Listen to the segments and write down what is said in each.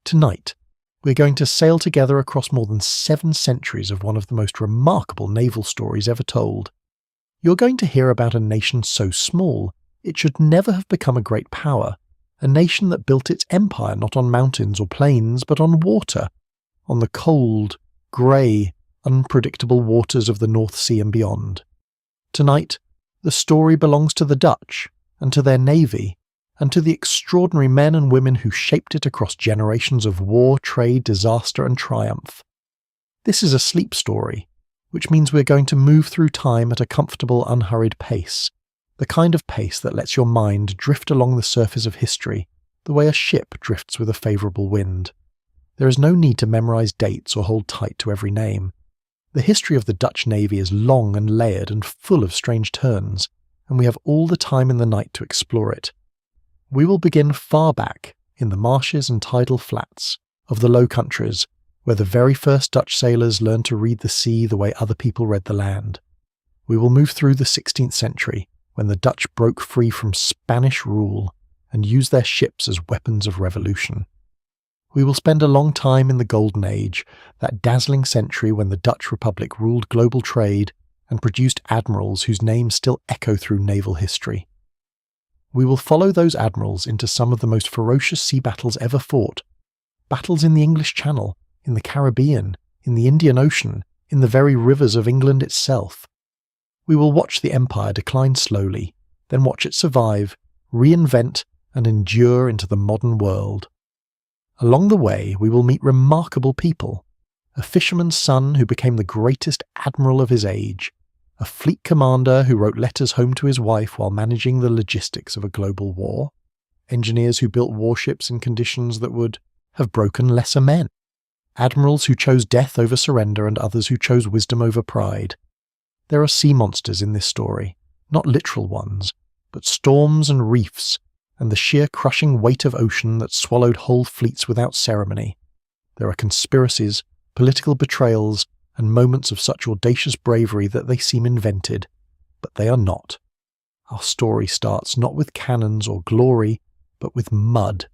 Tonight, we're going to sail together across more than 7 centuries of one of the most remarkable naval stories ever told. You're going to hear about a nation so small, it should never have become a great power, a nation that built its empire not on mountains or plains, but on water, on the cold, grey, unpredictable waters of the North Sea and beyond. Tonight, the story belongs to the Dutch, and to their navy, and to the extraordinary men and women who shaped it across generations of war, trade, disaster and triumph. This is a sleep story, which means we're going to move through time at a comfortable, unhurried pace, the kind of pace that lets your mind drift along the surface of history, the way a ship drifts with a favourable wind. There is no need to memorise dates or hold tight to every name. The history of the Dutch Navy is long and layered and full of strange turns, and we have all the time in the night to explore it. We will begin far back, in the marshes and tidal flats of the Low Countries, where the very first Dutch sailors learned to read the sea the way other people read the land. We will move through the 16th century, when the Dutch broke free from Spanish rule and used their ships as weapons of revolution. We will spend a long time in the Golden Age, that dazzling century when the Dutch Republic ruled global trade and produced admirals whose names still echo through naval history. We will follow those admirals into some of the most ferocious sea battles ever fought. Battles in the English Channel, in the Caribbean, in the Indian Ocean, in the very rivers of England itself. We will watch the empire decline slowly, then watch it survive, reinvent, and endure into the modern world. Along the way, we will meet remarkable people. A fisherman's son who became the greatest admiral of his age. A fleet commander who wrote letters home to his wife while managing the logistics of a global war. Engineers who built warships in conditions that would have broken lesser men. Admirals who chose death over surrender and others who chose wisdom over pride. There are sea monsters in this story, not literal ones, but storms and reefs, and the sheer crushing weight of ocean that swallowed whole fleets without ceremony. There are conspiracies, political betrayals, and moments of such audacious bravery that they seem invented, but they are not. Our story starts not with cannons or glory, but with mud,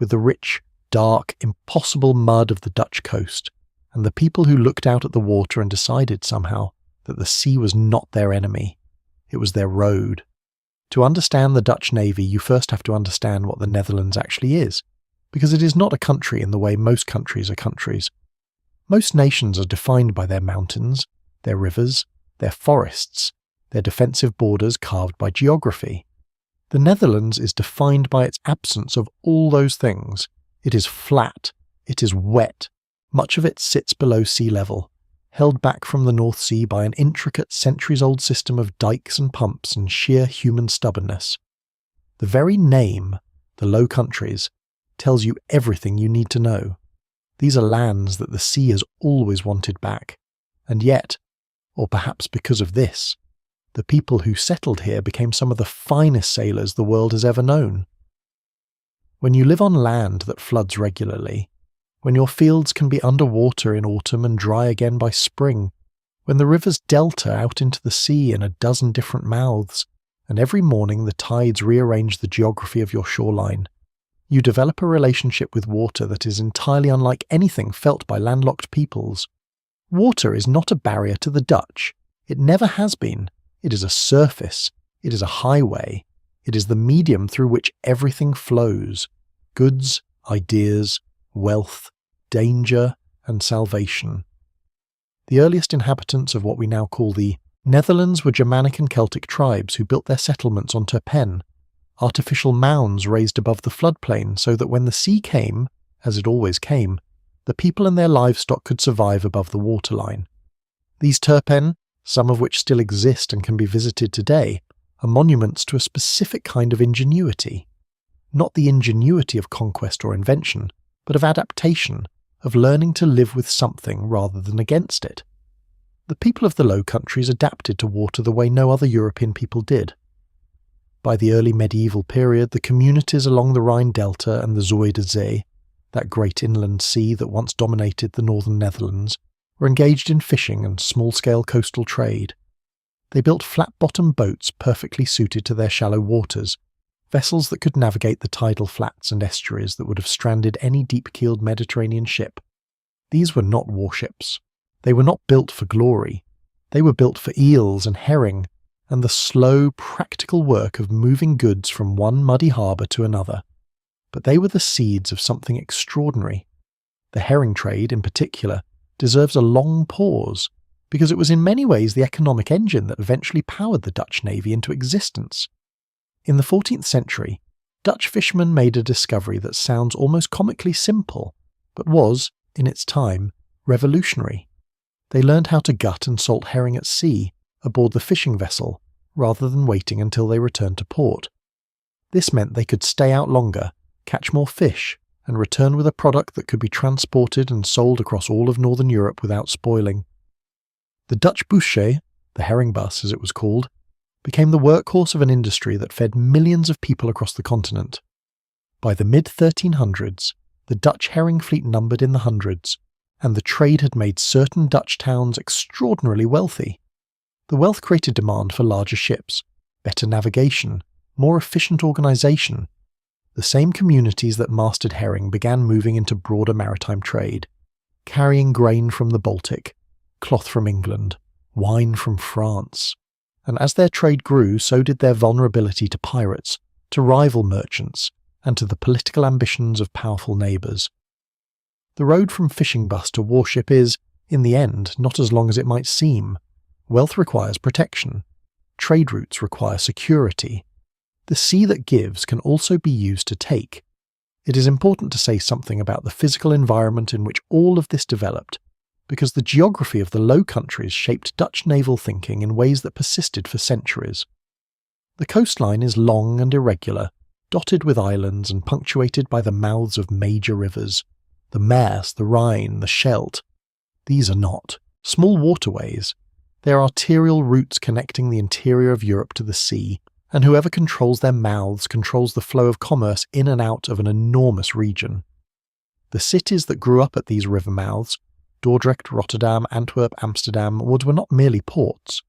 with the rich, dark, impossible mud of the Dutch coast, and the people who looked out at the water and decided somehow that the sea was not their enemy, it was their road. To understand the Dutch Navy, you first have to understand what the Netherlands actually is, because it is not a country in the way most countries are countries. Most nations are defined by their mountains, their rivers, their forests, their defensive borders carved by geography. The Netherlands is defined by its absence of all those things. It is flat, it is wet, much of it sits below sea level, held back from the North Sea by an intricate centuries-old system of dikes and pumps and sheer human stubbornness. The very name, the Low Countries, tells you everything you need to know. These are lands that the sea has always wanted back, and yet, or perhaps because of this, the people who settled here became some of the finest sailors the world has ever known. When you live on land that floods regularly, when your fields can be underwater in autumn and dry again by spring, when the rivers delta out into the sea in a dozen different mouths, and every morning the tides rearrange the geography of your shoreline, you develop a relationship with water that is entirely unlike anything felt by landlocked peoples. Water is not a barrier to the Dutch. It never has been. It is a surface. It is a highway. It is the medium through which everything flows. Goods, ideas, wealth, danger, and salvation. The earliest inhabitants of what we now call the Netherlands were Germanic and Celtic tribes who built their settlements on Turpen, artificial mounds raised above the floodplain so that when the sea came, as it always came, the people and their livestock could survive above the waterline. These Turpen, some of which still exist and can be visited today, are monuments to a specific kind of ingenuity. Not the ingenuity of conquest or invention, but of adaptation, of learning to live with something rather than against it. The people of the Low Countries adapted to water the way no other European people did. By the early medieval period, the communities along the Rhine Delta and the Zuider Zee, that great inland sea that once dominated the northern Netherlands, were engaged in fishing and small-scale coastal trade. They built flat-bottomed boats perfectly suited to their shallow waters, vessels that could navigate the tidal flats and estuaries that would have stranded any deep-keeled Mediterranean ship. These were not warships. They were not built for glory. They were built for eels and herring, and the slow, practical work of moving goods from one muddy harbour to another. But they were the seeds of something extraordinary. The herring trade, in particular, deserves a long pause, because it was in many ways the economic engine that eventually powered the Dutch navy into existence. In the 14th century, Dutch fishermen made a discovery that sounds almost comically simple, but was, in its time, revolutionary. They learned how to gut and salt herring at sea, aboard the fishing vessel, rather than waiting until they returned to port. This meant they could stay out longer, catch more fish, and return with a product that could be transported and sold across all of northern Europe without spoiling. The Dutch boucher, the herring bus as it was called, became the workhorse of an industry that fed millions of people across the continent. By the mid-1300s, the Dutch herring fleet numbered in the hundreds, and the trade had made certain Dutch towns extraordinarily wealthy. The wealth created demand for larger ships, better navigation, more efficient organisation. The same communities that mastered herring began moving into broader maritime trade, carrying grain from the Baltic, cloth from England, wine from France. And as their trade grew, so did their vulnerability to pirates, to rival merchants, and to the political ambitions of powerful neighbours. The road from fishing bus to warship is, in the end, not as long as it might seem. Wealth requires protection. Trade routes require security. The sea that gives can also be used to take. It is important to say something about the physical environment in which all of this developed, because the geography of the Low Countries shaped Dutch naval thinking in ways that persisted for centuries. The coastline is long and irregular, dotted with islands and punctuated by the mouths of major rivers. The Maas, the Rhine, the Scheldt. These are not small waterways. They are arterial routes connecting the interior of Europe to the sea, and whoever controls their mouths controls the flow of commerce in and out of an enormous region. The cities that grew up at these river mouths, Dordrecht, Rotterdam, Antwerp, Amsterdam, were not merely ports.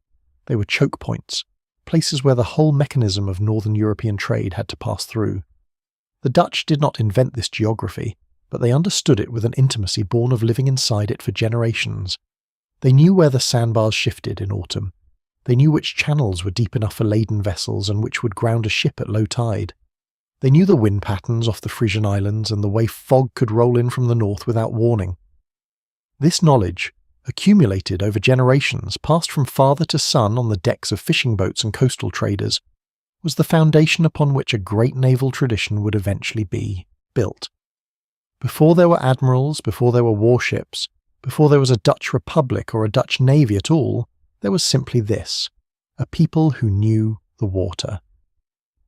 They were choke points, places where the whole mechanism of northern European trade had to pass through. The Dutch did not invent this geography, but they understood it with an intimacy born of living inside it for generations. They knew where the sandbars shifted in autumn. They knew which channels were deep enough for laden vessels and which would ground a ship at low tide. They knew the wind patterns off the Frisian Islands and the way fog could roll in from the north without warning. This knowledge, accumulated over generations, passed from father to son on the decks of fishing boats and coastal traders, was the foundation upon which a great naval tradition would eventually be built. Before there were admirals, before there were warships, before there was a Dutch Republic or a Dutch Navy at all, there was simply this: a people who knew the water.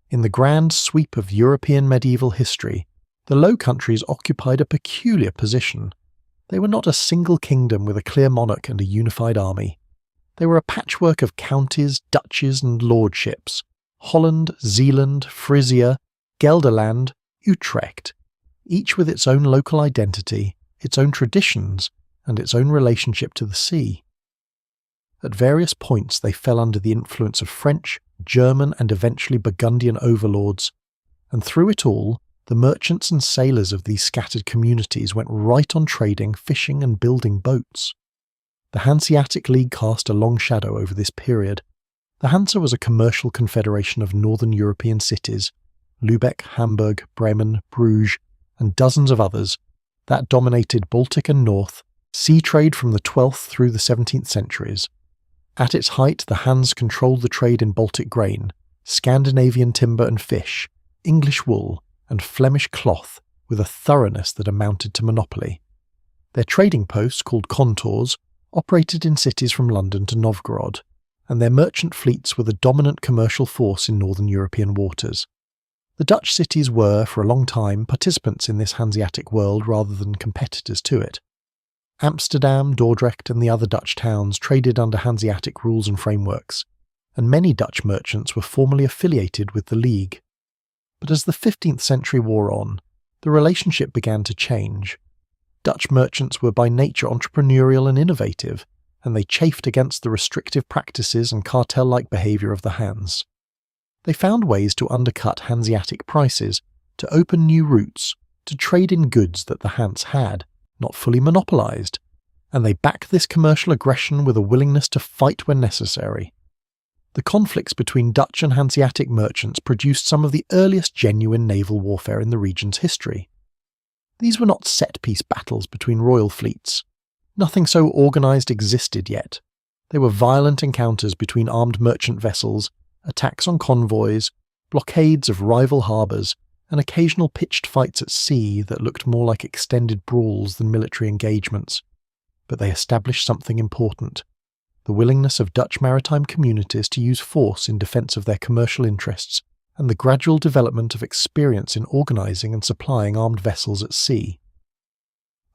In the grand sweep of European medieval history, the Low Countries occupied a peculiar position. They were not a single kingdom with a clear monarch and a unified army. They were a patchwork of counties, duchies and lordships: Holland, Zeeland, Frisia, Gelderland, Utrecht, each with its own local identity, its own traditions, and its own relationship to the sea. At various points they fell under the influence of French, German and eventually Burgundian overlords, and through it all, the merchants and sailors of these scattered communities went right on trading, fishing and building boats. The Hanseatic League cast a long shadow over this period. The Hansa was a commercial confederation of northern European cities, Lübeck, Hamburg, Bremen, Bruges, and dozens of others, that dominated Baltic and North, sea trade from the 12th through the 17th centuries. At its height, the Hanse controlled the trade in Baltic grain, Scandinavian timber and fish, English wool, and Flemish cloth with a thoroughness that amounted to monopoly. Their trading posts, called contours, operated in cities from London to Novgorod, and their merchant fleets were the dominant commercial force in northern European waters. The Dutch cities were, for a long time, participants in this Hanseatic world rather than competitors to it. Amsterdam, Dordrecht and the other Dutch towns traded under Hanseatic rules and frameworks, and many Dutch merchants were formally affiliated with the League. But as the 15th century wore on, the relationship began to change. Dutch merchants were by nature entrepreneurial and innovative, and they chafed against the restrictive practices and cartel-like behaviour of the Hanse. They found ways to undercut Hanseatic prices, to open new routes, to trade in goods that the Hanse had, not fully monopolised, and they backed this commercial aggression with a willingness to fight when necessary. The conflicts between Dutch and Hanseatic merchants produced some of the earliest genuine naval warfare in the region's history. These were not set-piece battles between royal fleets. Nothing so organised existed yet. They were violent encounters between armed merchant vessels, attacks on convoys, blockades of rival harbours, and occasional pitched fights at sea that looked more like extended brawls than military engagements. But they established something important: the willingness of Dutch maritime communities to use force in defence of their commercial interests, and the gradual development of experience in organising and supplying armed vessels at sea.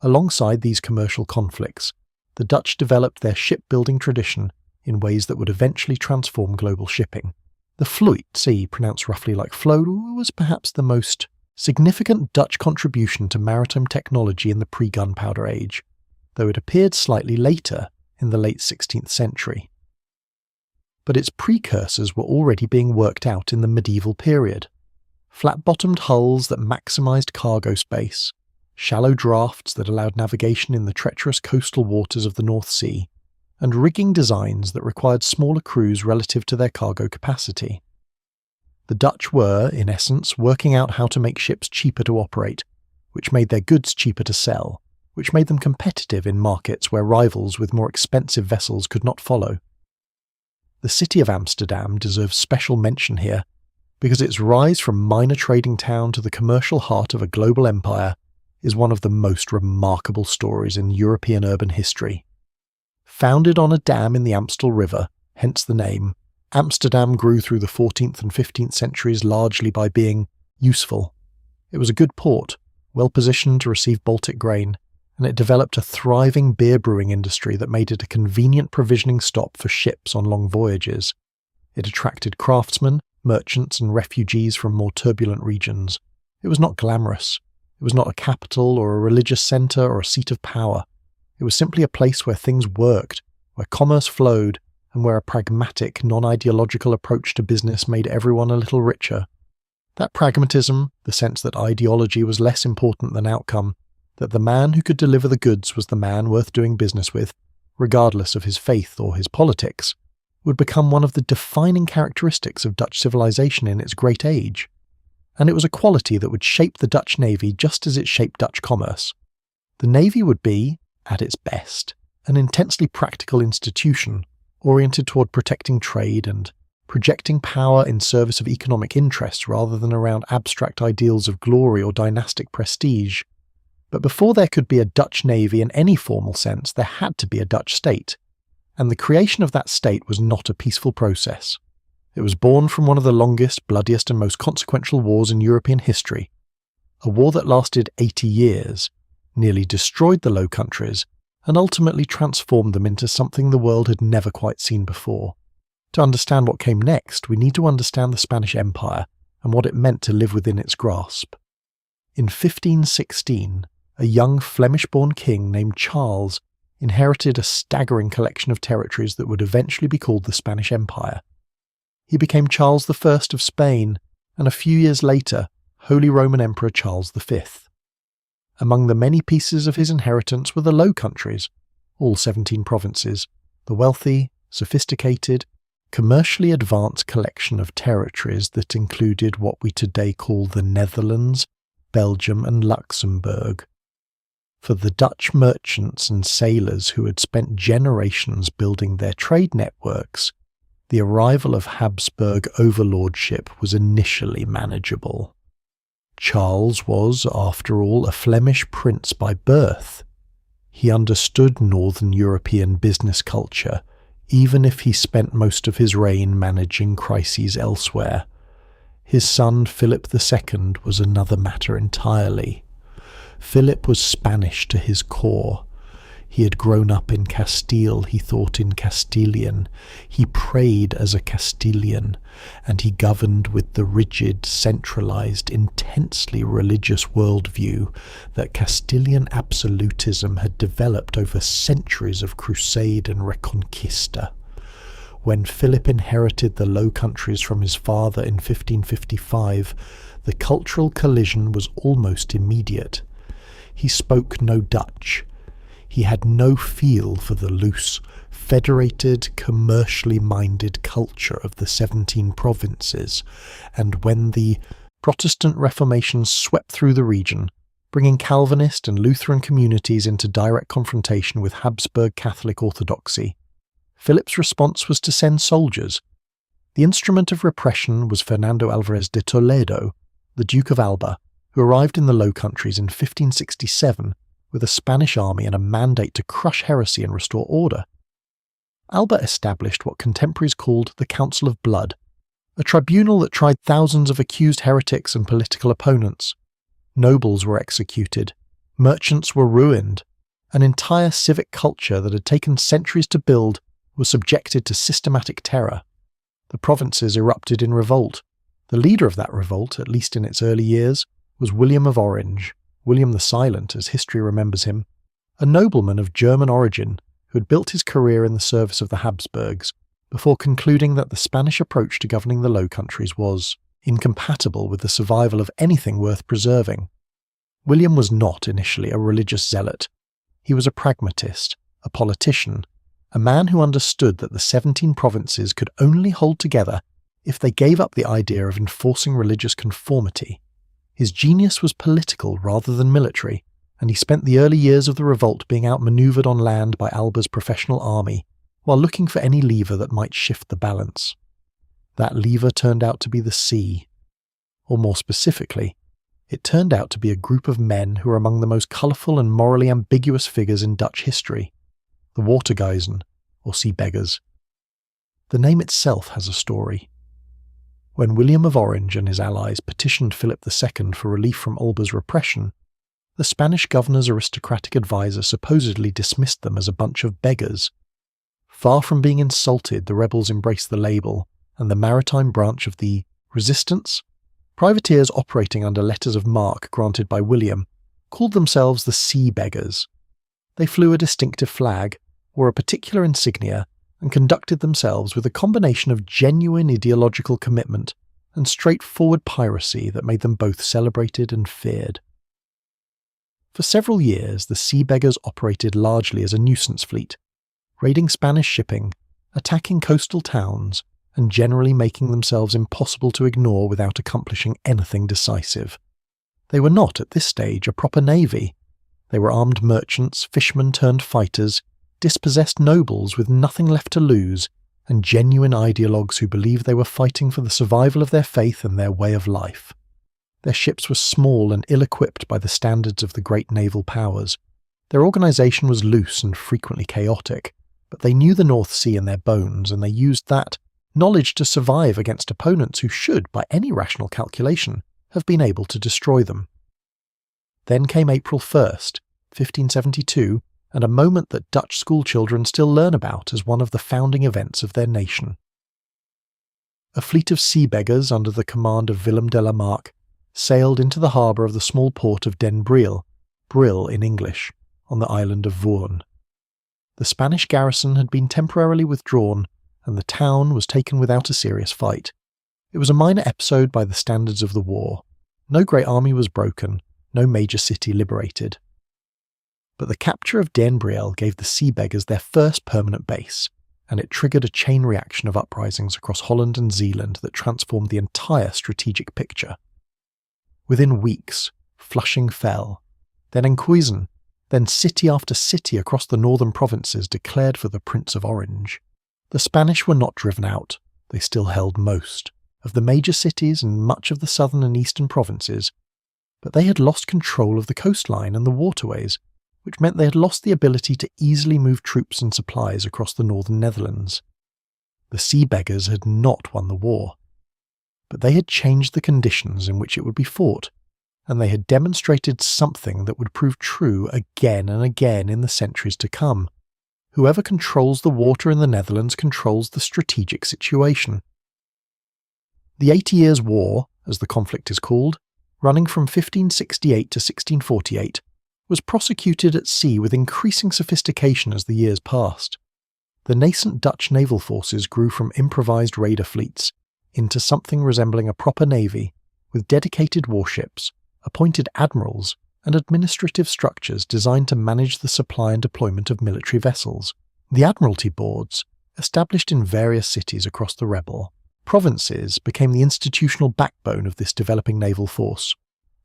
Alongside these commercial conflicts, the Dutch developed their shipbuilding tradition in ways that would eventually transform global shipping. The Vloot, pronounced roughly like float, was perhaps the most significant Dutch contribution to maritime technology in the pre-gunpowder age, though it appeared slightly later, in the late 16th century. But its precursors were already being worked out in the medieval period. Flat-bottomed hulls that maximised cargo space, shallow drafts that allowed navigation in the treacherous coastal waters of the North Sea, and rigging designs that required smaller crews relative to their cargo capacity. The Dutch were, in essence, working out how to make ships cheaper to operate, which made their goods cheaper to sell, which made them competitive in markets where rivals with more expensive vessels could not follow. The city of Amsterdam deserves special mention here, because its rise from minor trading town to the commercial heart of a global empire is one of the most remarkable stories in European urban history. Founded on a dam in the Amstel River, hence the name, Amsterdam grew through the 14th and 15th centuries largely by being useful. It was a good port, well positioned to receive Baltic grain, and it developed a thriving beer brewing industry that made it a convenient provisioning stop for ships on long voyages. It attracted craftsmen, merchants, and refugees from more turbulent regions. It was not glamorous. It was not a capital or a religious centre or a seat of power. It was simply a place where things worked, where commerce flowed, and where a pragmatic, non-ideological approach to business made everyone a little richer. That pragmatism, the sense that ideology was less important than outcome, that the man who could deliver the goods was the man worth doing business with, regardless of his faith or his politics, would become one of the defining characteristics of Dutch civilization in its great age. And it was a quality that would shape the Dutch Navy just as it shaped Dutch commerce. The Navy would be, at its best, an intensely practical institution, oriented toward protecting trade and projecting power in service of economic interests rather than around abstract ideals of glory or dynastic prestige. But before there could be a Dutch Navy in any formal sense, there had to be a Dutch state, and the creation of that state was not a peaceful process. It was born from one of the longest, bloodiest, and most consequential wars in European history, a war that lasted 80 years, nearly destroyed the Low Countries, and ultimately transformed them into something the world had never quite seen before. To understand what came next, we need to understand the Spanish Empire and what it meant to live within its grasp. In 1516, a young Flemish-born king named Charles inherited a staggering collection of territories that would eventually be called the Spanish Empire. He became Charles I of Spain, and a few years later, Holy Roman Emperor Charles V. Among the many pieces of his inheritance were the Low Countries, all 17 provinces, the wealthy, sophisticated, commercially advanced collection of territories that included what we today call the Netherlands, Belgium, and Luxembourg. For the Dutch merchants and sailors who had spent generations building their trade networks, the arrival of Habsburg overlordship was initially manageable. Charles was, after all, a Flemish prince by birth. He understood Northern European business culture, even if he spent most of his reign managing crises elsewhere. His son Philip II was another matter entirely. Philip was Spanish to his core. He had grown up in Castile, he thought in Castilian. He prayed as a Castilian, and he governed with the rigid, centralized, intensely religious worldview that Castilian absolutism had developed over centuries of crusade and reconquista. When Philip inherited the Low Countries from his father in 1555, the cultural collision was almost immediate. He spoke no Dutch. He had no feel for the loose, federated, commercially minded culture of the 17 provinces, and when the Protestant Reformation swept through the region, bringing Calvinist and Lutheran communities into direct confrontation with Habsburg Catholic orthodoxy, Philip's response was to send soldiers. The instrument of repression was Fernando Alvarez de Toledo, the Duke of Alba, who arrived in the Low Countries in 1567 with a Spanish army and a mandate to crush heresy and restore order. Alba established what contemporaries called the Council of Blood, a tribunal that tried thousands of accused heretics and political opponents. Nobles were executed, merchants were ruined, an entire civic culture that had taken centuries to build was subjected to systematic terror. The provinces erupted in revolt. The leader of that revolt, at least in its early years, was William of Orange, William the Silent as history remembers him, a nobleman of German origin who had built his career in the service of the Habsburgs before concluding that the Spanish approach to governing the Low Countries was incompatible with the survival of anything worth preserving. William was not initially a religious zealot. He was a pragmatist, a politician, a man who understood that the 17 provinces could only hold together if they gave up the idea of enforcing religious conformity. His genius was political rather than military, and he spent the early years of the revolt being outmaneuvered on land by Alba's professional army, while looking for any lever that might shift the balance. That lever turned out to be the sea. Or more specifically, it turned out to be a group of men who are among the most colourful and morally ambiguous figures in Dutch history, the Watergeuzen, or Sea Beggars. The name itself has a story. When William of Orange and his allies petitioned Philip II for relief from Alba's repression, the Spanish governor's aristocratic advisor supposedly dismissed them as a bunch of beggars. Far from being insulted, the rebels embraced the label, and the maritime branch of the Resistance, privateers operating under letters of marque granted by William, called themselves the Sea Beggars. They flew a distinctive flag, wore a particular insignia, and conducted themselves with a combination of genuine ideological commitment and straightforward piracy that made them both celebrated and feared. For several years, the Sea Beggars operated largely as a nuisance fleet, raiding Spanish shipping, attacking coastal towns, and generally making themselves impossible to ignore without accomplishing anything decisive. They were not, at this stage, a proper navy. They were armed merchants, fishermen turned fighters, dispossessed nobles with nothing left to lose, and genuine ideologues who believed they were fighting for the survival of their faith and their way of life. Their ships were small and ill-equipped by the standards of the great naval powers. Their organisation was loose and frequently chaotic, but they knew the North Sea in their bones, and they used that knowledge to survive against opponents who should, by any rational calculation, have been able to destroy them. Then came April 1st, 1572, and a moment that Dutch schoolchildren still learn about as one of the founding events of their nation. A fleet of sea beggars under the command of Willem de la Marck sailed into the harbour of the small port of Den Briel, Brill in English, on the island of Voorn. The Spanish garrison had been temporarily withdrawn, and the town was taken without a serious fight. It was a minor episode by the standards of the war. No great army was broken, no major city liberated. But the capture of Den Briel gave the Sea Beggars their first permanent base, and it triggered a chain reaction of uprisings across Holland and Zeeland that transformed the entire strategic picture. Within weeks, Flushing fell, then Enkhuizen, then city after city across the northern provinces declared for the Prince of Orange. The Spanish were not driven out, they still held most of the major cities and much of the southern and eastern provinces, but they had lost control of the coastline and the waterways, which meant they had lost the ability to easily move troops and supplies across the northern Netherlands. The Sea Beggars had not won the war, but they had changed the conditions in which it would be fought, and they had demonstrated something that would prove true again and again in the centuries to come. Whoever controls the water in the Netherlands controls the strategic situation. The 80 Years' War, as the conflict is called, running from 1568 to 1648, was prosecuted at sea with increasing sophistication as the years passed. the nascent Dutch naval forces grew from improvised raider fleets into something resembling a proper navy with dedicated warships, appointed admirals, and administrative structures designed to manage the supply and deployment of military vessels. The Admiralty boards, established in various cities across the rebel provinces, became the institutional backbone of this developing naval force.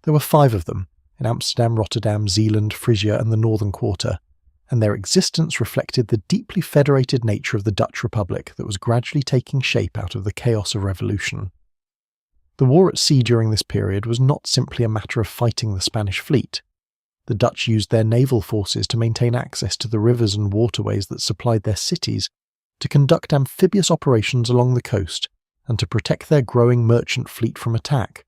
There were 5 of them, in Amsterdam, Rotterdam, Zeeland, Frisia, and the Northern Quarter, and their existence reflected the deeply federated nature of the Dutch Republic that was gradually taking shape out of the chaos of revolution. The war at sea during this period was not simply a matter of fighting the Spanish fleet. The Dutch used their naval forces to maintain access to the rivers and waterways that supplied their cities, to conduct amphibious operations along the coast, and to protect their growing merchant fleet from attack.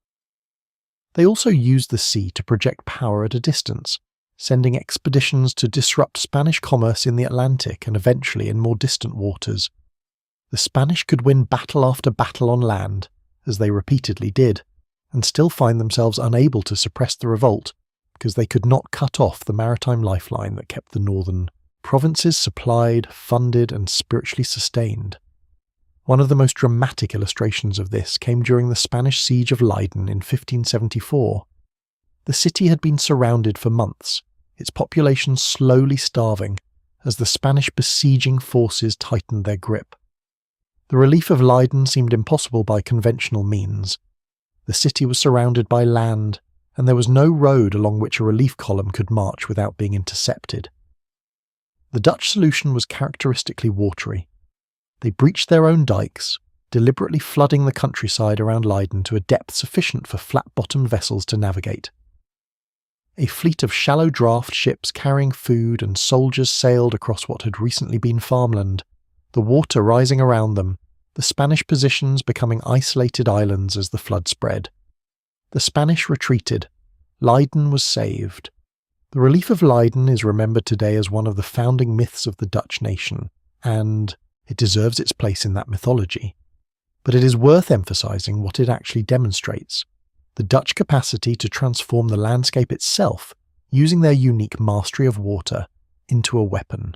They also used the sea to project power at a distance, sending expeditions to disrupt Spanish commerce in the Atlantic and eventually in more distant waters. The Spanish could win battle after battle on land, as they repeatedly did, and still find themselves unable to suppress the revolt because they could not cut off the maritime lifeline that kept the northern provinces supplied, funded, and spiritually sustained. One of the most dramatic illustrations of this came during the Spanish siege of Leiden in 1574. The city had been surrounded for months, its population slowly starving as the Spanish besieging forces tightened their grip. The relief of Leiden seemed impossible by conventional means. The city was surrounded by land, and there was no road along which a relief column could march without being intercepted. The Dutch solution was characteristically watery. They breached their own dikes, deliberately flooding the countryside around Leiden to a depth sufficient for flat-bottomed vessels to navigate. A fleet of shallow-draft ships carrying food and soldiers sailed across what had recently been farmland, the water rising around them, the Spanish positions becoming isolated islands as the flood spread. The Spanish retreated. Leiden was saved. The relief of Leiden is remembered today as one of the founding myths of the Dutch nation, and it deserves its place in that mythology. But it is worth emphasizing what it actually demonstrates: the Dutch capacity to transform the landscape itself, using their unique mastery of water, into a weapon.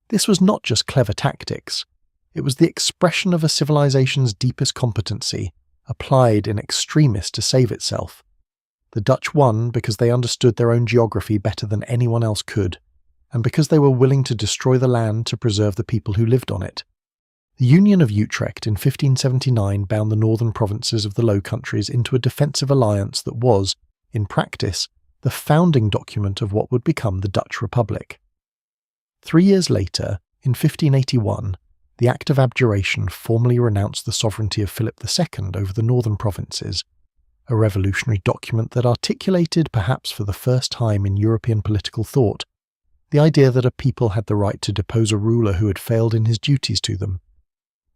This was not just clever tactics, it was the expression of a civilization's deepest competency, applied in extremis to save itself. The Dutch won because they understood their own geography better than anyone else could, and because they were willing to destroy the land to preserve the people who lived on it. The Union of Utrecht in 1579 bound the northern provinces of the Low Countries into a defensive alliance that was, in practice, the founding document of what would become the Dutch Republic. 3 years later, in 1581, the Act of Abjuration formally renounced the sovereignty of Philip II over the northern provinces, a revolutionary document that articulated, perhaps for the first time in European political thought, the idea that a people had the right to depose a ruler who had failed in his duties to them.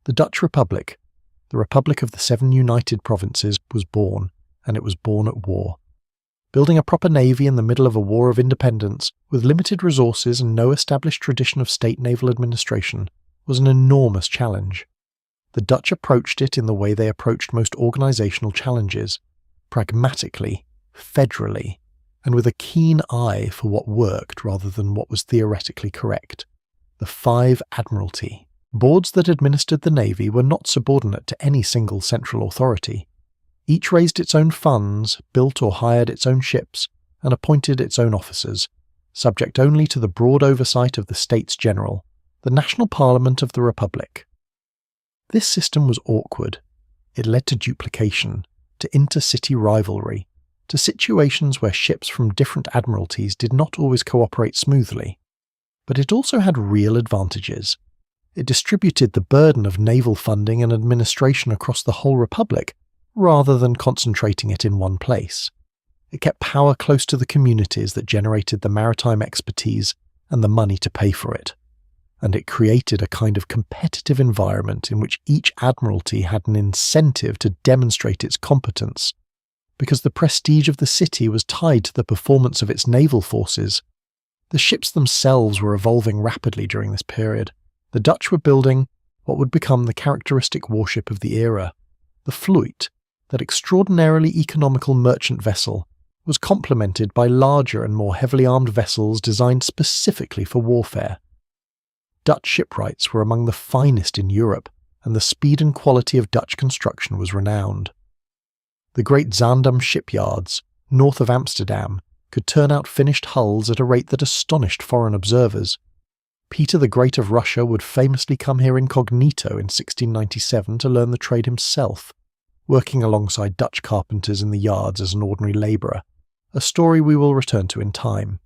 The Dutch Republic, the Republic of the 7 United Provinces, was born, and it was born at war. Building a proper navy in the middle of a war of independence, with limited resources and no established tradition of state naval administration, was an enormous challenge. The Dutch approached it in the way they approached most organisational challenges, pragmatically, federally, and with a keen eye for what worked rather than what was theoretically correct. The 5 Admiralty boards that administered the navy were not subordinate to any single central authority. Each raised its own funds, built or hired its own ships, and appointed its own officers, subject only to the broad oversight of the States General, the national parliament of the Republic. This system was awkward. It led to duplication, to intercity rivalry, to situations where ships from different admiralties did not always cooperate smoothly. But it also had real advantages. It distributed the burden of naval funding and administration across the whole Republic, rather than concentrating it in one place. It kept power close to the communities that generated the maritime expertise and the money to pay for it. And it created a kind of competitive environment in which each admiralty had an incentive to demonstrate its competence, because the prestige of the city was tied to the performance of its naval forces. The ships themselves were evolving rapidly during this period. The Dutch were building what would become the characteristic warship of the era. The Vloot, that extraordinarily economical merchant vessel, was complemented by larger and more heavily armed vessels designed specifically for warfare. Dutch shipwrights were among the finest in Europe, and the speed and quality of Dutch construction was renowned. The great Zaandam shipyards, north of Amsterdam, could turn out finished hulls at a rate that astonished foreign observers. Peter the Great of Russia would famously come here incognito in 1697 to learn the trade himself, working alongside Dutch carpenters in the yards as an ordinary labourer, a story we will return to in time.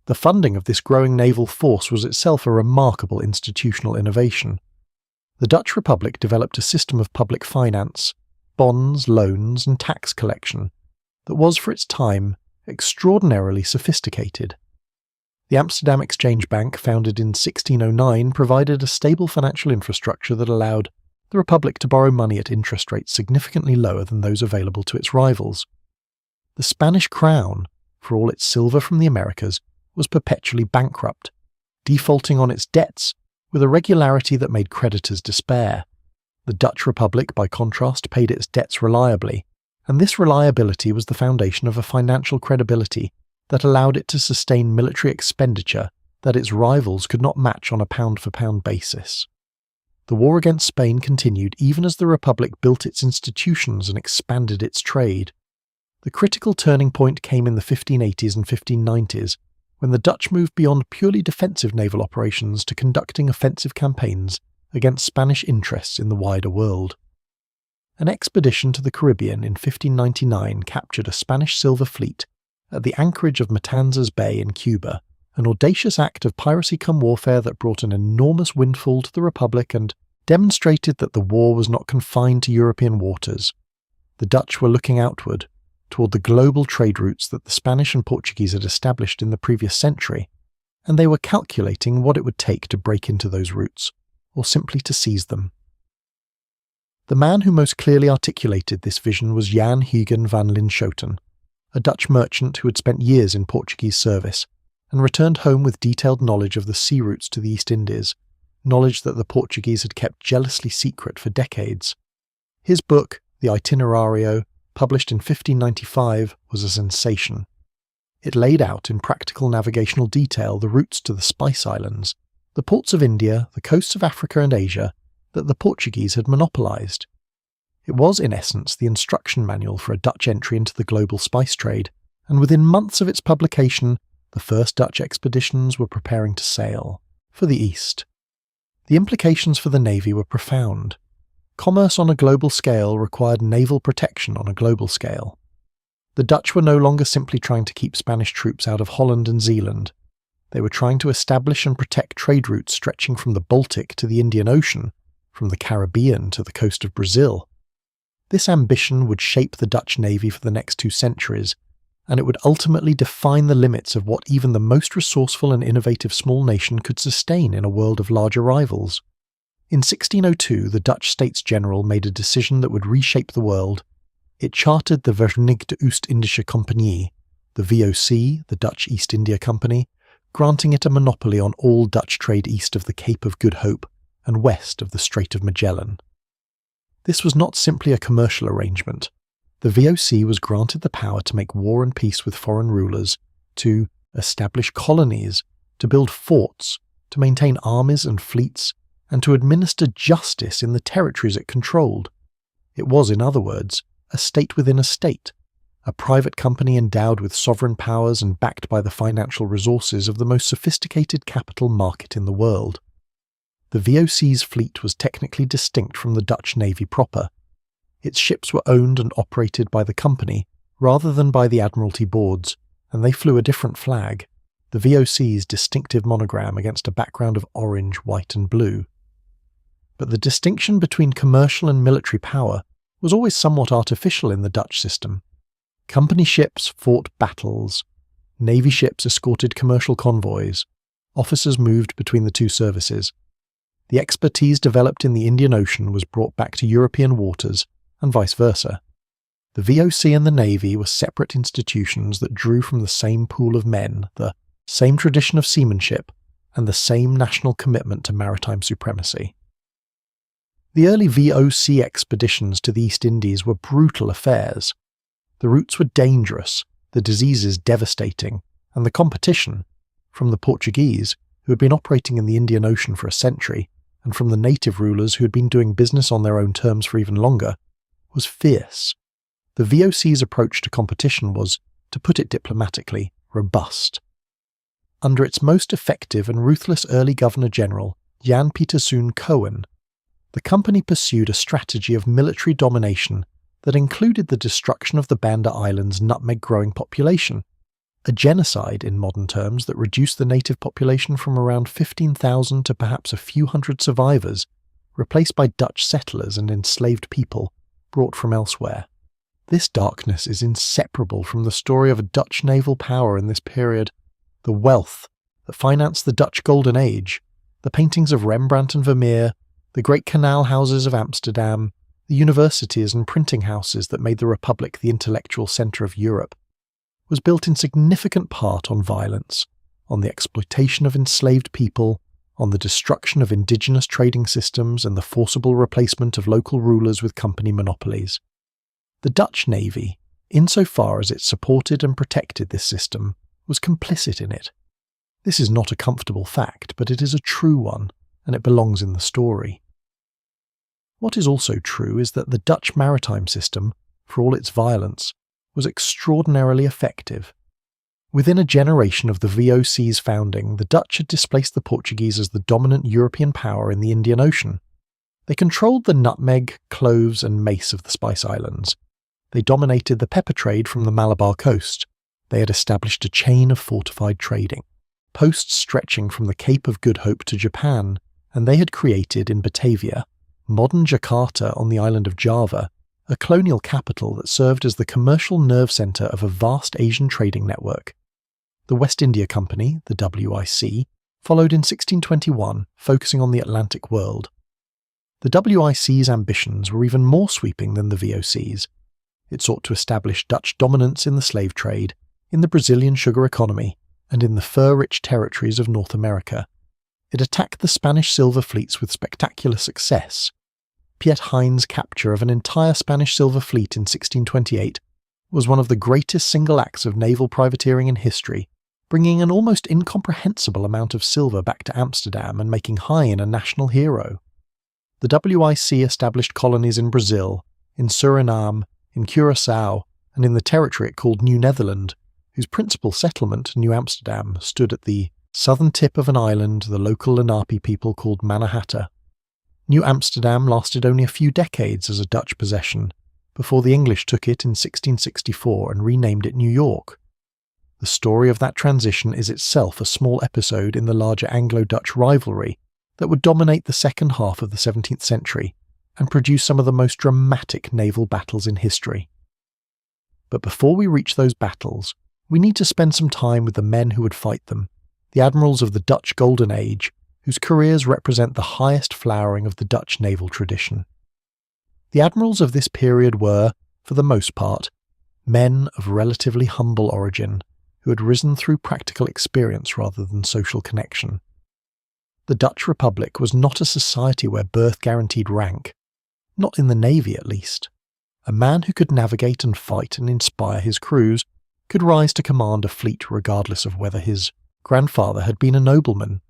The funding of this growing naval force was itself a remarkable institutional innovation. The Dutch Republic developed a system of public finance, bonds, loans, and tax collection that was, for its time, extraordinarily sophisticated. The Amsterdam Exchange Bank, founded in 1609, provided a stable financial infrastructure that allowed the Republic to borrow money at interest rates significantly lower than those available to its rivals. The Spanish crown, for all its silver from the Americas, was perpetually bankrupt, defaulting on its debts with a regularity that made creditors despair. The Dutch Republic, by contrast, paid its debts reliably, and this reliability was the foundation of a financial credibility that allowed it to sustain military expenditure that its rivals could not match on a pound-for-pound basis. The war against Spain continued even as the Republic built its institutions and expanded its trade. The critical turning point came in the 1580s and 1590s, when the Dutch moved beyond purely defensive naval operations to conducting offensive campaigns against Spanish interests in the wider world. An expedition to the Caribbean in 1599 captured a Spanish silver fleet at the anchorage of Matanzas Bay in Cuba, an audacious act of piracy-cum-warfare that brought an enormous windfall to the Republic and demonstrated that the war was not confined to European waters. The Dutch were looking outward, toward the global trade routes that the Spanish and Portuguese had established in the previous century, and they were calculating what it would take to break into those routes, or simply to seize them. The man who most clearly articulated this vision was Jan Huygen van Linschoten, a Dutch merchant who had spent years in Portuguese service, and returned home with detailed knowledge of the sea routes to the East Indies, knowledge that the Portuguese had kept jealously secret for decades. His book, the Itinerario, published in 1595, was a sensation. It laid out in practical navigational detail the routes to the Spice Islands, the ports of India, the coasts of Africa and Asia that the Portuguese had monopolised. It was, in essence, the instruction manual for a Dutch entry into the global spice trade, and within months of its publication, the first Dutch expeditions were preparing to sail for the East. The implications for the Navy were profound. Commerce on a global scale required naval protection on a global scale. The Dutch were no longer simply trying to keep Spanish troops out of Holland and Zeeland. They were trying to establish and protect trade routes stretching from the Baltic to the Indian Ocean, from the Caribbean to the coast of Brazil. This ambition would shape the Dutch Navy for the next 2 centuries, and it would ultimately define the limits of what even the most resourceful and innovative small nation could sustain in a world of larger rivals. In 1602, the Dutch States General made a decision that would reshape the world. It chartered the Verenigde Oost-Indische Compagnie, the VOC, the Dutch East India Company, granting it a monopoly on all Dutch trade east of the Cape of Good Hope and west of the Strait of Magellan. This was not simply a commercial arrangement. The VOC was granted the power to make war and peace with foreign rulers, to establish colonies, to build forts, to maintain armies and fleets, and to administer justice in the territories it controlled. It was, in other words, a state within a state, a private company endowed with sovereign powers and backed by the financial resources of the most sophisticated capital market in the world. The VOC's fleet was technically distinct from the Dutch Navy proper. Its ships were owned and operated by the company rather than by the Admiralty boards, and they flew a different flag, the VOC's distinctive monogram against a background of orange, white and blue. But the distinction between commercial and military power was always somewhat artificial in the Dutch system. Company ships fought battles. Navy ships escorted commercial convoys. Officers moved between the two services. The expertise developed in the Indian Ocean was brought back to European waters, and vice versa. The VOC and the Navy were separate institutions that drew from the same pool of men, the same tradition of seamanship, and the same national commitment to maritime supremacy. The early VOC expeditions to the East Indies were brutal affairs. The routes were dangerous, the diseases devastating, and the competition, from the Portuguese, who had been operating in the Indian Ocean for a century, and from the native rulers who had been doing business on their own terms for even longer, was fierce. The VOC's approach to competition was, to put it diplomatically, robust. Under its most effective and ruthless early Governor-General, Jan Pieterszoon Cohen, the company pursued a strategy of military domination that included the destruction of the Banda Islands' nutmeg-growing population, a genocide in modern terms that reduced the native population from around 15,000 to perhaps a few hundred survivors, replaced by Dutch settlers and enslaved people brought from elsewhere. This darkness is inseparable from the story of a Dutch naval power in this period, the wealth that financed the Dutch Golden Age, the paintings of Rembrandt and Vermeer, the great canal houses of Amsterdam, the universities and printing houses that made the Republic the intellectual centre of Europe, was built in significant part on violence, on the exploitation of enslaved people, on the destruction of indigenous trading systems and the forcible replacement of local rulers with company monopolies. The Dutch Navy, insofar as it supported and protected this system, was complicit in it. This is not a comfortable fact, but it is a true one, and it belongs in the story. What is also true is that the Dutch maritime system, for all its violence, was extraordinarily effective. Within a generation of the VOC's founding, the Dutch had displaced the Portuguese as the dominant European power in the Indian Ocean. They controlled the nutmeg, cloves and mace of the Spice Islands. They dominated the pepper trade from the Malabar coast. They had established a chain of fortified trading, posts stretching from the Cape of Good Hope to Japan, and they had created in Batavia, modern Jakarta on the island of Java, a colonial capital that served as the commercial nerve centre of a vast Asian trading network. The West India Company, the WIC, followed in 1621, focusing on the Atlantic world. The WIC's ambitions were even more sweeping than the VOC's. It sought to establish Dutch dominance in the slave trade, in the Brazilian sugar economy, and in the fur-rich territories of North America. It attacked the Spanish silver fleets with spectacular success. Piet Hein's capture of an entire Spanish silver fleet in 1628 was one of the greatest single acts of naval privateering in history, bringing an almost incomprehensible amount of silver back to Amsterdam and making Hein a national hero. The WIC established colonies in Brazil, in Suriname, in Curaçao, and in the territory it called New Netherland, whose principal settlement, New Amsterdam, stood at the southern tip of an island the local Lenape people called Mannahatta. New Amsterdam lasted only a few decades as a Dutch possession, before the English took it in 1664 and renamed it New York. The story of that transition is itself a small episode in the larger Anglo-Dutch rivalry that would dominate the second half of the 17th century and produce some of the most dramatic naval battles in history. But before we reach those battles, we need to spend some time with the men who would fight them, the admirals of the Dutch Golden Age, whose careers represent the highest flowering of the Dutch naval tradition. The admirals of this period were, for the most part, men of relatively humble origin, who had risen through practical experience rather than social connection. The Dutch Republic was not a society where birth guaranteed rank, not in the navy at least. A man who could navigate and fight and inspire his crews could rise to command a fleet regardless of whether his grandfather had been a nobleman.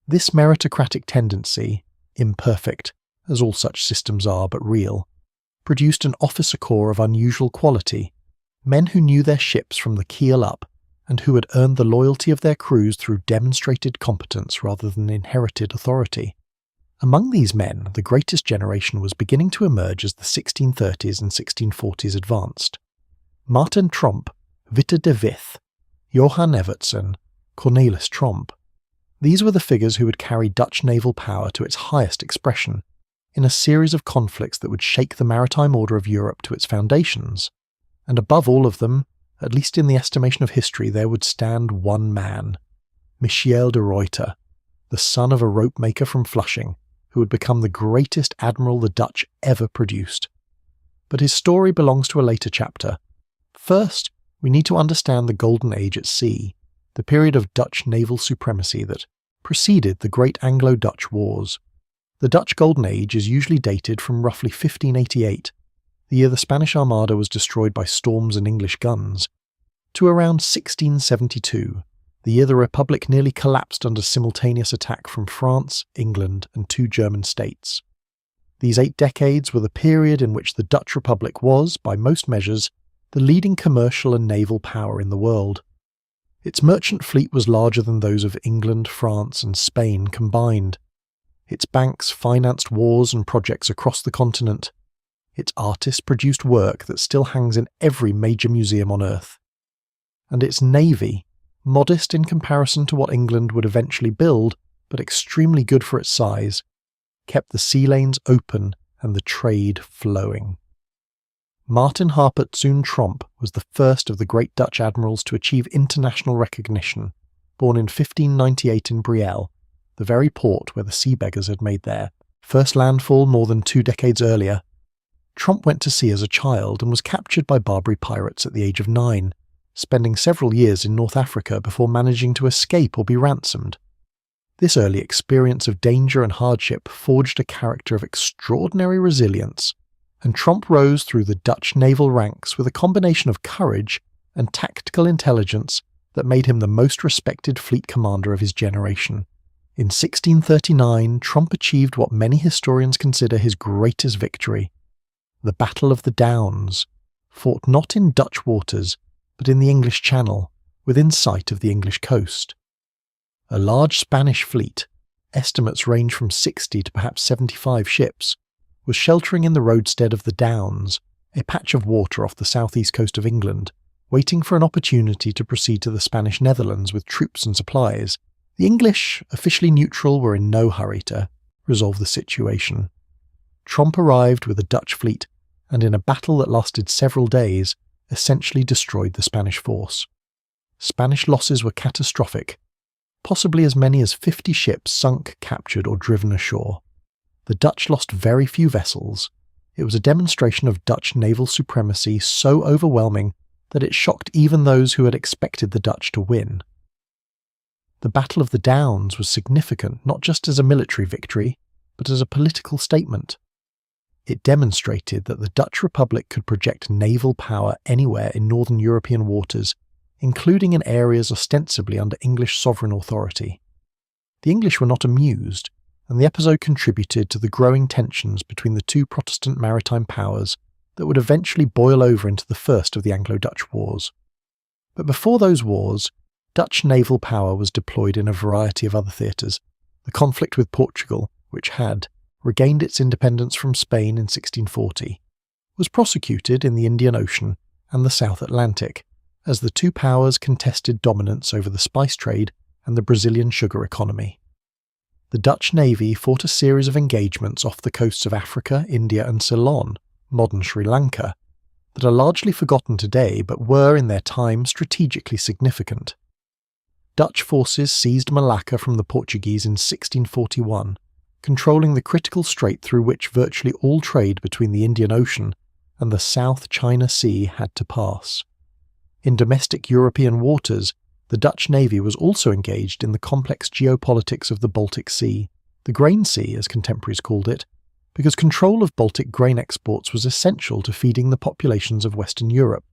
This meritocratic tendency, imperfect, as all such systems are but real, produced an officer corps of unusual quality, men who knew their ships from the keel up and who had earned the loyalty of their crews through demonstrated competence rather than inherited authority. Among these men, the greatest generation was beginning to emerge as the 1630s and 1640s advanced. Martin Tromp, Witte de With, Johan Evertsen, Cornelis Tromp. These were the figures who would carry Dutch naval power to its highest expression, in a series of conflicts that would shake the maritime order of Europe to its foundations. And above all of them, at least in the estimation of history, there would stand one man, Michiel de Ruyter, the son of a rope maker from Flushing, who would become the greatest admiral the Dutch ever produced. But his story belongs to a later chapter. First, we need to understand the Golden Age at sea, the period of Dutch naval supremacy that preceded the great Anglo-Dutch Wars. The Dutch Golden Age is usually dated from roughly 1588, the year the Spanish Armada was destroyed by storms and English guns, to around 1672, the year the Republic nearly collapsed under simultaneous attack from France, England, and 2 German states. These 8 decades were the period in which the Dutch Republic was, by most measures, the leading commercial and naval power in the world. Its merchant fleet was larger than those of England, France, and Spain combined. Its banks financed wars and projects across the continent. Its artists produced work that still hangs in every major museum on Earth. And its navy, modest in comparison to what England would eventually build, but extremely good for its size, kept the sea lanes open and the trade flowing. Martin Harpert Zoon Tromp was the first of the great Dutch admirals to achieve international recognition, born in 1598 in Brielle, the very port where the sea beggars had made their first landfall more than 2 decades earlier. Tromp went to sea as a child and was captured by Barbary pirates at the age of 9, spending several years in North Africa before managing to escape or be ransomed. This early experience of danger and hardship forged a character of extraordinary resilience, and Tromp rose through the Dutch naval ranks with a combination of courage and tactical intelligence that made him the most respected fleet commander of his generation. In 1639, Tromp achieved what many historians consider his greatest victory, the Battle of the Downs, fought not in Dutch waters, but in the English Channel, within sight of the English coast. A large Spanish fleet, estimates range from 60 to perhaps 75 ships, was sheltering in the roadstead of the Downs, a patch of water off the southeast coast of England, waiting for an opportunity to proceed to the Spanish Netherlands with troops and supplies. The English, officially neutral, were in no hurry to resolve the situation. Tromp arrived with a Dutch fleet, and in a battle that lasted several days, essentially destroyed the Spanish force. Spanish losses were catastrophic. Possibly as many as 50 ships sunk, captured, or driven ashore. The Dutch lost very few vessels. It was a demonstration of Dutch naval supremacy so overwhelming that it shocked even those who had expected the Dutch to win. The Battle of the Downs was significant not just as a military victory, but as a political statement. It demonstrated that the Dutch Republic could project naval power anywhere in northern European waters, including in areas ostensibly under English sovereign authority. The English were not amused, and the episode contributed to the growing tensions between the 2 Protestant maritime powers that would eventually boil over into the first of the Anglo-Dutch Wars. But before those wars, Dutch naval power was deployed in a variety of other theatres. The conflict with Portugal, which had regained its independence from Spain in 1640, was prosecuted in the Indian Ocean and the South Atlantic, as the 2 powers contested dominance over the spice trade and the Brazilian sugar economy. The Dutch Navy fought a series of engagements off the coasts of Africa, India and Ceylon, modern Sri Lanka, that are largely forgotten today but were in their time strategically significant. Dutch forces seized Malacca from the Portuguese in 1641, controlling the critical strait through which virtually all trade between the Indian Ocean and the South China Sea had to pass. In domestic European waters, the Dutch Navy was also engaged in the complex geopolitics of the Baltic Sea, the Grain Sea as contemporaries called it, because control of Baltic grain exports was essential to feeding the populations of Western Europe.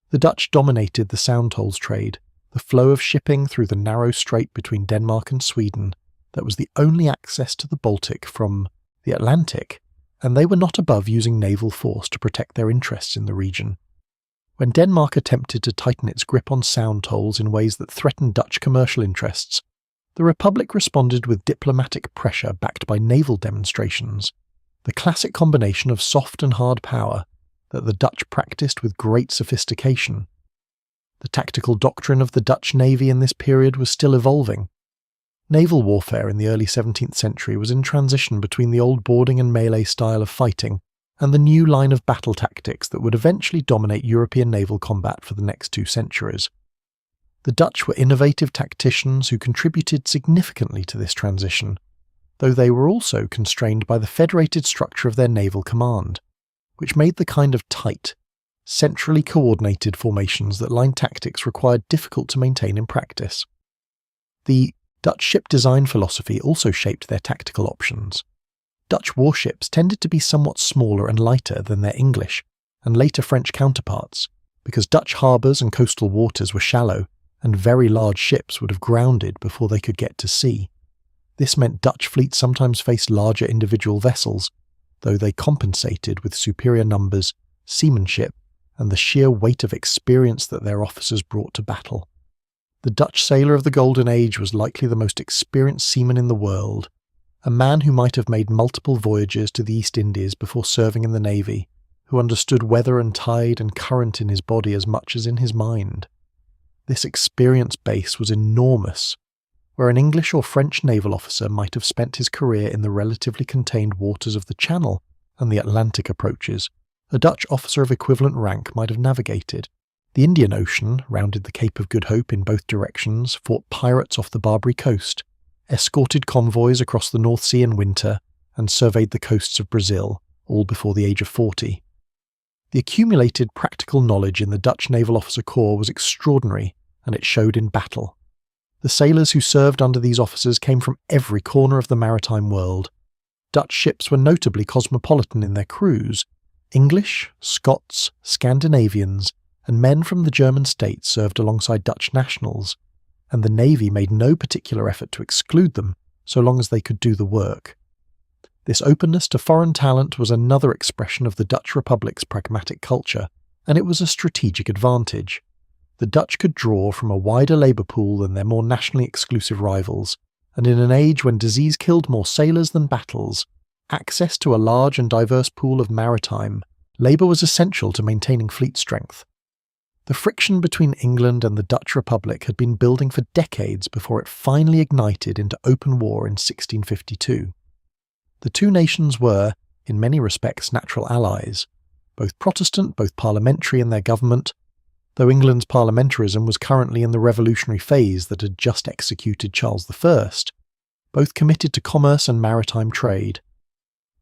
The Dutch dominated the Sound tolls trade, the flow of shipping through the narrow strait between Denmark and Sweden that was the only access to the Baltic from the Atlantic, and they were not above using naval force to protect their interests in the region. When Denmark attempted to tighten its grip on Sound tolls in ways that threatened Dutch commercial interests, the Republic responded with diplomatic pressure backed by naval demonstrations, the classic combination of soft and hard power that the Dutch practiced with great sophistication. The tactical doctrine of the Dutch Navy in this period was still evolving. Naval warfare in the early 17th century was in transition between the old boarding and melee style of fighting and the new line of battle tactics that would eventually dominate European naval combat for the next 2 centuries. The Dutch were innovative tacticians who contributed significantly to this transition, though they were also constrained by the federated structure of their naval command, which made the kind of tight, centrally coordinated formations that line tactics required difficult to maintain in practice. The Dutch ship design philosophy also shaped their tactical options. Dutch warships tended to be somewhat smaller and lighter than their English and later French counterparts, because Dutch harbours and coastal waters were shallow and very large ships would have grounded before they could get to sea. This meant Dutch fleets sometimes faced larger individual vessels, though they compensated with superior numbers, seamanship, and the sheer weight of experience that their officers brought to battle. The Dutch sailor of the Golden Age was likely the most experienced seaman in the world, a man who might have made multiple voyages to the East Indies before serving in the Navy, who understood weather and tide and current in his body as much as in his mind. This experience base was enormous, where an English or French naval officer might have spent his career in the relatively contained waters of the Channel and the Atlantic approaches. A Dutch officer of equivalent rank might have navigated the Indian Ocean, rounded the Cape of Good Hope in both directions, fought pirates off the Barbary coast, escorted convoys across the North Sea in winter, and surveyed the coasts of Brazil, all before the age of 40. The accumulated practical knowledge in the Dutch Naval Officer Corps was extraordinary, and it showed in battle. The sailors who served under these officers came from every corner of the maritime world. Dutch ships were notably cosmopolitan in their crews. English, Scots, Scandinavians, and men from the German states served alongside Dutch nationals, and the Navy made no particular effort to exclude them, so long as they could do the work. This openness to foreign talent was another expression of the Dutch Republic's pragmatic culture, and it was a strategic advantage. The Dutch could draw from a wider labour pool than their more nationally exclusive rivals, and in an age when disease killed more sailors than battles, access to a large and diverse pool of maritime labour was essential to maintaining fleet strength. The friction between England and the Dutch Republic had been building for decades before it finally ignited into open war in 1652. The two nations were, in many respects, natural allies, both Protestant, both parliamentary in their government, though England's parliamentarism was currently in the revolutionary phase that had just executed Charles I, both committed to commerce and maritime trade.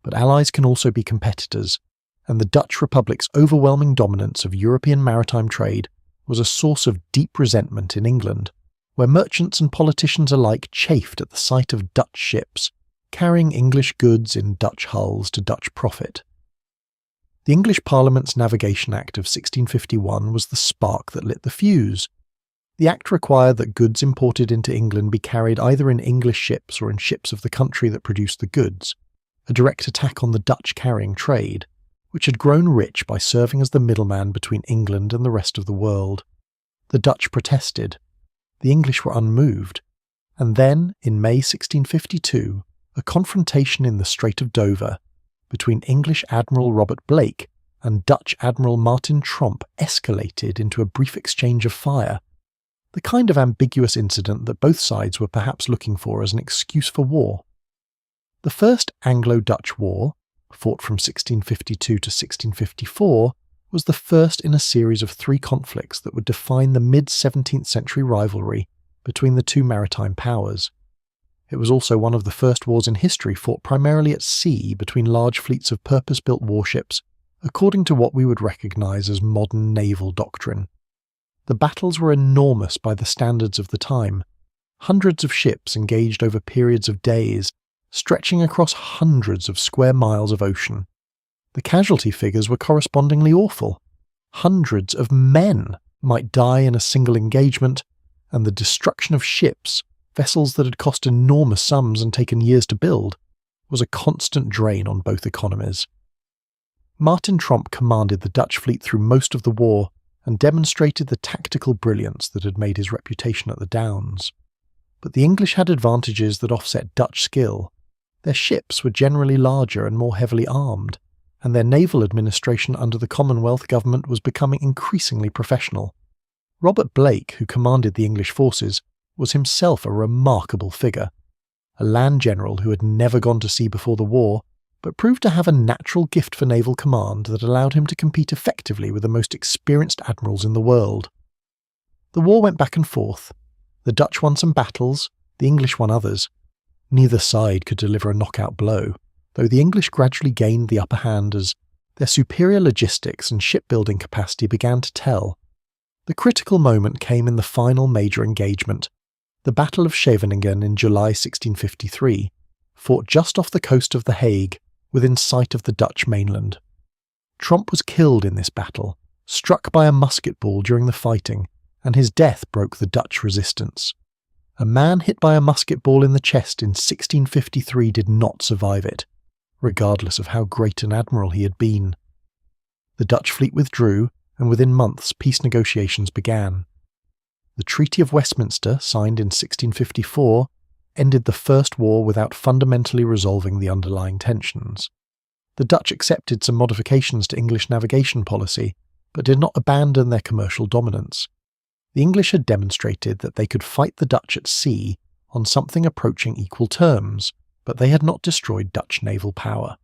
But allies can also be competitors, and the Dutch Republic's overwhelming dominance of European maritime trade was a source of deep resentment in England, where merchants and politicians alike chafed at the sight of Dutch ships, carrying English goods in Dutch hulls to Dutch profit. The English Parliament's Navigation Act of 1651 was the spark that lit the fuse. The Act required that goods imported into England be carried either in English ships or in ships of the country that produced the goods, a direct attack on the Dutch carrying trade, which had grown rich by serving as the middleman between England and the rest of the world. The Dutch protested. The English were unmoved. And then, in May 1652, a confrontation in the Strait of Dover between English Admiral Robert Blake and Dutch Admiral Martin Tromp escalated into a brief exchange of fire, the kind of ambiguous incident that both sides were perhaps looking for as an excuse for war. The First Anglo-Dutch War, fought from 1652 to 1654, was the first in a series of 3 conflicts that would define the mid-17th century rivalry between the two maritime powers. It was also one of the first wars in history fought primarily at sea between large fleets of purpose-built warships, according to what we would recognise as modern naval doctrine. The battles were enormous by the standards of the time. Hundreds of ships engaged over periods of days, stretching across hundreds of square miles of ocean. The casualty figures were correspondingly awful. Hundreds of men might die in a single engagement, and the destruction of ships, vessels that had cost enormous sums and taken years to build, was a constant drain on both economies. Martin Tromp commanded the Dutch fleet through most of the war and demonstrated the tactical brilliance that had made his reputation at the Downs. But the English had advantages that offset Dutch skill. Their ships were generally larger and more heavily armed, and their naval administration under the Commonwealth government was becoming increasingly professional. Robert Blake, who commanded the English forces, was himself a remarkable figure, a land general who had never gone to sea before the war, but proved to have a natural gift for naval command that allowed him to compete effectively with the most experienced admirals in the world. The war went back and forth. The Dutch won some battles, the English won others. Neither side could deliver a knockout blow, though the English gradually gained the upper hand as their superior logistics and shipbuilding capacity began to tell. The critical moment came in the final major engagement, the Battle of Scheveningen in July 1653, fought just off the coast of The Hague, within sight of the Dutch mainland. Tromp was killed in this battle, struck by a musket ball during the fighting, and his death broke the Dutch resistance. A man hit by a musket ball in the chest in 1653 did not survive it, regardless of how great an admiral he had been. The Dutch fleet withdrew, and within months peace negotiations began. The Treaty of Westminster, signed in 1654, ended the First War without fundamentally resolving the underlying tensions. The Dutch accepted some modifications to English navigation policy, but did not abandon their commercial dominance. The English had demonstrated that they could fight the Dutch at sea on something approaching equal terms, but they had not destroyed Dutch naval power.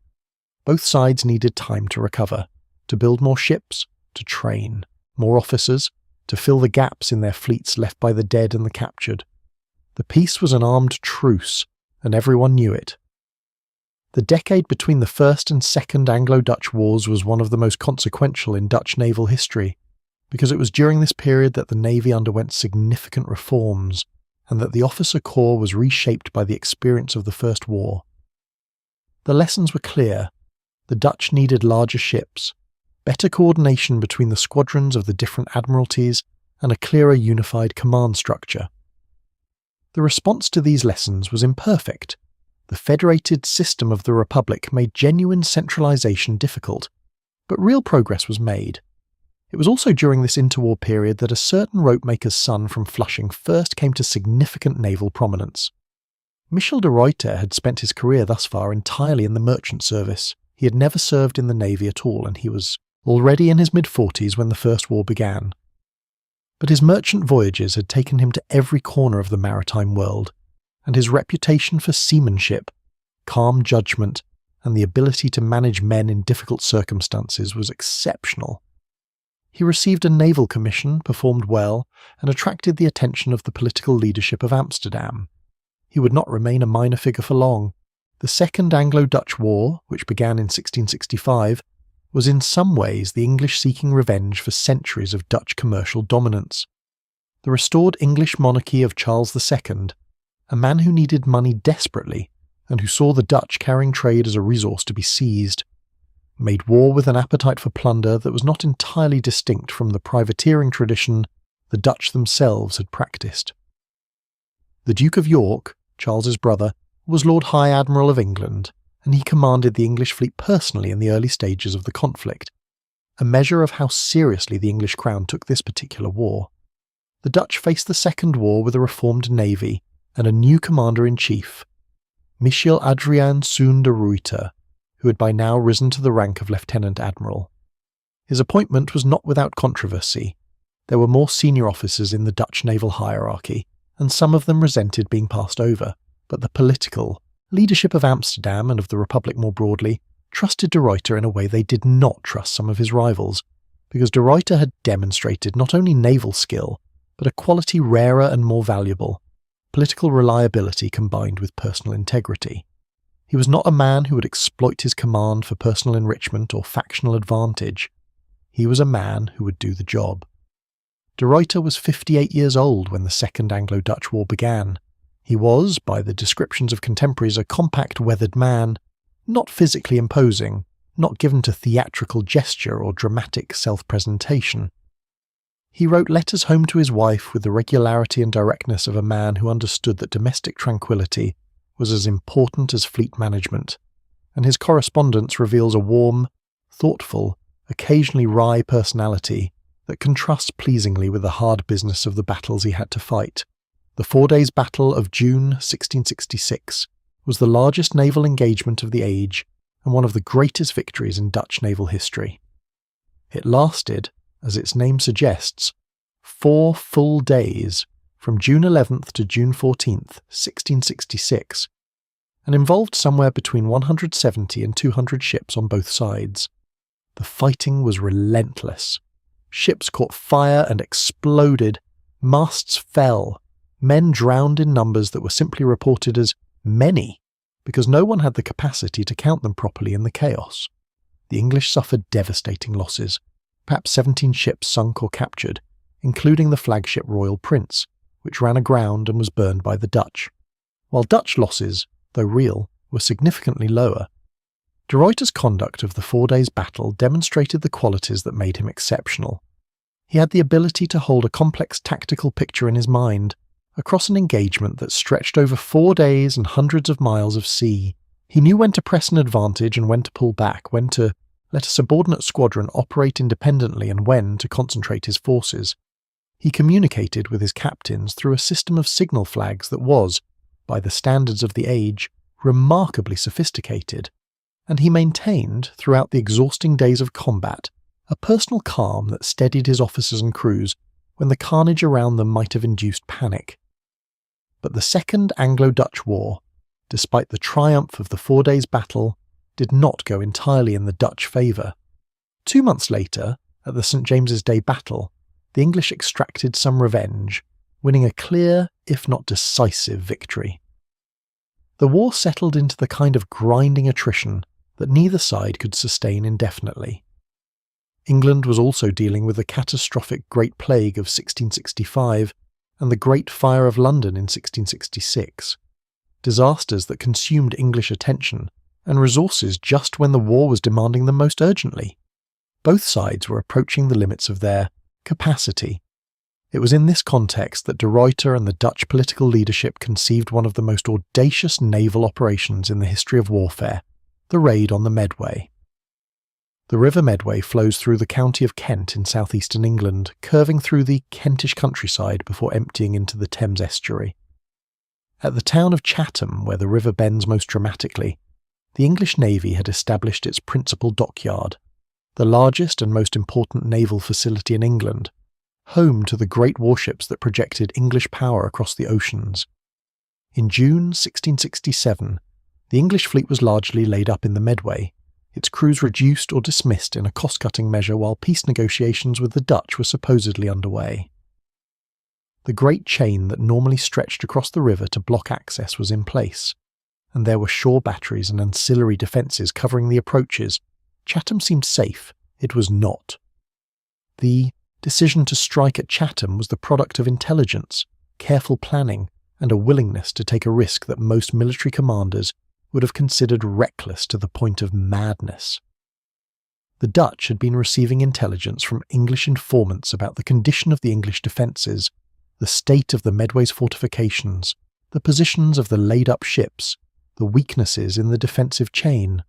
Both sides needed time to recover, to build more ships, to train more officers, to fill the gaps in their fleets left by the dead and the captured. The peace was an armed truce, and everyone knew it. The decade between the First and Second Anglo-Dutch Wars was one of the most consequential in Dutch naval history, because it was during this period that the Navy underwent significant reforms, and that the officer corps was reshaped by the experience of the First War. The lessons were clear. The Dutch needed larger ships, better coordination between the squadrons of the different admiralties, and a clearer unified command structure. The response to these lessons was imperfect. The federated system of the Republic made genuine centralisation difficult, but real progress was made. It was also during this interwar period that a certain ropemaker's son from Flushing first came to significant naval prominence. Michiel de Ruyter had spent his career thus far entirely in the merchant service. He had never served in the Navy at all, and he was already in his mid-40s when the First War began. But his merchant voyages had taken him to every corner of the maritime world, and his reputation for seamanship, calm judgment, and the ability to manage men in difficult circumstances was exceptional. He received a naval commission, performed well, and attracted the attention of the political leadership of Amsterdam. He would not remain a minor figure for long. The Second Anglo-Dutch War, which began in 1665, was in some ways the English seeking revenge for centuries of Dutch commercial dominance. The restored English monarchy of Charles II, a man who needed money desperately and who saw the Dutch carrying trade as a resource to be seized, made war with an appetite for plunder that was not entirely distinct from the privateering tradition the Dutch themselves had practiced. The Duke of York, Charles's brother, was Lord High Admiral of England, and he commanded the English fleet personally in the early stages of the conflict, a measure of how seriously the English crown took this particular war. The Dutch faced the Second War with a reformed navy and a new commander-in-chief, Michiel Adriaan Soen de Ruyter, who had by now risen to the rank of Lieutenant Admiral. His appointment was not without controversy. There were more senior officers in the Dutch naval hierarchy, and some of them resented being passed over, but the political leadership of Amsterdam and of the Republic more broadly trusted de Ruyter in a way they did not trust some of his rivals, because de Ruyter had demonstrated not only naval skill, but a quality rarer and more valuable, political reliability combined with personal integrity. He was not a man who would exploit his command for personal enrichment or factional advantage. He was a man who would do the job. De Ruyter was 58 years old when the Second Anglo-Dutch War began. He was, by the descriptions of contemporaries, a compact, weathered man, not physically imposing, not given to theatrical gesture or dramatic self-presentation. He wrote letters home to his wife with the regularity and directness of a man who understood that domestic tranquility was as important as fleet management, and his correspondence reveals a warm, thoughtful, occasionally wry personality that contrasts pleasingly with the hard business of the battles he had to fight. The 4 Days' Battle of June 1666 was the largest naval engagement of the age and one of the greatest victories in Dutch naval history. It lasted, as its name suggests, 4 full days, from June 11th to June 14th, 1666, and involved somewhere between 170 and 200 ships on both sides. The fighting was relentless. Ships caught fire and exploded, masts fell, men drowned in numbers that were simply reported as many, because no one had the capacity to count them properly in the chaos. The English suffered devastating losses, perhaps 17 ships sunk or captured, including the flagship Royal Prince, which ran aground and was burned by the Dutch, while Dutch losses, though real, were significantly lower. De Ruyter's conduct of the 4 Days' battle demonstrated the qualities that made him exceptional. He had the ability to hold a complex tactical picture in his mind, across an engagement that stretched over 4 days and hundreds of miles of sea. He knew when to press an advantage and when to pull back, when to let a subordinate squadron operate independently and when to concentrate his forces. He communicated with his captains through a system of signal flags that was, by the standards of the age, remarkably sophisticated, and he maintained, throughout the exhausting days of combat, a personal calm that steadied his officers and crews when the carnage around them might have induced panic. But the Second Anglo-Dutch War, despite the triumph of the 4 days' battle, did not go entirely in the Dutch favour. 2 months later, at the St. James's Day battle, the English extracted some revenge, winning a clear, if not decisive, victory. The war settled into the kind of grinding attrition that neither side could sustain indefinitely. England was also dealing with the catastrophic Great Plague of 1665 and the Great Fire of London in 1666, disasters that consumed English attention and resources just when the war was demanding them most urgently. Both sides were approaching the limits of their capacity. It was in this context that de Ruyter and the Dutch political leadership conceived one of the most audacious naval operations in the history of warfare, the raid on the Medway. The River Medway flows through the county of Kent in southeastern England, curving through the Kentish countryside before emptying into the Thames estuary. At the town of Chatham, where the river bends most dramatically, the English Navy had established its principal dockyard, the largest and most important naval facility in England, home to the great warships that projected English power across the oceans. In June 1667, the English fleet was largely laid up in the Medway, its crews reduced or dismissed in a cost-cutting measure while peace negotiations with the Dutch were supposedly underway. The great chain that normally stretched across the river to block access was in place, and there were shore batteries and ancillary defences covering the approaches. Chatham seemed safe. It was not. The decision to strike at Chatham was the product of intelligence, careful planning, and a willingness to take a risk that most military commanders would have considered reckless to the point of madness. The Dutch had been receiving intelligence from English informants about the condition of the English defences, the state of the Medway's fortifications, the positions of the laid-up ships, the weaknesses in the defensive chain.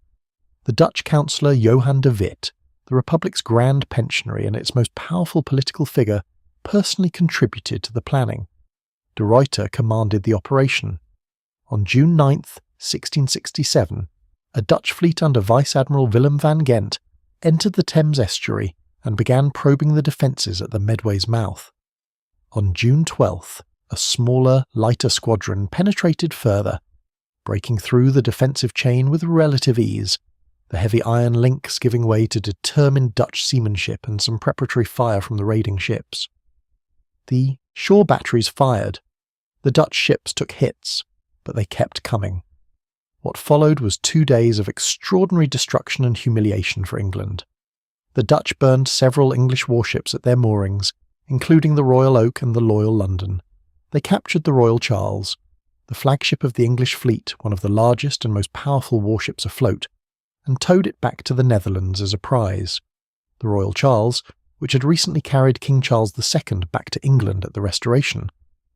The Dutch councillor Johan de Witt, the Republic's grand pensionary and its most powerful political figure, personally contributed to the planning. De Ruyter commanded the operation. On June 9th, 1667, a Dutch fleet under Vice Admiral Willem van Ghent entered the Thames estuary and began probing the defences at the Medway's mouth. On June 12th, a smaller, lighter squadron penetrated further, breaking through the defensive chain with relative ease, the heavy iron links giving way to determined Dutch seamanship and some preparatory fire from the raiding ships. The shore batteries fired. The Dutch ships took hits, but they kept coming. What followed was 2 days of extraordinary destruction and humiliation for England. The Dutch burned several English warships at their moorings, including the Royal Oak and the Loyal London. They captured the Royal Charles, the flagship of the English fleet, one of the largest and most powerful warships afloat, and towed it back to the Netherlands as a prize. The Royal Charles, which had recently carried King Charles II back to England at the Restoration,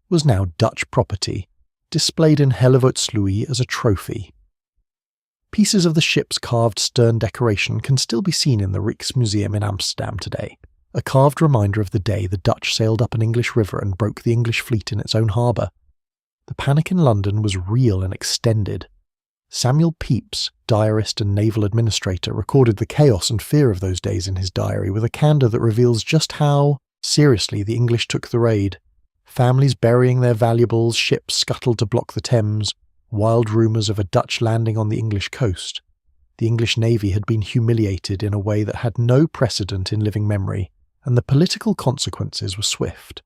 was now Dutch property, displayed in Hellevoetsluis as a trophy. Pieces of the ship's carved stern decoration can still be seen in the Rijksmuseum in Amsterdam today, a carved reminder of the day the Dutch sailed up an English river and broke the English fleet in its own harbour. The panic in London was real and extended. Samuel Pepys, diarist and naval administrator, recorded the chaos and fear of those days in his diary with a candour that reveals just how seriously the English took the raid. Families burying their valuables, ships scuttled to block the Thames, wild rumours of a Dutch landing on the English coast. The English Navy had been humiliated in a way that had no precedent in living memory, and the political consequences were swift.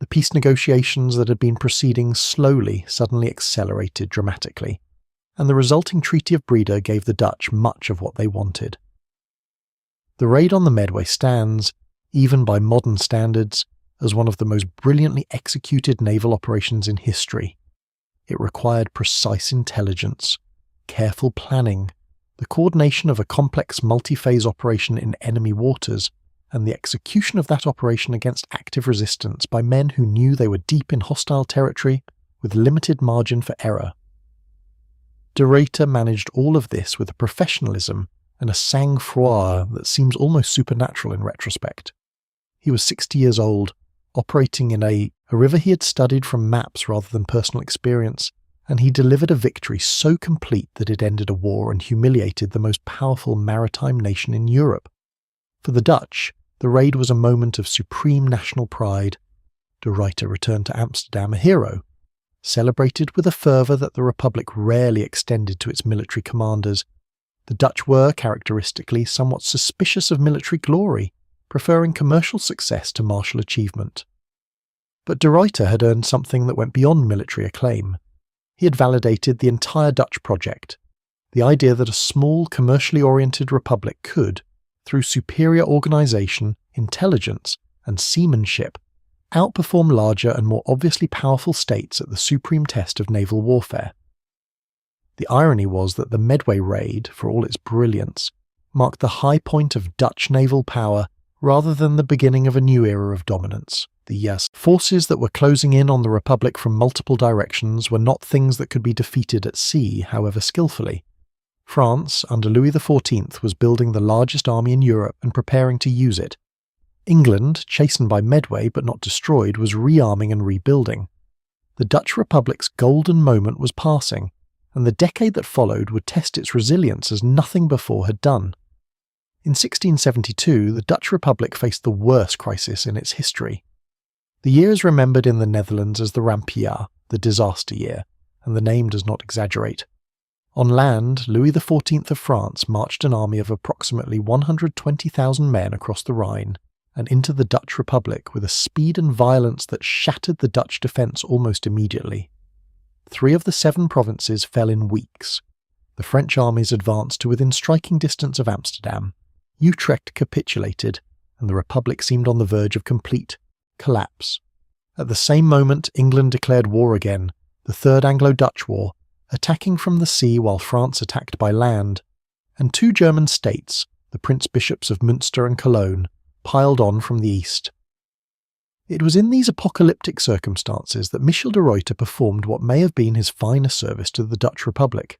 The peace negotiations that had been proceeding slowly suddenly accelerated dramatically, and the resulting Treaty of Breda gave the Dutch much of what they wanted. The raid on the Medway stands, even by modern standards, as one of the most brilliantly executed naval operations in history. It required precise intelligence, careful planning, the coordination of a complex multi-phase operation in enemy waters, and the execution of that operation against active resistance by men who knew they were deep in hostile territory with limited margin for error. De Ruyter managed all of this with a professionalism and a sang-froid that seems almost supernatural in retrospect. He was 60 years old, operating in a river he had studied from maps rather than personal experience, and he delivered a victory so complete that it ended a war and humiliated the most powerful maritime nation in Europe. For the Dutch, the raid was a moment of supreme national pride. De Ruyter returned to Amsterdam a hero, celebrated with a fervour that the Republic rarely extended to its military commanders. The Dutch were, characteristically, somewhat suspicious of military glory, preferring commercial success to martial achievement. But de Ruyter had earned something that went beyond military acclaim. He had validated the entire Dutch project, the idea that a small, commercially oriented republic could, through superior organisation, intelligence, and seamanship, outperform larger and more obviously powerful states at the supreme test of naval warfare. The irony was that the Medway raid, for all its brilliance, marked the high point of Dutch naval power rather than the beginning of a new era of dominance. The forces that were closing in on the Republic from multiple directions were not things that could be defeated at sea, however skillfully. France, under Louis XIV, was building the largest army in Europe and preparing to use it. England, chastened by Medway but not destroyed, was rearming and rebuilding. The Dutch Republic's golden moment was passing, and the decade that followed would test its resilience as nothing before had done. In 1672, the Dutch Republic faced the worst crisis in its history. The year is remembered in the Netherlands as the Rampjaar, the disaster year, and the name does not exaggerate. On land, Louis XIV of France marched an army of approximately 120,000 men across the Rhine and into the Dutch Republic with a speed and violence that shattered the Dutch defence almost immediately. 3 of the 7 provinces fell in weeks. The French armies advanced to within striking distance of Amsterdam. Utrecht capitulated, and the Republic seemed on the verge of complete collapse. At the same moment, England declared war again, the Third Anglo-Dutch War, attacking from the sea while France attacked by land, and 2 German states, the Prince-Bishops of Münster and Cologne, piled on from the east. It was in these apocalyptic circumstances that Michiel de Ruyter performed what may have been his finest service to the Dutch Republic.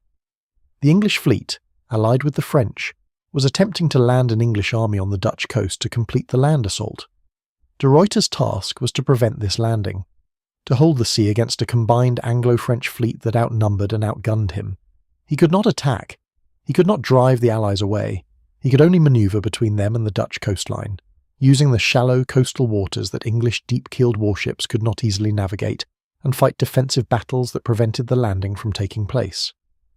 The English fleet, allied with the French, was attempting to land an English army on the Dutch coast to complete the land assault. De Ruyter's task was to prevent this landing, to hold the sea against a combined Anglo-French fleet that outnumbered and outgunned him. He could not attack. He could not drive the Allies away. He could only manoeuvre between them and the Dutch coastline, using the shallow coastal waters that English deep-keeled warships could not easily navigate, and fight defensive battles that prevented the landing from taking place.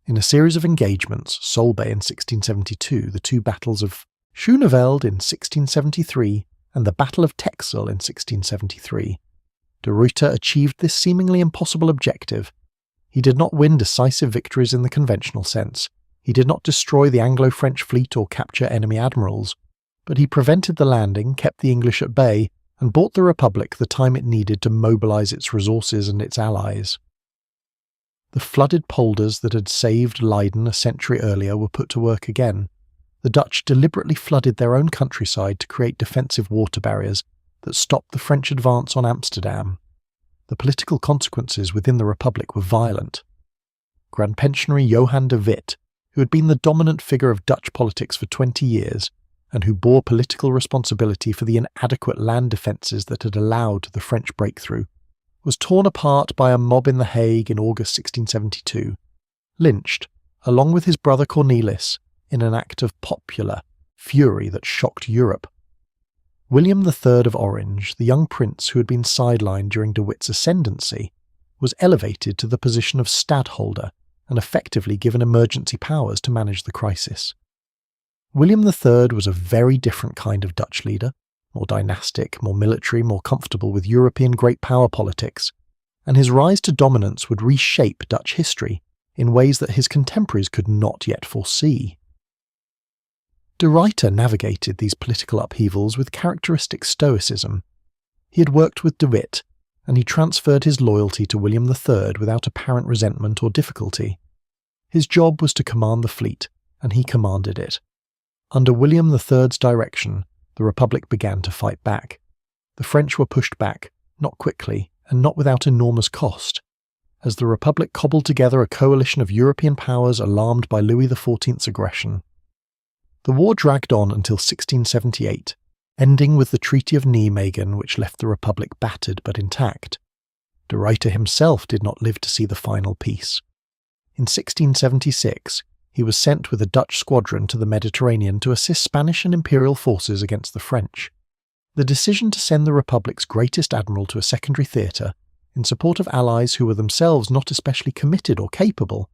In a series of engagements, Solbay in 1672, the 2 battles of Schooneveld in 1673, and the Battle of Texel in 1673, de Ruyter achieved this seemingly impossible objective. He did not win decisive victories in the conventional sense. He did not destroy the Anglo-French fleet or capture enemy admirals, but he prevented the landing, kept the English at bay, and bought the Republic the time it needed to mobilise its resources and its allies. The flooded polders that had saved Leiden a century earlier were put to work again. The Dutch deliberately flooded their own countryside to create defensive water barriers that stopped the French advance on Amsterdam. The political consequences within the Republic were violent. Grand Pensionary Johan de Witt, who had been the dominant figure of Dutch politics for 20 years, and who bore political responsibility for the inadequate land defences that had allowed the French breakthrough, was torn apart by a mob in The Hague in August 1672, lynched, along with his brother Cornelis, in an act of popular fury that shocked Europe. William III of Orange, the young prince who had been sidelined during de Witt's ascendancy, was elevated to the position of stadholder and effectively given emergency powers to manage the crisis. William III was a very different kind of Dutch leader, more dynastic, more military, more comfortable with European great power politics, and his rise to dominance would reshape Dutch history in ways that his contemporaries could not yet foresee. De Ruyter navigated these political upheavals with characteristic stoicism. He had worked with de Witt, and he transferred his loyalty to William III without apparent resentment or difficulty. His job was to command the fleet, and he commanded it. Under William III's direction, the Republic began to fight back. The French were pushed back, not quickly and not without enormous cost, as the Republic cobbled together a coalition of European powers alarmed by Louis XIV's aggression. The war dragged on until 1678, ending with the Treaty of Nijmegen, which left the Republic battered but intact. De Ruyter himself did not live to see the final peace. In 1676, he was sent with a Dutch squadron to the Mediterranean to assist Spanish and imperial forces against the French. The decision to send the Republic's greatest admiral to a secondary theatre, in support of allies who were themselves not especially committed or capable,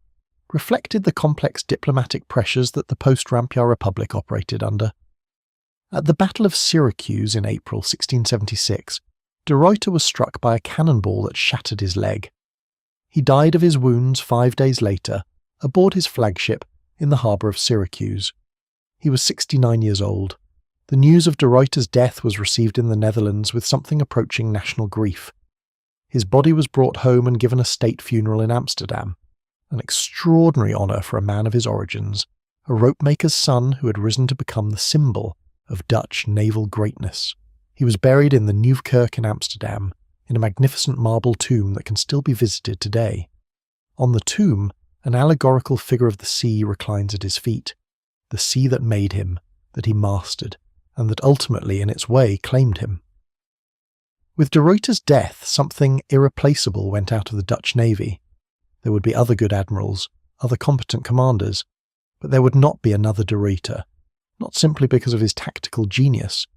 reflected the complex diplomatic pressures that the post-Rampier Republic operated under. At the Battle of Syracuse in April 1676, de Ruyter was struck by a cannonball that shattered his leg. He died of his wounds 5 days later, aboard his flagship in the harbour of Syracuse. He was 69 years old. The news of de Ruyter's death was received in the Netherlands with something approaching national grief. His body was brought home and given a state funeral in Amsterdam, an extraordinary honour for a man of his origins, a ropemaker's son who had risen to become the symbol of Dutch naval greatness. He was buried in the Nieuwe Kerk in Amsterdam, in a magnificent marble tomb that can still be visited today. On the tomb, an allegorical figure of the sea reclines at his feet, the sea that made him, that he mastered, and that ultimately in its way claimed him. With de Ruyter's death, something irreplaceable went out of the Dutch Navy. There would be other good admirals, other competent commanders, but there would not be another de Ruyter, not simply because of his tactical genius,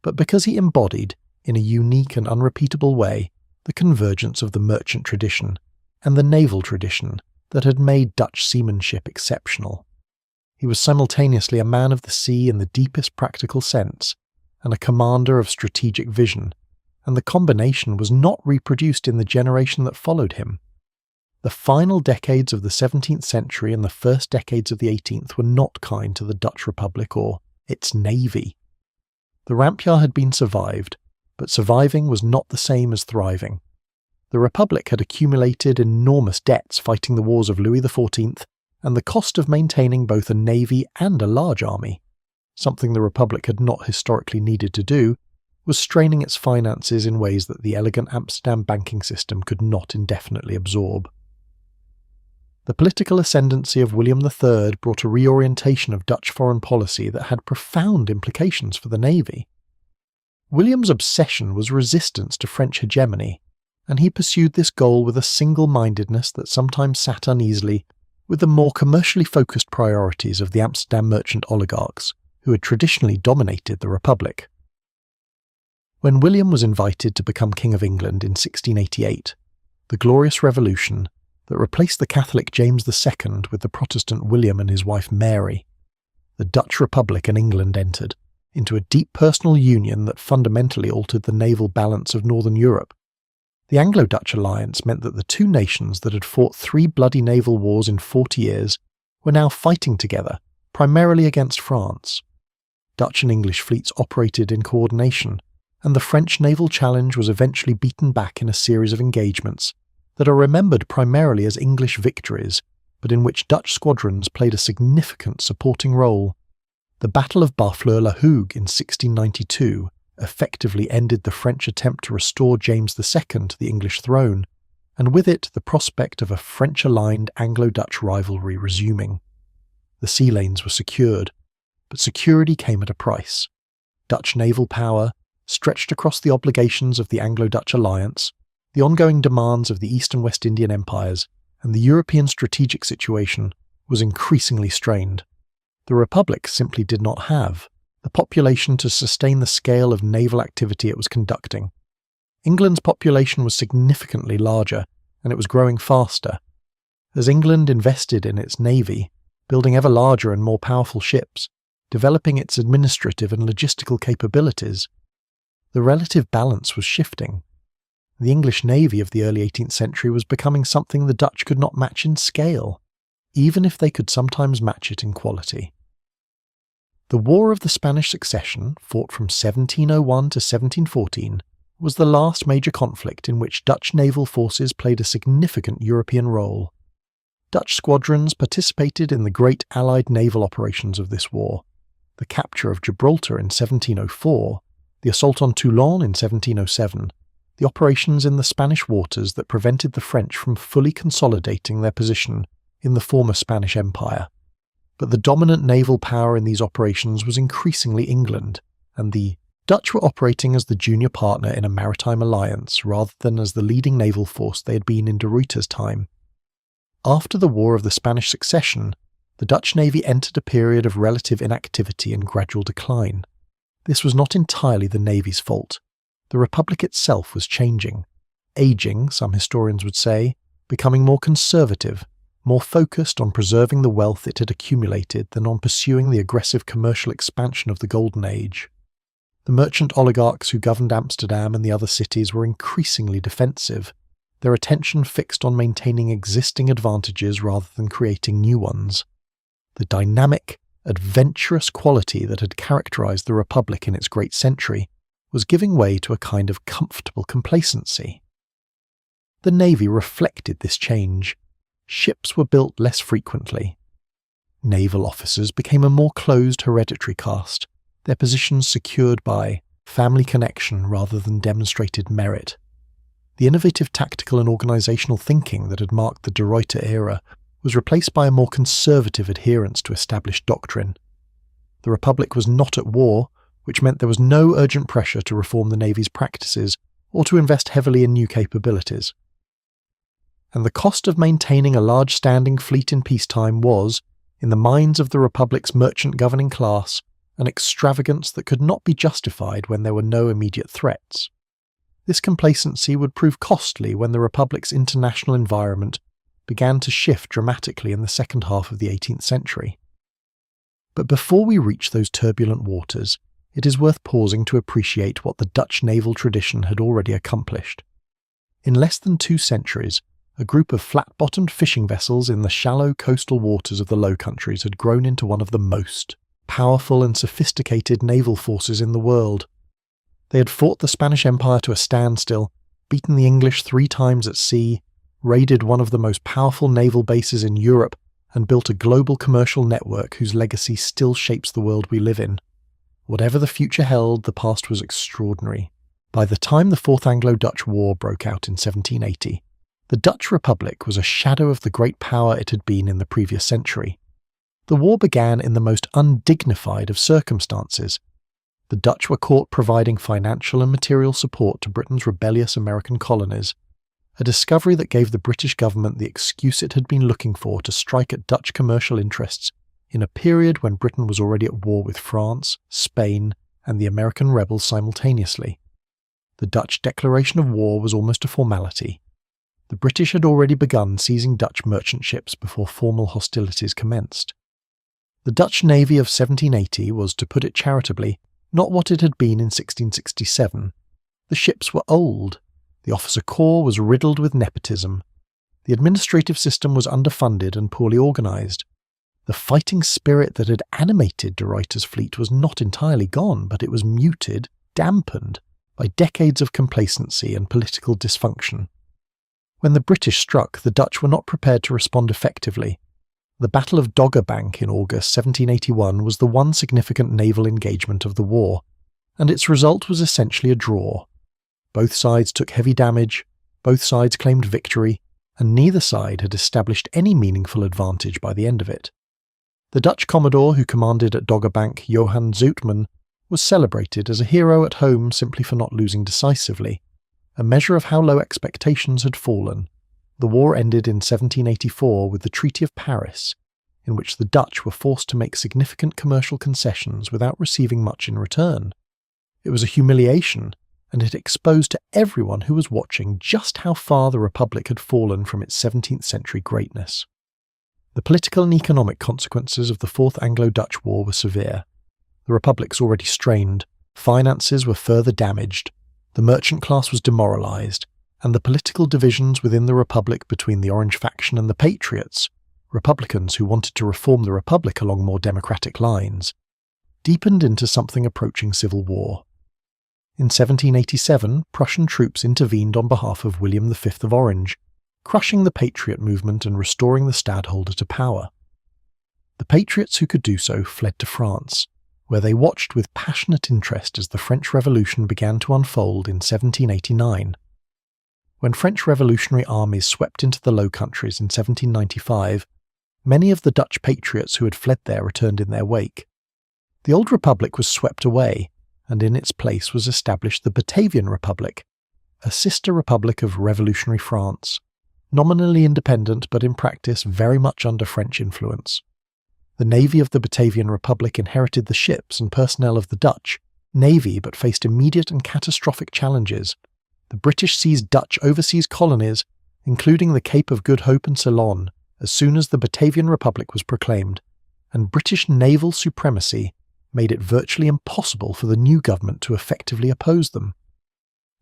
but because he embodied, in a unique and unrepeatable way, the convergence of the merchant tradition and the naval tradition that had made Dutch seamanship exceptional. He was simultaneously a man of the sea in the deepest practical sense, and a commander of strategic vision, and the combination was not reproduced in the generation that followed him. The final decades of the 17th century and the first decades of the 18th were not kind to the Dutch Republic or its navy. The Rampier had been survived, but surviving was not the same as thriving. The Republic had accumulated enormous debts fighting the wars of Louis XIV, and the cost of maintaining both a navy and a large army, something the Republic had not historically needed to do, was straining its finances in ways that the elegant Amsterdam banking system could not indefinitely absorb. The political ascendancy of William III brought a reorientation of Dutch foreign policy that had profound implications for the navy. William's obsession was resistance to French hegemony, and he pursued this goal with a single-mindedness that sometimes sat uneasily with the more commercially focused priorities of the Amsterdam merchant oligarchs, who had traditionally dominated the Republic. When William was invited to become King of England in 1688, the Glorious Revolution that replaced the Catholic James II with the Protestant William and his wife Mary, the Dutch Republic and England entered into a deep personal union that fundamentally altered the naval balance of Northern Europe. The Anglo-Dutch alliance meant that the two nations that had fought 3 bloody naval wars in 40 years were now fighting together, primarily against France. Dutch and English fleets operated in coordination, and the French naval challenge was eventually beaten back in a series of engagements that are remembered primarily as English victories, but in which Dutch squadrons played a significant supporting role. The Battle of Barfleur-la-Hougue in 1692 effectively ended the French attempt to restore James II to the English throne, and with it the prospect of a French-aligned Anglo-Dutch rivalry resuming. The sea lanes were secured, but security came at a price. Dutch naval power, stretched across the obligations of the Anglo-Dutch alliance, the ongoing demands of the East and West Indian empires, and the European strategic situation was increasingly strained. The Republic simply did not have the population to sustain the scale of naval activity it was conducting. England's population was significantly larger, and it was growing faster. As England invested in its navy, building ever larger and more powerful ships, developing its administrative and logistical capabilities, the relative balance was shifting. The English navy of the early 18th century was becoming something the Dutch could not match in scale, even if they could sometimes match it in quality. The War of the Spanish Succession, fought from 1701 to 1714, was the last major conflict in which Dutch naval forces played a significant European role. Dutch squadrons participated in the great Allied naval operations of this war. the capture of Gibraltar in 1704, the assault on Toulon in 1707, the operations in the Spanish waters that prevented the French from fully consolidating their position in the former Spanish Empire. But the dominant naval power in these operations was increasingly England, and the Dutch were operating as the junior partner in a maritime alliance rather than as the leading naval force they had been in de Ruyter's time. After the War of the Spanish Succession, the Dutch Navy entered a period of relative inactivity and gradual decline. This was not entirely the Navy's fault. The Republic itself was changing, aging, some historians would say, becoming more conservative, more focused on preserving the wealth it had accumulated than on pursuing the aggressive commercial expansion of the Golden Age. The merchant oligarchs who governed Amsterdam and the other cities were increasingly defensive, their attention fixed on maintaining existing advantages rather than creating new ones. The dynamic, adventurous quality that had characterized the Republic in its great century was giving way to a kind of comfortable complacency. The Navy reflected this change. Ships were built less frequently. Naval officers became a more closed hereditary caste, their positions secured by family connection rather than demonstrated merit. The innovative tactical and organisational thinking that had marked the de Ruyter era was replaced by a more conservative adherence to established doctrine. The Republic was not at war, which meant there was no urgent pressure to reform the Navy's practices or to invest heavily in new capabilities. And the cost of maintaining a large standing fleet in peacetime was, in the minds of the Republic's merchant governing class, an extravagance that could not be justified when there were no immediate threats. This complacency would prove costly when the Republic's international environment began to shift dramatically in the second half of the 18th century. But before we reach those turbulent waters, it is worth pausing to appreciate what the Dutch naval tradition had already accomplished. In less than 2 centuries, a group of flat-bottomed fishing vessels in the shallow coastal waters of the Low Countries had grown into one of the most powerful and sophisticated naval forces in the world. They had fought the Spanish Empire to a standstill, beaten the English 3 times at sea, raided one of the most powerful naval bases in Europe, and built a global commercial network whose legacy still shapes the world we live in. Whatever the future held, the past was extraordinary. By the time the Fourth Anglo-Dutch War broke out in 1780, the Dutch Republic was a shadow of the great power it had been in the previous century. The war began in the most undignified of circumstances. The Dutch were caught providing financial and material support to Britain's rebellious American colonies, a discovery that gave the British government the excuse it had been looking for to strike at Dutch commercial interests in a period when Britain was already at war with France, Spain, and the American rebels simultaneously. The Dutch declaration of war was almost a formality. The British had already begun seizing Dutch merchant ships before formal hostilities commenced. The Dutch Navy of 1780 was, to put it charitably, not what it had been in 1667. The ships were old. The officer corps was riddled with nepotism. The administrative system was underfunded and poorly organised. The fighting spirit that had animated de Ruyter's fleet was not entirely gone, but it was muted, dampened, by decades of complacency and political dysfunction. When the British struck, the Dutch were not prepared to respond effectively. The Battle of Dogger Bank in August 1781 was the one significant naval engagement of the war, and its result was essentially a draw. Both sides took heavy damage, both sides claimed victory, and neither side had established any meaningful advantage by the end of it. The Dutch Commodore who commanded at Dogger Bank, Johan Zoutman, was celebrated as a hero at home simply for not losing decisively, a measure of how low expectations had fallen. The war ended in 1784 with the Treaty of Paris, in which the Dutch were forced to make significant commercial concessions without receiving much in return. It was a humiliation, and it exposed to everyone who was watching just how far the Republic had fallen from its 17th century greatness. The political and economic consequences of the Fourth Anglo-Dutch War were severe. The Republic's already strained, finances were further damaged, the merchant class was demoralised, and the political divisions within the Republic between the Orange faction and the Patriots, Republicans who wanted to reform the Republic along more democratic lines, deepened into something approaching civil war. In 1787, Prussian troops intervened on behalf of William V of Orange, crushing the Patriot movement and restoring the stadholder to power. The Patriots who could do so fled to France, where they watched with passionate interest as the French Revolution began to unfold in 1789. When French revolutionary armies swept into the Low Countries in 1795, many of the Dutch patriots who had fled there returned in their wake. The old republic was swept away, and in its place was established the Batavian Republic, a sister republic of revolutionary France, nominally independent but in practice very much under French influence. The navy of the Batavian Republic inherited the ships and personnel of the Dutch navy but faced immediate and catastrophic challenges. The British seized Dutch overseas colonies, including the Cape of Good Hope and Ceylon, as soon as the Batavian Republic was proclaimed, and British naval supremacy made it virtually impossible for the new government to effectively oppose them.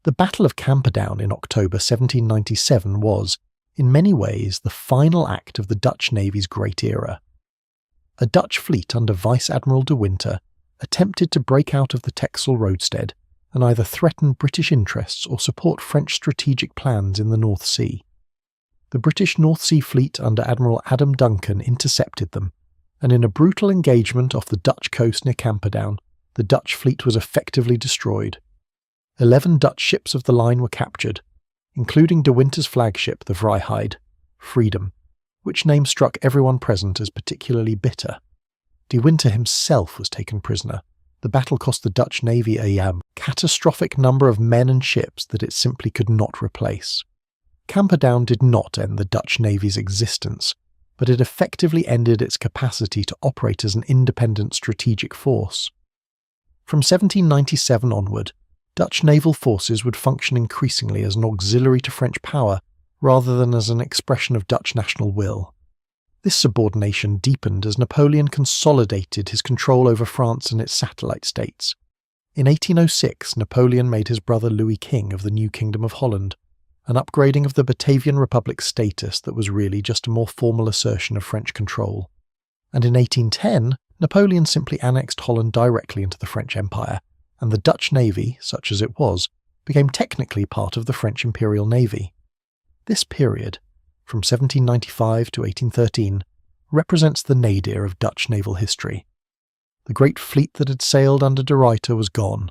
The Battle of Camperdown in October 1797 was, in many ways, the final act of the Dutch Navy's great era. A Dutch fleet under Vice Admiral de Ruyter attempted to break out of the Texel roadstead and either threaten British interests or support French strategic plans in the North Sea. The British North Sea Fleet under Admiral Adam Duncan intercepted them, and in a brutal engagement off the Dutch coast near Camperdown, the Dutch fleet was effectively destroyed. 11 Dutch ships of the line were captured, including de Ruyter's flagship, the Vryheid, Freedom, which name struck everyone present as particularly bitter. De Ruyter himself was taken prisoner. The battle cost the Dutch Navy a catastrophic number of men and ships that it simply could not replace. Camperdown did not end the Dutch Navy's existence, but it effectively ended its capacity to operate as an independent strategic force. From 1797 onward, Dutch naval forces would function increasingly as an auxiliary to French power rather than as an expression of Dutch national will. This subordination deepened as Napoleon consolidated his control over France and its satellite states. In 1806, Napoleon made his brother Louis king of the new Kingdom of Holland, an upgrading of the Batavian Republic's status that was really just a more formal assertion of French control. And in 1810, Napoleon simply annexed Holland directly into the French Empire, and the Dutch Navy, such as it was, became technically part of the French Imperial Navy. This period, from 1795 to 1813, represents the nadir of Dutch naval history. The great fleet that had sailed under de Ruyter was gone.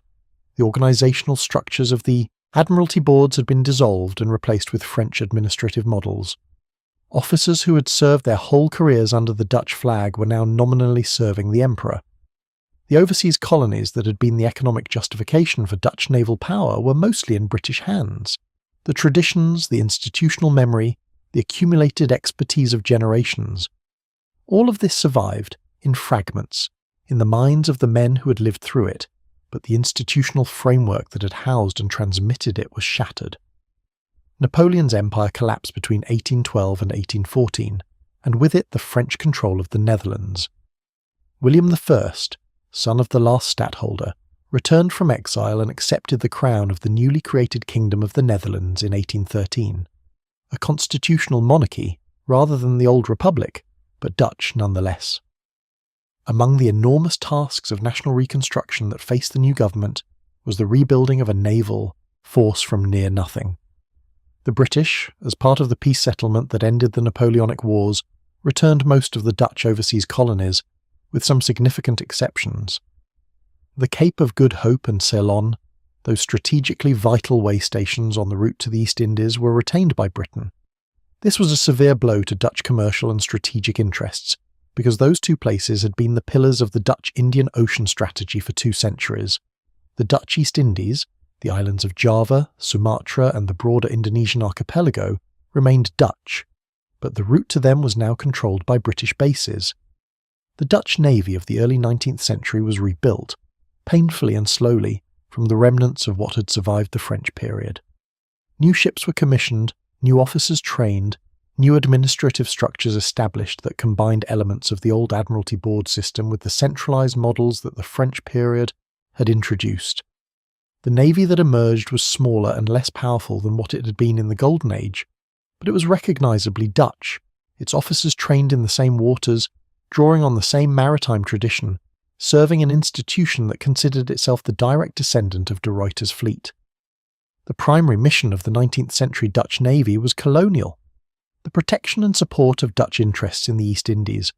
The organisational structures of the Admiralty boards had been dissolved and replaced with French administrative models. Officers who had served their whole careers under the Dutch flag were now nominally serving the Emperor. The overseas colonies that had been the economic justification for Dutch naval power were mostly in British hands. The traditions, the institutional memory, the accumulated expertise of generations, all of this survived, in fragments, in the minds of the men who had lived through it, but the institutional framework that had housed and transmitted it was shattered. Napoleon's empire collapsed between 1812 and 1814, and with it the French control of the Netherlands. William I, son of the last stadtholder, returned from exile and accepted the crown of the newly created Kingdom of the Netherlands in 1813. A constitutional monarchy rather than the old republic, but Dutch nonetheless. Among the enormous tasks of national reconstruction that faced the new government was the rebuilding of a naval force from near nothing. The British, as part of the peace settlement that ended the Napoleonic Wars, returned most of the Dutch overseas colonies, with some significant exceptions. The Cape of Good Hope and Ceylon, those strategically vital way stations on the route to the East Indies, were retained by Britain. This was a severe blow to Dutch commercial and strategic interests, because those two places had been the pillars of the Dutch Indian Ocean strategy for 2 centuries. The Dutch East Indies, the islands of Java, Sumatra and the broader Indonesian archipelago, remained Dutch, but the route to them was now controlled by British bases. The Dutch Navy of the early 19th century was rebuilt, painfully and slowly, from the remnants of what had survived the French period. New ships were commissioned, new officers trained, new administrative structures established that combined elements of the old Admiralty board system with the centralised models that the French period had introduced. The navy that emerged was smaller and less powerful than what it had been in the Golden Age, but it was recognisably Dutch, its officers trained in the same waters, drawing on the same maritime tradition, serving an institution that considered itself the direct descendant of de Ruyter's fleet. The primary mission of the 19th century Dutch Navy was colonial, the protection and support of Dutch interests in the East Indies,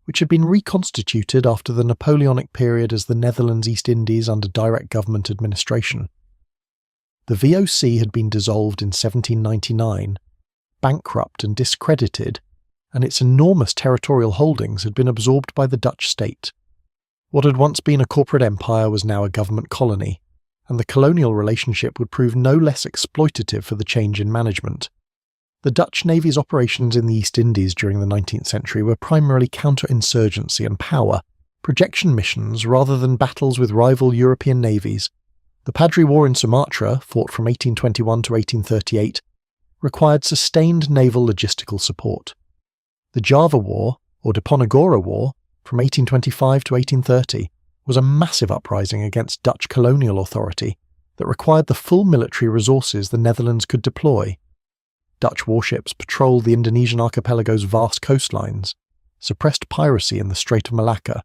which had been reconstituted after the Napoleonic period as the Netherlands East Indies under direct government administration. The VOC had been dissolved in 1799, bankrupt and discredited, and its enormous territorial holdings had been absorbed by the Dutch state. What had once been a corporate empire was now a government colony, and the colonial relationship would prove no less exploitative for the change in management. The Dutch Navy's operations in the East Indies during the 19th century were primarily counter-insurgency and power, projection missions rather than battles with rival European navies. The Padri War in Sumatra, fought from 1821 to 1838, required sustained naval logistical support. The Java War, or Diponegoro War, from 1825 to 1830, was a massive uprising against Dutch colonial authority that required the full military resources the Netherlands could deploy. Dutch warships patrolled the Indonesian archipelago's vast coastlines, suppressed piracy in the Strait of Malacca,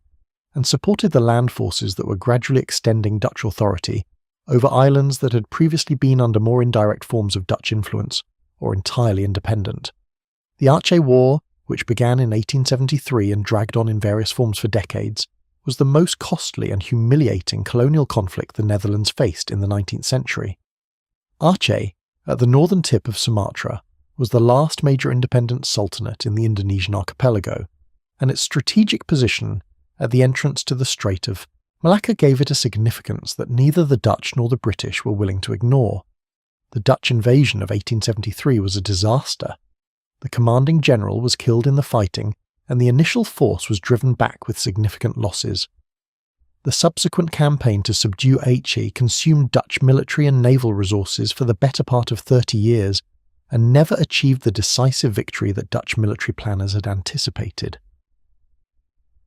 and supported the land forces that were gradually extending Dutch authority over islands that had previously been under more indirect forms of Dutch influence or entirely independent. The Aceh War, which began in 1873 and dragged on in various forms for decades, was the most costly and humiliating colonial conflict the Netherlands faced in the 19th century. Aceh, at the northern tip of Sumatra, was the last major independent sultanate in the Indonesian archipelago, and its strategic position at the entrance to the Strait of Malacca gave it a significance that neither the Dutch nor the British were willing to ignore. The Dutch invasion of 1873 was a disaster. The commanding general was killed in the fighting, and the initial force was driven back with significant losses. The subsequent campaign to subdue Aceh consumed Dutch military and naval resources for the better part of 30 years, and never achieved the decisive victory that Dutch military planners had anticipated.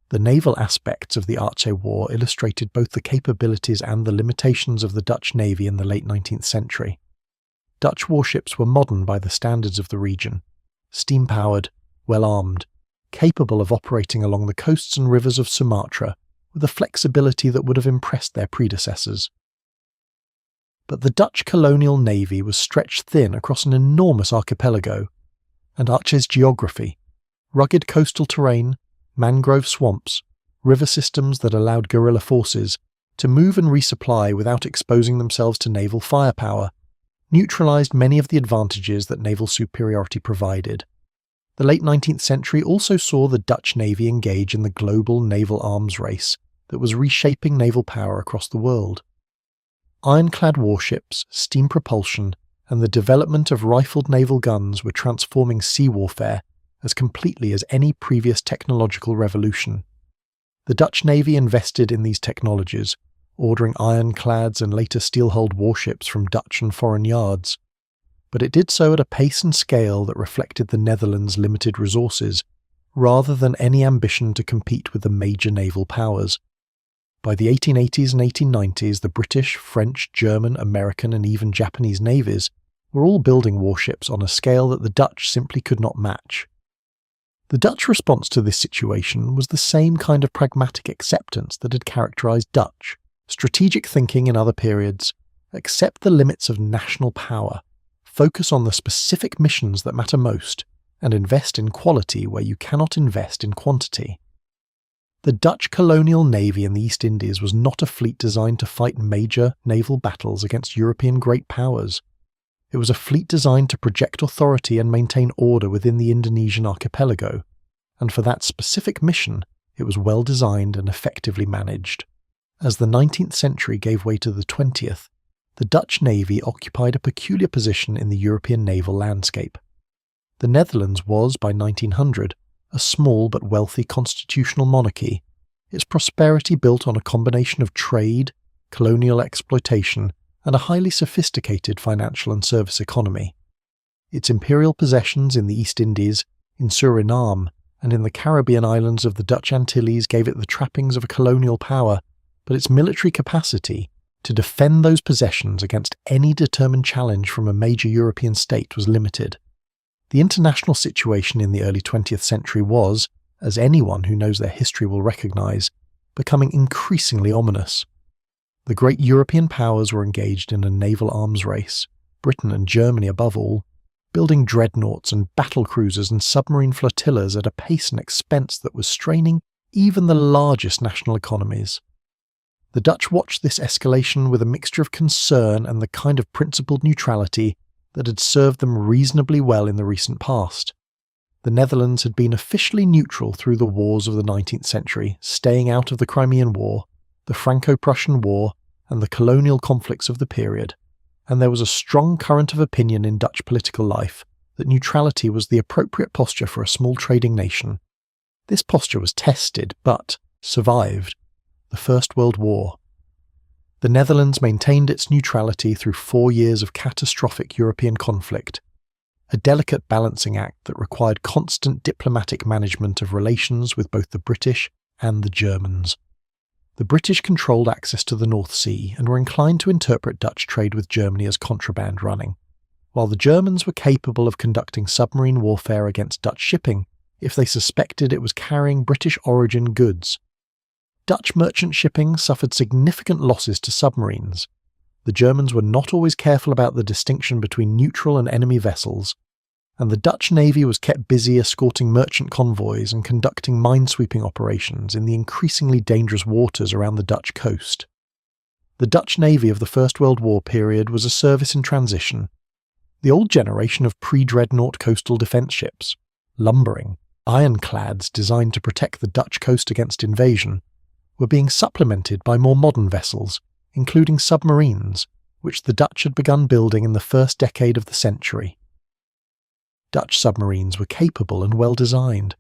The naval aspects of the Aceh War illustrated both the capabilities and the limitations of the Dutch Navy in the late 19th century. Dutch warships were modern by the standards of the region, steam-powered, well-armed, capable of operating along the coasts and rivers of Sumatra with a flexibility that would have impressed their predecessors. But the Dutch colonial navy was stretched thin across an enormous archipelago, and Aceh's geography, rugged coastal terrain, mangrove swamps, river systems that allowed guerrilla forces to move and resupply without exposing themselves to naval firepower, neutralized many of the advantages that naval superiority provided. The late 19th century also saw the Dutch Navy engage in the global naval arms race that was reshaping naval power across the world. Ironclad warships, steam propulsion, and the development of rifled naval guns were transforming sea warfare as completely as any previous technological revolution. The Dutch Navy invested in these technologies, ordering ironclads and later steel-hulled warships from Dutch and foreign yards, but it did so at a pace and scale that reflected the Netherlands' limited resources, rather than any ambition to compete with the major naval powers. By the 1880s and 1890s, the British, French, German, American, and even Japanese navies were all building warships on a scale that the Dutch simply could not match. The Dutch response to this situation was the same kind of pragmatic acceptance that had characterized Dutch strategic thinking in other periods: accept the limits of national power, focus on the specific missions that matter most, and invest in quality where you cannot invest in quantity. The Dutch colonial navy in the East Indies was not a fleet designed to fight major naval battles against European great powers. It was a fleet designed to project authority and maintain order within the Indonesian archipelago, and for that specific mission, it was well designed and effectively managed. As the 19th century gave way to the 20th, the Dutch Navy occupied a peculiar position in the European naval landscape. The Netherlands was, by 1900, a small but wealthy constitutional monarchy, its prosperity built on a combination of trade, colonial exploitation, and a highly sophisticated financial and service economy. Its imperial possessions in the East Indies, in Suriname, and in the Caribbean islands of the Dutch Antilles gave it the trappings of a colonial power, but its military capacity to defend those possessions against any determined challenge from a major European state was limited. The international situation in the early 20th century was, as anyone who knows their history will recognize, becoming increasingly ominous. The great European powers were engaged in a naval arms race, Britain and Germany above all, building dreadnoughts and battle cruisers and submarine flotillas at a pace and expense that was straining even the largest national economies. The Dutch watched this escalation with a mixture of concern and the kind of principled neutrality that had served them reasonably well in the recent past. The Netherlands had been officially neutral through the wars of the 19th century, staying out of the Crimean War, the Franco-Prussian War, and the colonial conflicts of the period, and there was a strong current of opinion in Dutch political life that neutrality was the appropriate posture for a small trading nation. This posture was tested, but survived, the First World War. The Netherlands maintained its neutrality through 4 years of catastrophic European conflict, a delicate balancing act that required constant diplomatic management of relations with both the British and the Germans. The British controlled access to the North Sea and were inclined to interpret Dutch trade with Germany as contraband running, while the Germans were capable of conducting submarine warfare against Dutch shipping if they suspected it was carrying British-origin goods. Dutch merchant shipping suffered significant losses to submarines. The Germans were not always careful about the distinction between neutral and enemy vessels, and the Dutch Navy was kept busy escorting merchant convoys and conducting minesweeping operations in the increasingly dangerous waters around the Dutch coast. The Dutch Navy of the First World War period was a service in transition. The old generation of pre-dreadnought coastal defence ships, lumbering, ironclads designed to protect the Dutch coast against invasion, were being supplemented by more modern vessels, including submarines, which the Dutch had begun building in the first decade of the century. Dutch submarines were capable and well designed,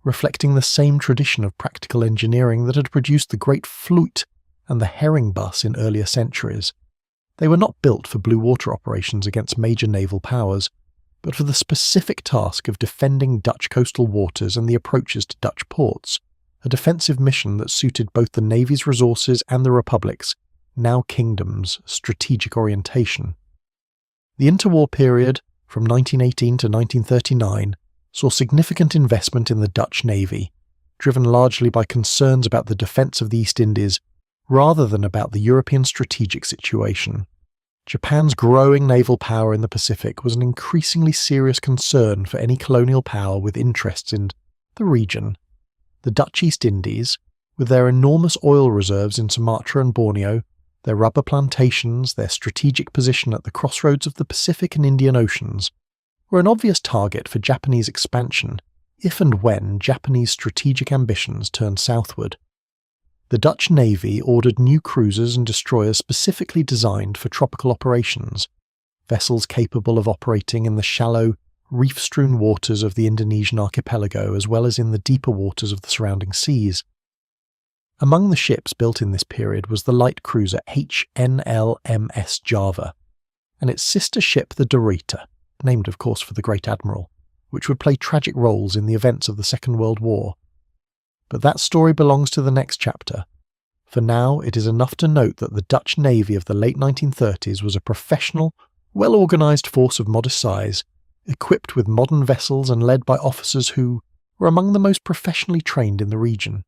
reflecting the same tradition of practical engineering that had produced the Great Vloot and the herring bus in earlier centuries. They were not built for blue water operations against major naval powers, but for the specific task of defending Dutch coastal waters and the approaches to Dutch ports, a defensive mission that suited both the Navy's resources and the Republic's, now kingdom's, strategic orientation. The interwar period, from 1918 to 1939, saw significant investment in the Dutch Navy, driven largely by concerns about the defence of the East Indies rather than about the European strategic situation. Japan's growing naval power in the Pacific was an increasingly serious concern for any colonial power with interests in the region. The Dutch East Indies, with their enormous oil reserves in Sumatra and Borneo, their rubber plantations, their strategic position at the crossroads of the Pacific and Indian Oceans, were an obvious target for Japanese expansion if and when Japanese strategic ambitions turned southward. The Dutch Navy ordered new cruisers and destroyers specifically designed for tropical operations, vessels capable of operating in the shallow, reef-strewn waters of the Indonesian archipelago as well as in the deeper waters of the surrounding seas. Among the ships built in this period was the light cruiser HNL-MS Java, and its sister ship the De Ruyter, named of course for the great admiral, which would play tragic roles in the events of the Second World War. But that story belongs to the next chapter. For now, it is enough to note that the Dutch Navy of the late 1930s was a professional, well-organised force of modest size, equipped with modern vessels and led by officers who were among the most professionally trained in the region.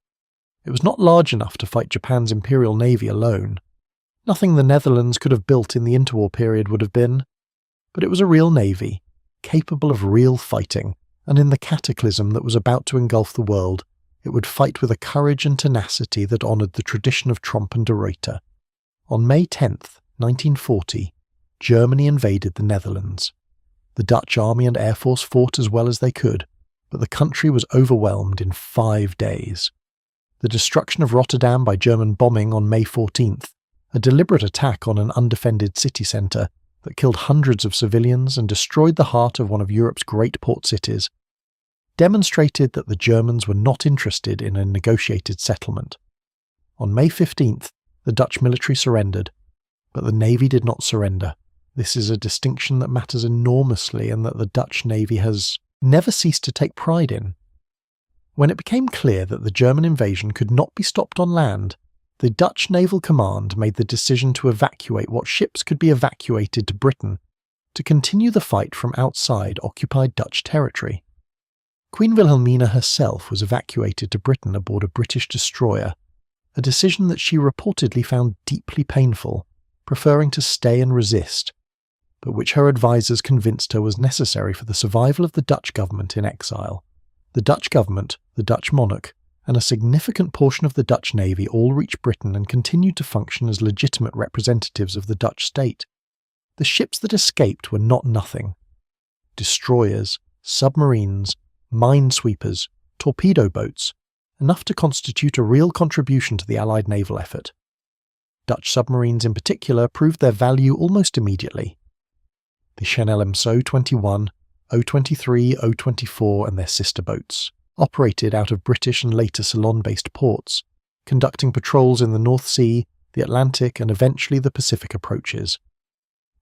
It was not large enough to fight Japan's Imperial Navy alone. Nothing the Netherlands could have built in the interwar period would have been. But it was a real navy, capable of real fighting, and in the cataclysm that was about to engulf the world, it would fight with a courage and tenacity that honoured the tradition of Tromp and De Ruyter. On May 10th, 1940, Germany invaded the Netherlands. The Dutch army and air force fought as well as they could, but the country was overwhelmed in 5 days. The destruction of Rotterdam by German bombing on May 14th, a deliberate attack on an undefended city centre that killed hundreds of civilians and destroyed the heart of one of Europe's great port cities, demonstrated that the Germans were not interested in a negotiated settlement. On May 15th, the Dutch military surrendered, but the Navy did not surrender. This is a distinction that matters enormously and that the Dutch Navy has never ceased to take pride in. When it became clear that the German invasion could not be stopped on land, the Dutch Naval Command made the decision to evacuate what ships could be evacuated to Britain, to continue the fight from outside occupied Dutch territory. Queen Wilhelmina herself was evacuated to Britain aboard a British destroyer, a decision that she reportedly found deeply painful, preferring to stay and resist, but which her advisers convinced her was necessary for the survival of the Dutch government in exile. The Dutch government, the Dutch monarch, and a significant portion of the Dutch Navy all reached Britain and continued to function as legitimate representatives of the Dutch state. The ships that escaped were not nothing. Destroyers, submarines, minesweepers, torpedo boats, enough to constitute a real contribution to the Allied naval effort. Dutch submarines in particular proved their value almost immediately. The Chanellems O-21, O-23, O-24 and their sister boats operated out of British and later Ceylon-based ports, conducting patrols in the North Sea, the Atlantic and eventually the Pacific approaches.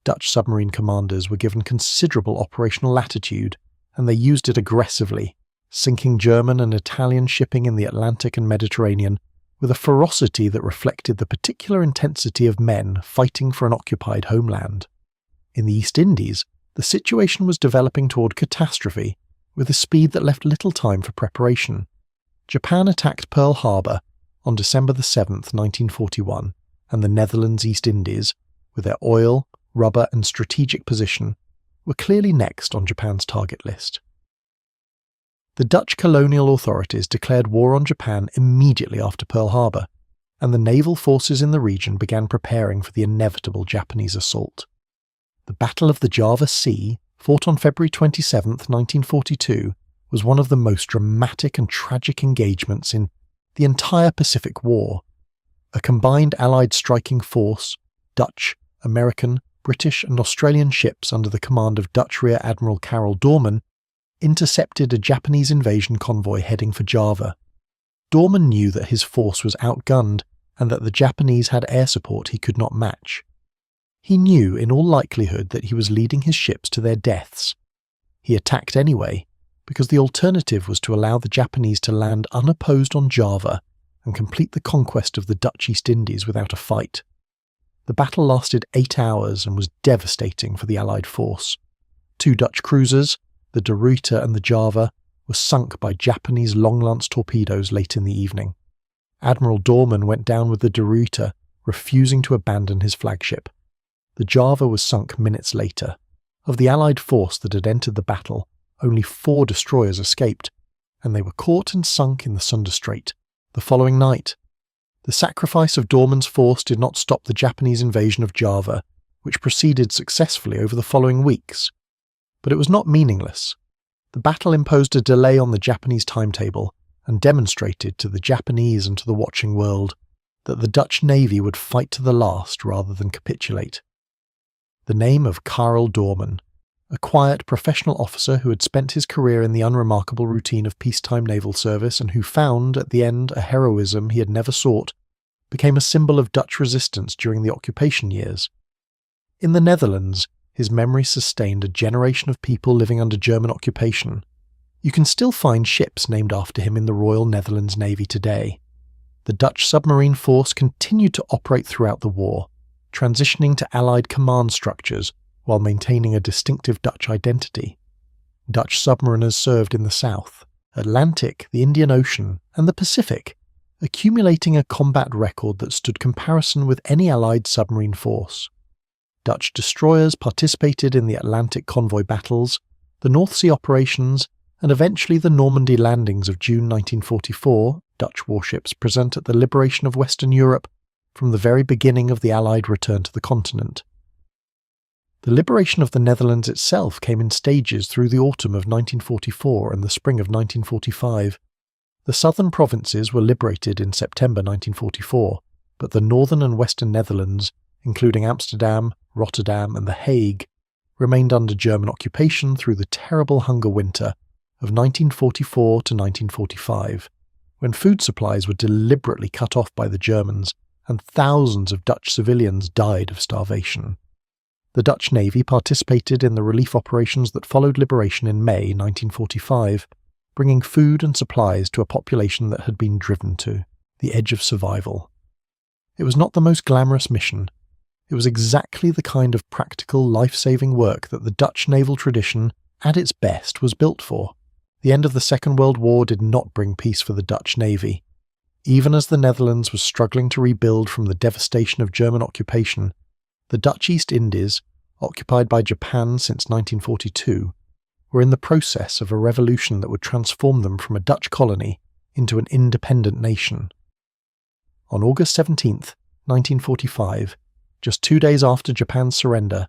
Dutch submarine commanders were given considerable operational latitude, and they used it aggressively, sinking German and Italian shipping in the Atlantic and Mediterranean with a ferocity that reflected the particular intensity of men fighting for an occupied homeland. In the East Indies, the situation was developing toward catastrophe, with a speed that left little time for preparation. Japan attacked Pearl Harbor on December 7, 1941, and the Netherlands East Indies, with their oil, rubber and strategic position, were clearly next on Japan's target list. The Dutch colonial authorities declared war on Japan immediately after Pearl Harbor, and the naval forces in the region began preparing for the inevitable Japanese assault. The Battle of the Java Sea, fought on February 27, 1942, was one of the most dramatic and tragic engagements in the entire Pacific War. A combined Allied striking force, Dutch, American, British and Australian ships under the command of Dutch Rear Admiral Karel Doorman, intercepted a Japanese invasion convoy heading for Java. Doorman knew that his force was outgunned and that the Japanese had air support he could not match. He knew in all likelihood that he was leading his ships to their deaths. He attacked anyway, because the alternative was to allow the Japanese to land unopposed on Java and complete the conquest of the Dutch East Indies without a fight. The battle lasted 8 hours and was devastating for the Allied force. 2 Dutch cruisers, the De Ruyter and the Java, were sunk by Japanese long-lance torpedoes late in the evening. Admiral Doorman went down with the De Ruyter, refusing to abandon his flagship. The Java was sunk minutes later. Of the Allied force that had entered the battle, only 4 destroyers escaped, and they were caught and sunk in the Sunda Strait the following night. The sacrifice of Doorman's force did not stop the Japanese invasion of Java, which proceeded successfully over the following weeks. But it was not meaningless. The battle imposed a delay on the Japanese timetable and demonstrated to the Japanese and to the watching world that the Dutch Navy would fight to the last rather than capitulate. The name of Karel Doorman, a quiet professional officer who had spent his career in the unremarkable routine of peacetime naval service and who found, at the end, a heroism he had never sought, became a symbol of Dutch resistance during the occupation years. In the Netherlands, his memory sustained a generation of people living under German occupation. You can still find ships named after him in the Royal Netherlands Navy today. The Dutch submarine force continued to operate throughout the war, transitioning to Allied command structures while maintaining a distinctive Dutch identity. Dutch submariners served in the South, Atlantic, the Indian Ocean, and the Pacific, accumulating a combat record that stood comparison with any Allied submarine force. Dutch destroyers participated in the Atlantic convoy battles, the North Sea operations, and eventually the Normandy landings of June 1944, Dutch warships present at the liberation of Western Europe from the very beginning of the Allied return to the continent. The liberation of the Netherlands itself came in stages through the autumn of 1944 and the spring of 1945. The southern provinces were liberated in September 1944, but the northern and western Netherlands, including Amsterdam, Rotterdam and The Hague, remained under German occupation through the terrible hunger winter of 1944 to 1945, when food supplies were deliberately cut off by the Germans and thousands of Dutch civilians died of starvation. The Dutch Navy participated in the relief operations that followed liberation in May 1945, bringing food and supplies to a population that had been driven to the edge of survival. It was not the most glamorous mission. It was exactly the kind of practical, life-saving work that the Dutch naval tradition, at its best, was built for. The end of the Second World War did not bring peace for the Dutch Navy. Even as the Netherlands was struggling to rebuild from the devastation of German occupation, the Dutch East Indies, occupied by Japan since 1942, were in the process of a revolution that would transform them from a Dutch colony into an independent nation. On August 17, 1945, just 2 days after Japan's surrender,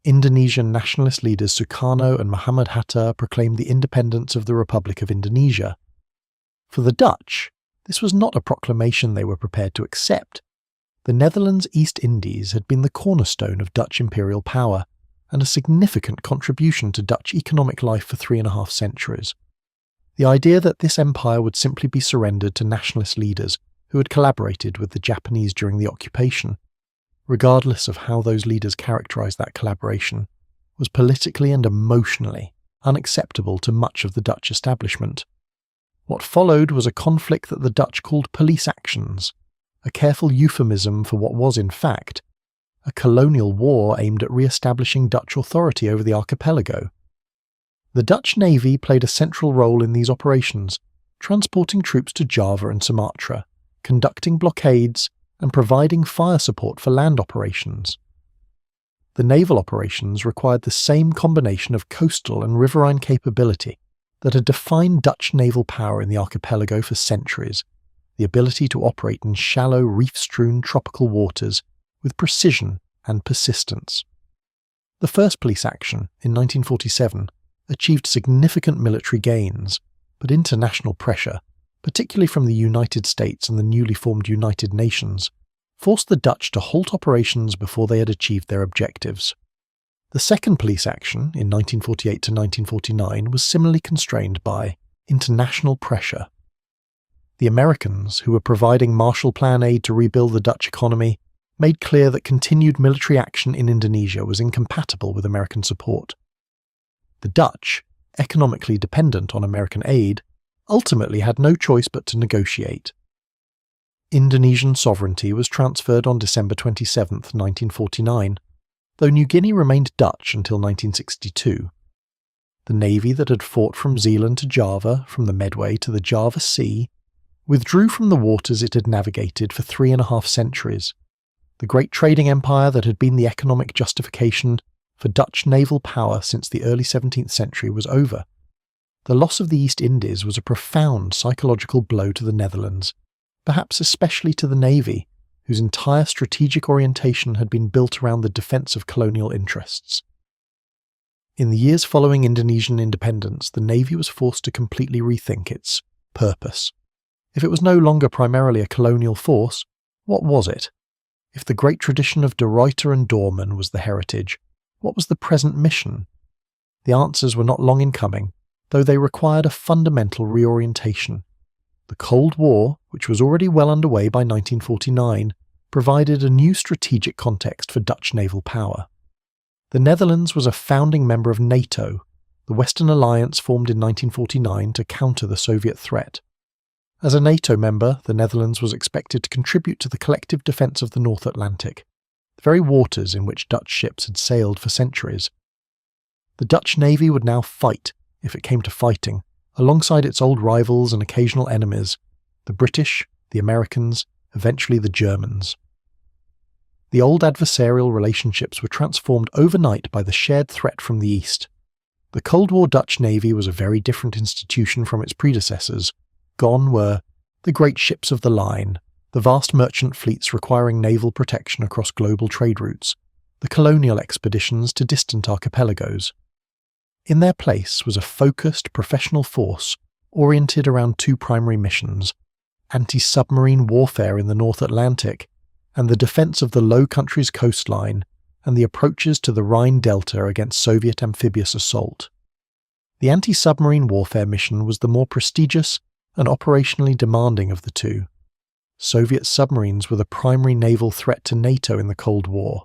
Indonesian nationalist leaders Sukarno and Muhammad Hatta proclaimed the independence of the Republic of Indonesia. For the Dutch, this was not a proclamation they were prepared to accept. The Netherlands East Indies had been the cornerstone of Dutch imperial power and a significant contribution to Dutch economic life for 3.5 centuries. The idea that this empire would simply be surrendered to nationalist leaders who had collaborated with the Japanese during the occupation, regardless of how those leaders characterized that collaboration, was politically and emotionally unacceptable to much of the Dutch establishment. What followed was a conflict that the Dutch called police actions, a careful euphemism for what was, in fact, a colonial war aimed at re-establishing Dutch authority over the archipelago. The Dutch Navy played a central role in these operations, transporting troops to Java and Sumatra, conducting blockades, and providing fire support for land operations. The naval operations required the same combination of coastal and riverine capability that had defined Dutch naval power in the archipelago for centuries, the ability to operate in shallow, reef-strewn tropical waters with precision and persistence. The first police action, in 1947, achieved significant military gains, but international pressure, particularly from the United States and the newly formed United Nations, forced the Dutch to halt operations before they had achieved their objectives. The second police action, in 1948 to 1949, was similarly constrained by international pressure. The Americans, who were providing Marshall Plan aid to rebuild the Dutch economy, made clear that continued military action in Indonesia was incompatible with American support. The Dutch, economically dependent on American aid, ultimately had no choice but to negotiate. Indonesian sovereignty was transferred on December 27, 1949, though New Guinea remained Dutch until 1962. The navy that had fought from Zeeland to Java, from the Medway to the Java Sea, withdrew from the waters it had navigated for 3.5 centuries. The great trading empire that had been the economic justification for Dutch naval power since the early 17th century was over. The loss of the East Indies was a profound psychological blow to the Netherlands, perhaps especially to the navy, whose entire strategic orientation had been built around the defence of colonial interests. In the years following Indonesian independence, the navy was forced to completely rethink its purpose. If it was no longer primarily a colonial force, what was it? If the great tradition of de Ruyter and Doorman was the heritage, what was the present mission? The answers were not long in coming, though they required a fundamental reorientation. The Cold War, which was already well underway by 1949, provided a new strategic context for Dutch naval power. The Netherlands was a founding member of NATO, the Western alliance formed in 1949 to counter the Soviet threat. As a NATO member, the Netherlands was expected to contribute to the collective defence of the North Atlantic, the very waters in which Dutch ships had sailed for centuries. The Dutch Navy would now fight, if it came to fighting, alongside its old rivals and occasional enemies, the British, the Americans, eventually the Germans. The old adversarial relationships were transformed overnight by the shared threat from the East. The Cold War Dutch Navy was a very different institution from its predecessors. Gone were the great ships of the line, the vast merchant fleets requiring naval protection across global trade routes, the colonial expeditions to distant archipelagos. In their place was a focused professional force oriented around two primary missions: anti-submarine warfare in the North Atlantic and the defence of the Low Countries coastline and the approaches to the Rhine Delta against Soviet amphibious assault. The anti-submarine warfare mission was the more prestigious and operationally demanding of the two. Soviet submarines were the primary naval threat to NATO in the Cold War,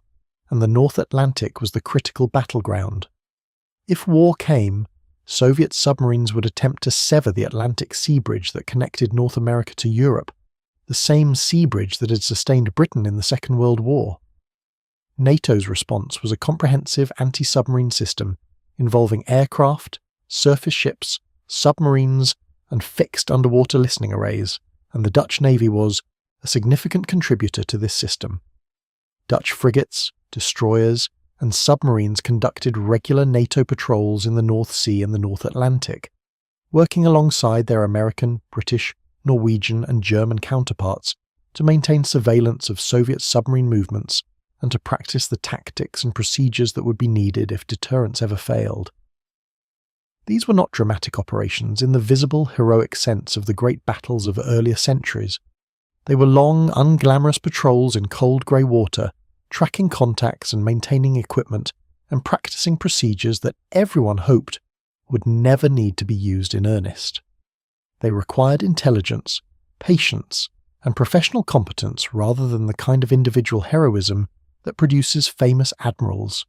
and the North Atlantic was the critical battleground. If war came, Soviet submarines would attempt to sever the Atlantic sea bridge that connected North America to Europe, the same sea bridge that had sustained Britain in the Second World War. NATO's response was a comprehensive anti-submarine system involving aircraft, surface ships, submarines, and fixed underwater listening arrays, and the Dutch Navy was a significant contributor to this system. Dutch frigates, destroyers, and submarines conducted regular NATO patrols in the North Sea and the North Atlantic, working alongside their American, British, Norwegian and German counterparts to maintain surveillance of Soviet submarine movements and to practice the tactics and procedures that would be needed if deterrence ever failed. These were not dramatic operations in the visible, heroic sense of the great battles of earlier centuries. They were long, unglamorous patrols in cold grey water, tracking contacts and maintaining equipment and practicing procedures that everyone hoped would never need to be used in earnest. They required intelligence, patience, and professional competence rather than the kind of individual heroism that produces famous admirals.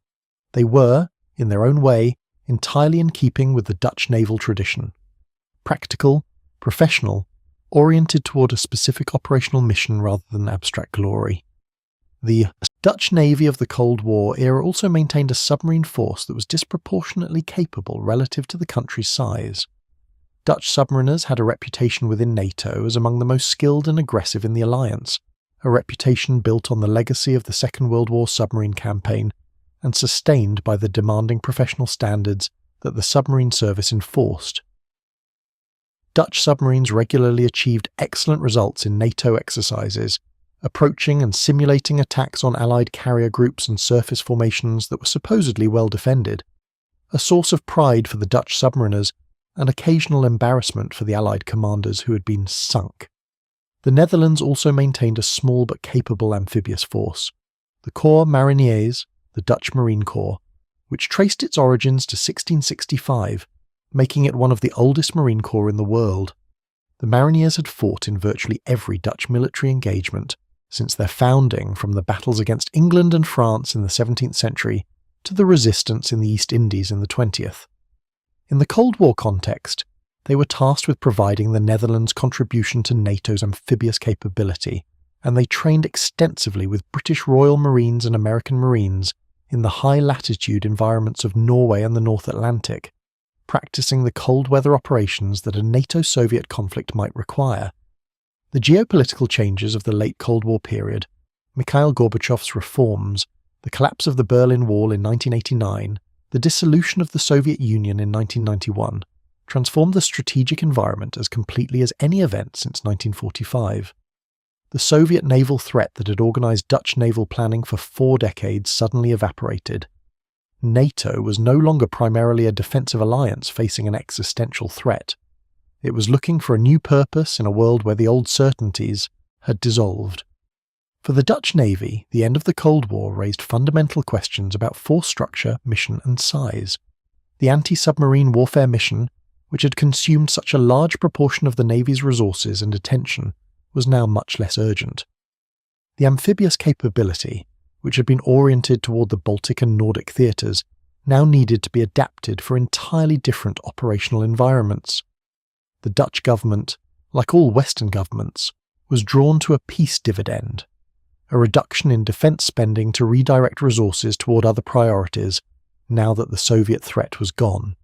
They were, in their own way, entirely in keeping with the Dutch naval tradition. Practical, professional, oriented toward a specific operational mission rather than abstract glory. The Dutch Navy of the Cold War era also maintained a submarine force that was disproportionately capable relative to the country's size. Dutch submariners had a reputation within NATO as among the most skilled and aggressive in the alliance, a reputation built on the legacy of the Second World War submarine campaign and sustained by the demanding professional standards that the submarine service enforced. Dutch submarines regularly achieved excellent results in NATO exercises, approaching and simulating attacks on Allied carrier groups and surface formations that were supposedly well defended, a source of pride for the Dutch submariners and occasional embarrassment for the Allied commanders who had been sunk. The Netherlands also maintained a small but capable amphibious force, the Corps Mariniers, the Dutch Marine Corps, which traced its origins to 1665, making it one of the oldest Marine Corps in the world. The Mariniers had fought in virtually every Dutch military engagement since their founding, from the battles against England and France in the 17th century to the resistance in the East Indies in the 20th. In the Cold War context, they were tasked with providing the Netherlands' contribution to NATO's amphibious capability, and they trained extensively with British Royal Marines and American Marines in the high-latitude environments of Norway and the North Atlantic, practicing the cold weather operations that a NATO-Soviet conflict might require. The geopolitical changes of the late Cold War period, Mikhail Gorbachev's reforms, the collapse of the Berlin Wall in 1989, the dissolution of the Soviet Union in 1991, transformed the strategic environment as completely as any event since 1945. The Soviet naval threat that had organized Dutch naval planning for 4 decades suddenly evaporated. NATO was no longer primarily a defensive alliance facing an existential threat. It was looking for a new purpose in a world where the old certainties had dissolved. For the Dutch Navy, the end of the Cold War raised fundamental questions about force structure, mission, and size. The anti-submarine warfare mission, which had consumed such a large proportion of the Navy's resources and attention, was now much less urgent. The amphibious capability, which had been oriented toward the Baltic and Nordic theatres, now needed to be adapted for entirely different operational environments. The Dutch government, like all Western governments, was drawn to a peace dividend, a reduction in defence spending to redirect resources toward other priorities now that the Soviet threat was gone.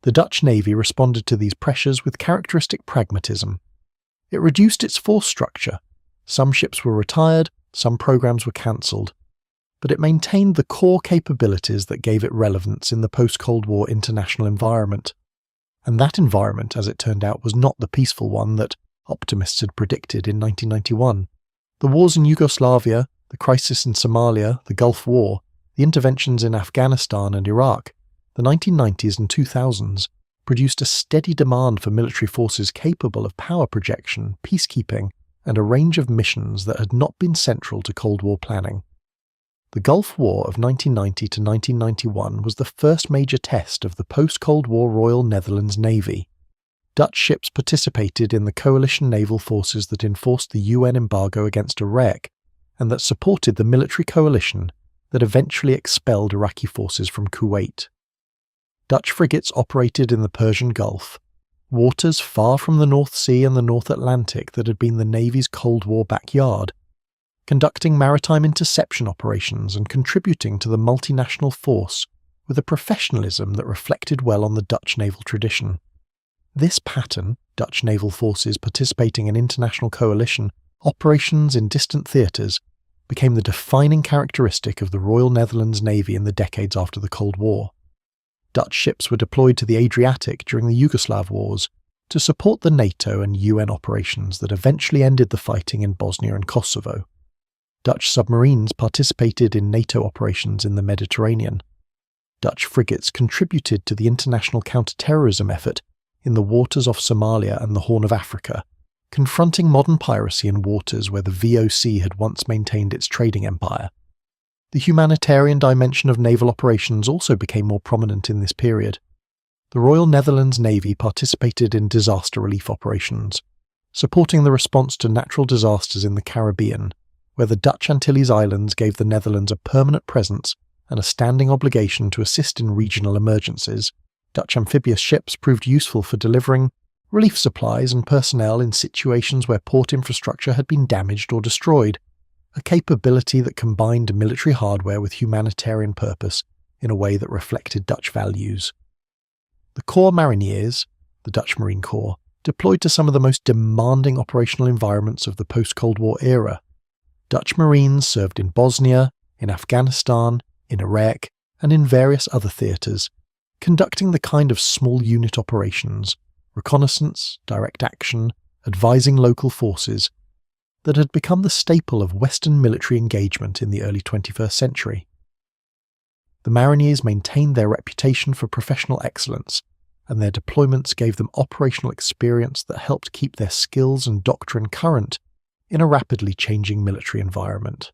The Dutch Navy responded to these pressures with characteristic pragmatism. It reduced its force structure. Some ships were retired, some programs were cancelled, but it maintained the core capabilities that gave it relevance in the post-Cold War international environment. And that environment, as it turned out, was not the peaceful one that optimists had predicted in 1991. The wars in Yugoslavia, the crisis in Somalia, the Gulf War, the interventions in Afghanistan and Iraq, the 1990s and 2000s produced a steady demand for military forces capable of power projection, peacekeeping, and a range of missions that had not been central to Cold War planning. The Gulf War of 1990 to 1991 was the first major test of the post-Cold War Royal Netherlands Navy. Dutch ships participated in the coalition naval forces that enforced the UN embargo against Iraq and that supported the military coalition that eventually expelled Iraqi forces from Kuwait. Dutch frigates operated in the Persian Gulf, waters far from the North Sea and the North Atlantic that had been the Navy's Cold War backyard, conducting maritime interception operations and contributing to the multinational force with a professionalism that reflected well on the Dutch naval tradition. This pattern, Dutch naval forces participating in international coalition operations in distant theatres, became the defining characteristic of the Royal Netherlands Navy in the decades after the Cold War. Dutch ships were deployed to the Adriatic during the Yugoslav Wars, to support the NATO and UN operations that eventually ended the fighting in Bosnia and Kosovo. Dutch submarines participated in NATO operations in the Mediterranean. Dutch frigates contributed to the international counter-terrorism effort in the waters off Somalia and the Horn of Africa, confronting modern piracy in waters where the VOC had once maintained its trading empire. The humanitarian dimension of naval operations also became more prominent in this period. The Royal Netherlands Navy participated in disaster relief operations, supporting the response to natural disasters in the Caribbean, where the Dutch Antilles Islands gave the Netherlands a permanent presence and a standing obligation to assist in regional emergencies. Dutch amphibious ships proved useful for delivering relief supplies and personnel in situations where port infrastructure had been damaged or destroyed, a capability that combined military hardware with humanitarian purpose in a way that reflected Dutch values. The Corps Mariniers, the Dutch Marine Corps, deployed to some of the most demanding operational environments of the post-Cold War era. Dutch Marines served in Bosnia, in Afghanistan, in Iraq, and in various other theatres, conducting the kind of small unit operations, reconnaissance, direct action, advising local forces, that had become the staple of Western military engagement in the early 21st century. The Mariniers maintained their reputation for professional excellence, and their deployments gave them operational experience that helped keep their skills and doctrine current in a rapidly changing military environment.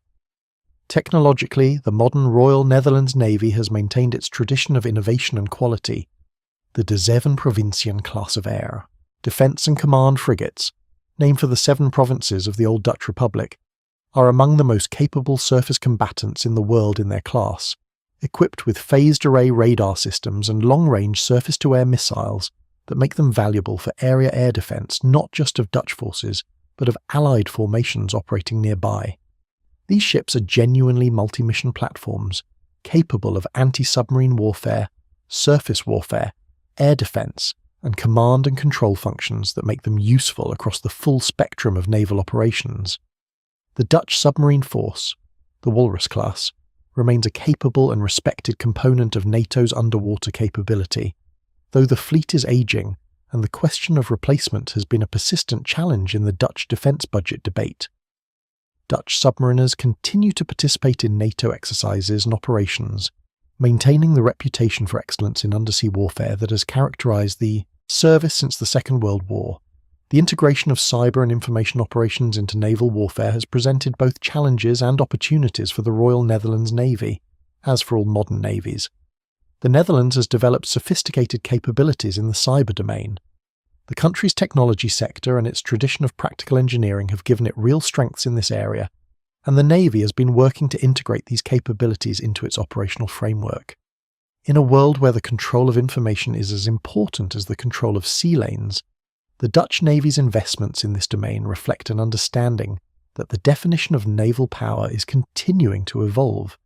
Technologically, the modern Royal Netherlands Navy has maintained its tradition of innovation and quality. The De Zeven Provinciën class of air, defence and command frigates, named for the 7 provinces of the old Dutch Republic, are among the most capable surface combatants in the world in their class, equipped with phased array radar systems and long-range surface-to-air missiles that make them valuable for area air defence not just of Dutch forces, but of Allied formations operating nearby. These ships are genuinely multi-mission platforms, capable of anti-submarine warfare, surface warfare, air defence, and command and control functions that make them useful across the full spectrum of naval operations. The Dutch submarine force, the Walrus class, remains a capable and respected component of NATO's underwater capability, though the fleet is ageing and the question of replacement has been a persistent challenge in the Dutch defence budget debate. Dutch submariners continue to participate in NATO exercises and operations, maintaining the reputation for excellence in undersea warfare that has characterised the service since the Second World War. The integration of cyber and information operations into naval warfare has presented both challenges and opportunities for the Royal Netherlands Navy, as for all modern navies. The Netherlands has developed sophisticated capabilities in the cyber domain. The country's technology sector and its tradition of practical engineering have given it real strengths in this area, and the Navy has been working to integrate these capabilities into its operational framework. In a world where the control of information is as important as the control of sea lanes, the Dutch Navy's investments in this domain reflect an understanding that the definition of naval power is continuing to evolve.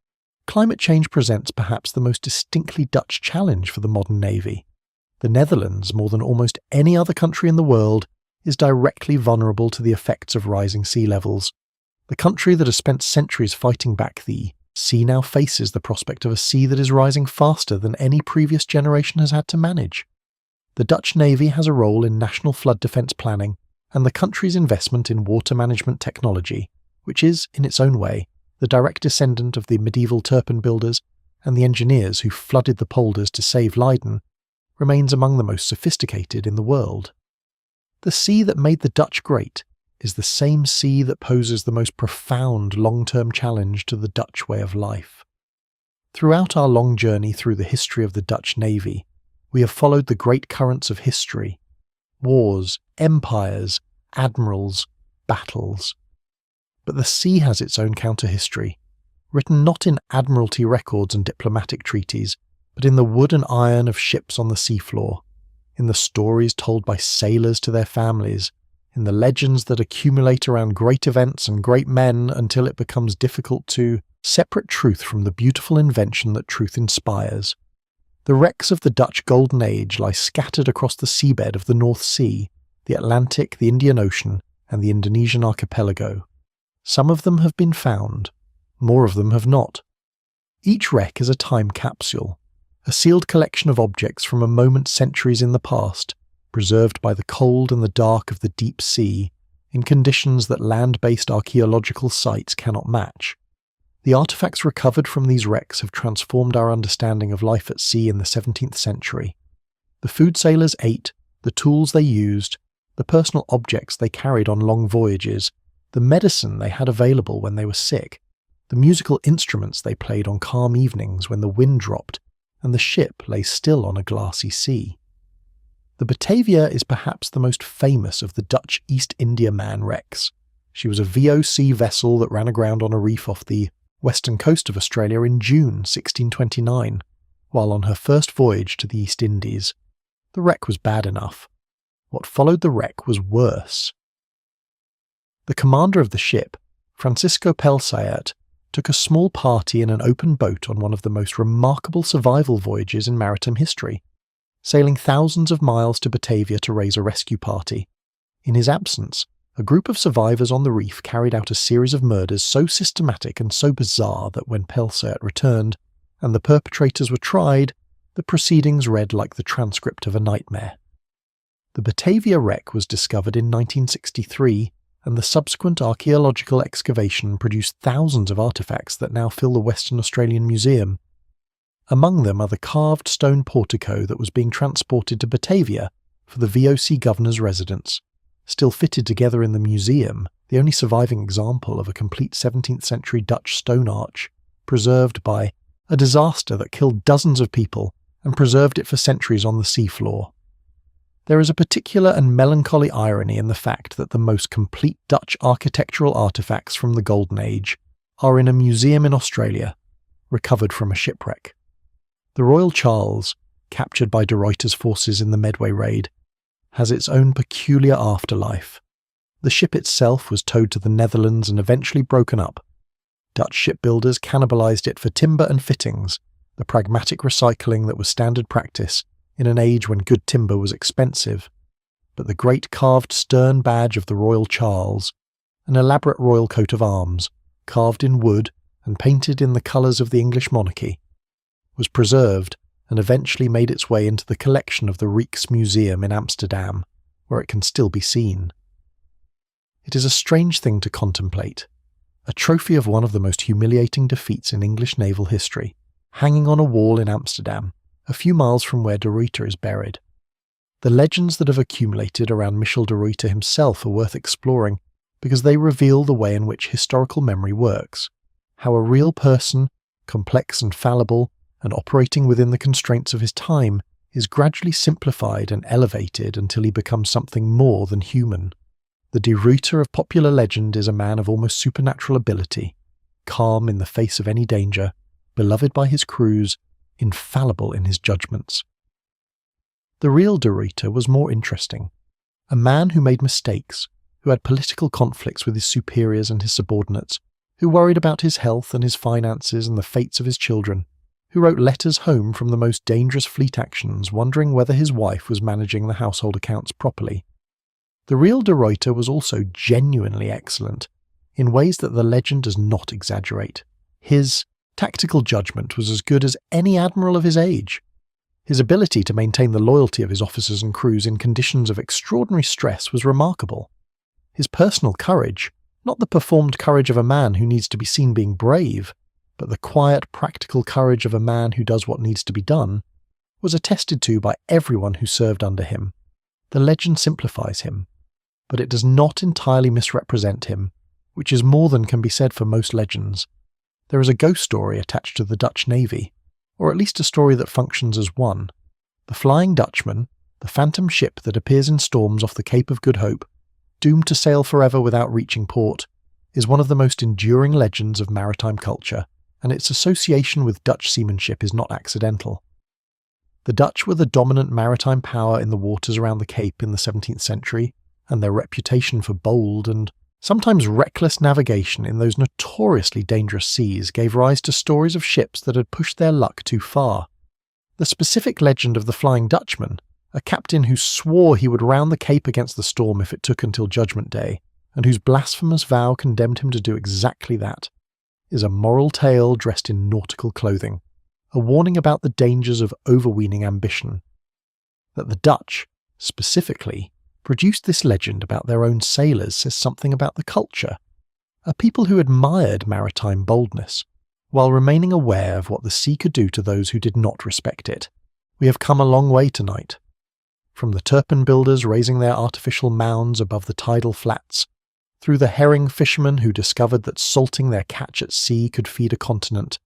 Climate change presents perhaps the most distinctly Dutch challenge for the modern Navy. The Netherlands, more than almost any other country in the world, is directly vulnerable to the effects of rising sea levels. The country that has spent centuries fighting back the sea now faces the prospect of a sea that is rising faster than any previous generation has had to manage. The Dutch Navy has a role in national flood defence planning and the country's investment in water management technology, which is, in its own way, the direct descendant of the medieval turpen builders and the engineers who flooded the polders to save Leiden, remains among the most sophisticated in the world. The sea that made the Dutch great is the same sea that poses the most profound long-term challenge to the Dutch way of life. Throughout our long journey through the history of the Dutch Navy, we have followed the great currents of history: wars, empires, admirals, battles. But the sea has its own counter-history, written not in admiralty records and diplomatic treaties, but in the wood and iron of ships on the seafloor, in the stories told by sailors to their families, in the legends that accumulate around great events and great men until it becomes difficult to separate truth from the beautiful invention that truth inspires. The wrecks of the Dutch Golden Age lie scattered across the seabed of the North Sea, the Atlantic, the Indian Ocean, and the Indonesian archipelago. Some of them have been found, more of them have not. Each wreck is a time capsule, a sealed collection of objects from a moment centuries in the past, preserved by the cold and the dark of the deep sea, in conditions that land-based archaeological sites cannot match. The artifacts recovered from these wrecks have transformed our understanding of life at sea in the 17th century. The food sailors ate, the tools they used, the personal objects they carried on long voyages, the medicine they had available when they were sick, the musical instruments they played on calm evenings when the wind dropped and the ship lay still on a glassy sea. The Batavia is perhaps the most famous of the Dutch East Indiaman wrecks. She was a VOC vessel that ran aground on a reef off the western coast of Australia in June 1629, while on her first voyage to the East Indies. The wreck was bad enough. What followed the wreck was worse. The commander of the ship, Francisco Pelsayert, took a small party in an open boat on one of the most remarkable survival voyages in maritime history, sailing thousands of miles to Batavia to raise a rescue party. In his absence, a group of survivors on the reef carried out a series of murders so systematic and so bizarre that when Pelsayert returned and the perpetrators were tried, the proceedings read like the transcript of a nightmare. The Batavia wreck was discovered in 1963, and the subsequent archaeological excavation produced thousands of artefacts that now fill the Western Australian Museum. Among them are the carved stone portico that was being transported to Batavia for the VOC governor's residence. Still fitted together in the museum, the only surviving example of a complete 17th century Dutch stone arch, preserved by a disaster that killed dozens of people and preserved it for centuries on the seafloor. There is a particular and melancholy irony in the fact that the most complete Dutch architectural artefacts from the Golden Age are in a museum in Australia, recovered from a shipwreck. The Royal Charles, captured by de Ruyter's forces in the Medway raid, has its own peculiar afterlife. The ship itself was towed to the Netherlands and eventually broken up. Dutch shipbuilders cannibalized it for timber and fittings, the pragmatic recycling that was standard practice in an age when good timber was expensive. But the great carved stern badge of the Royal Charles, an elaborate royal coat of arms, carved in wood and painted in the colours of the English monarchy, was preserved and eventually made its way into the collection of the Rijksmuseum in Amsterdam, where it can still be seen. It is a strange thing to contemplate, a trophy of one of the most humiliating defeats in English naval history, hanging on a wall in Amsterdam, a few miles from where de Ruyter is buried. The legends that have accumulated around Michiel de Ruyter himself are worth exploring because they reveal the way in which historical memory works, how a real person, complex and fallible, and operating within the constraints of his time, is gradually simplified and elevated until he becomes something more than human. The de Ruyter of popular legend is a man of almost supernatural ability, calm in the face of any danger, beloved by his crews, infallible in his judgments. The real de Ruyter was more interesting. A man who made mistakes, who had political conflicts with his superiors and his subordinates, who worried about his health and his finances and the fates of his children, who wrote letters home from the most dangerous fleet actions wondering whether his wife was managing the household accounts properly. The real de Ruyter was also genuinely excellent, in ways that the legend does not exaggerate. His tactical judgment was as good as any admiral of his age. His ability to maintain the loyalty of his officers and crews in conditions of extraordinary stress was remarkable. His personal courage, not the performed courage of a man who needs to be seen being brave, but the quiet, practical courage of a man who does what needs to be done, was attested to by everyone who served under him. The legend simplifies him, but it does not entirely misrepresent him, which is more than can be said for most legends. There is a ghost story attached to the Dutch Navy, or at least a story that functions as one. The Flying Dutchman, the phantom ship that appears in storms off the Cape of Good Hope, doomed to sail forever without reaching port, is one of the most enduring legends of maritime culture, and its association with Dutch seamanship is not accidental. The Dutch were the dominant maritime power in the waters around the Cape in the 17th century, and their reputation for bold and sometimes reckless navigation in those notoriously dangerous seas gave rise to stories of ships that had pushed their luck too far. The specific legend of the Flying Dutchman, a captain who swore he would round the Cape against the storm if it took until Judgment Day, and whose blasphemous vow condemned him to do exactly that, is a moral tale dressed in nautical clothing, a warning about the dangers of overweening ambition. That the Dutch, specifically, produced this legend about their own sailors says something about the culture. A people who admired maritime boldness, while remaining aware of what the sea could do to those who did not respect it. We have come a long way tonight. From the turpin builders raising their artificial mounds above the tidal flats, through the herring fishermen who discovered that salting their catch at sea could feed a continent,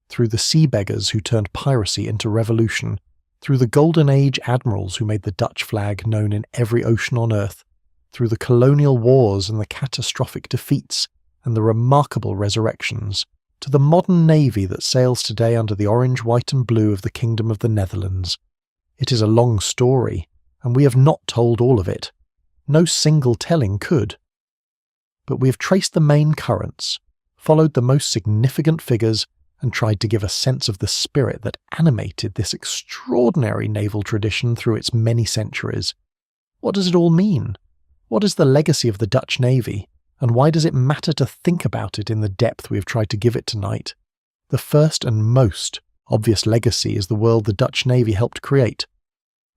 through the sea beggars who turned piracy into revolution, through the Golden Age admirals who made the Dutch flag known in every ocean on earth, through the colonial wars and the catastrophic defeats and the remarkable resurrections, to the modern navy that sails today under the orange, white and blue of the Kingdom of the Netherlands. It is a long story, and we have not told all of it. No single telling could. But we have traced the main currents, followed the most significant figures, and tried to give a sense of the spirit that animated this extraordinary naval tradition through its many centuries. What does it all mean? What is the legacy of the Dutch Navy, and why does it matter to think about it in the depth we have tried to give it tonight? The first and most obvious legacy is the world the Dutch Navy helped create.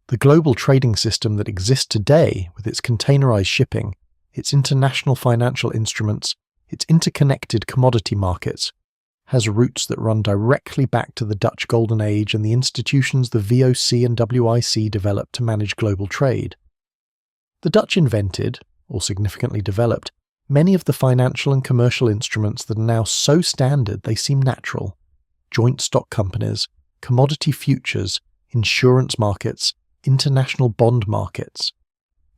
The global trading system that exists today, with its containerized shipping, its international financial instruments, its interconnected commodity markets, has roots that run directly back to the Dutch Golden Age and the institutions the VOC and WIC developed to manage global trade. The Dutch invented, or significantly developed, many of the financial and commercial instruments that are now so standard they seem natural: joint stock companies, commodity futures, insurance markets, international bond markets.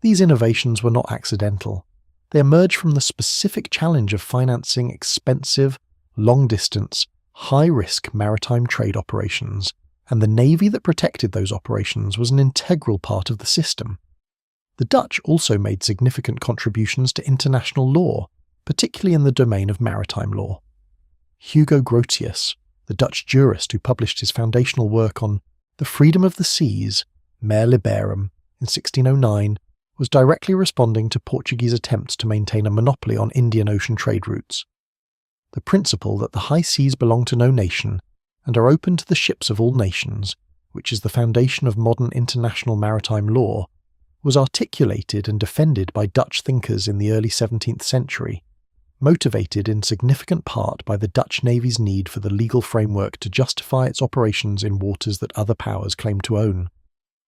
These innovations were not accidental. They emerged from the specific challenge of financing expensive, long-distance, high-risk maritime trade operations, and the navy that protected those operations was an integral part of the system. The Dutch also made significant contributions to international law, particularly in the domain of maritime law. Hugo Grotius, the Dutch jurist who published his foundational work on the freedom of the seas, Mare Liberum, in 1609, was directly responding to Portuguese attempts to maintain a monopoly on Indian Ocean trade routes. The principle that the high seas belong to no nation and are open to the ships of all nations, which is the foundation of modern international maritime law, was articulated and defended by Dutch thinkers in the early 17th century, motivated in significant part by the Dutch Navy's need for the legal framework to justify its operations in waters that other powers claimed to own.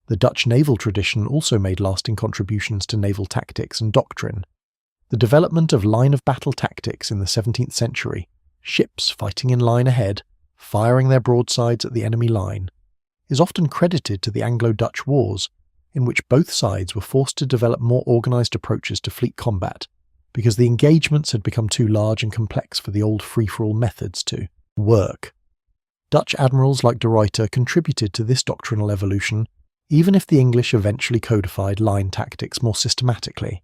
The Dutch naval tradition also made lasting contributions to naval tactics and doctrine. The development of line-of-battle tactics in the 17th century, ships fighting in line ahead, firing their broadsides at the enemy line, is often credited to the Anglo-Dutch Wars, in which both sides were forced to develop more organised approaches to fleet combat, because the engagements had become too large and complex for the old free-for-all methods to work. Dutch admirals like de Ruyter contributed to this doctrinal evolution, even if the English eventually codified line tactics more systematically.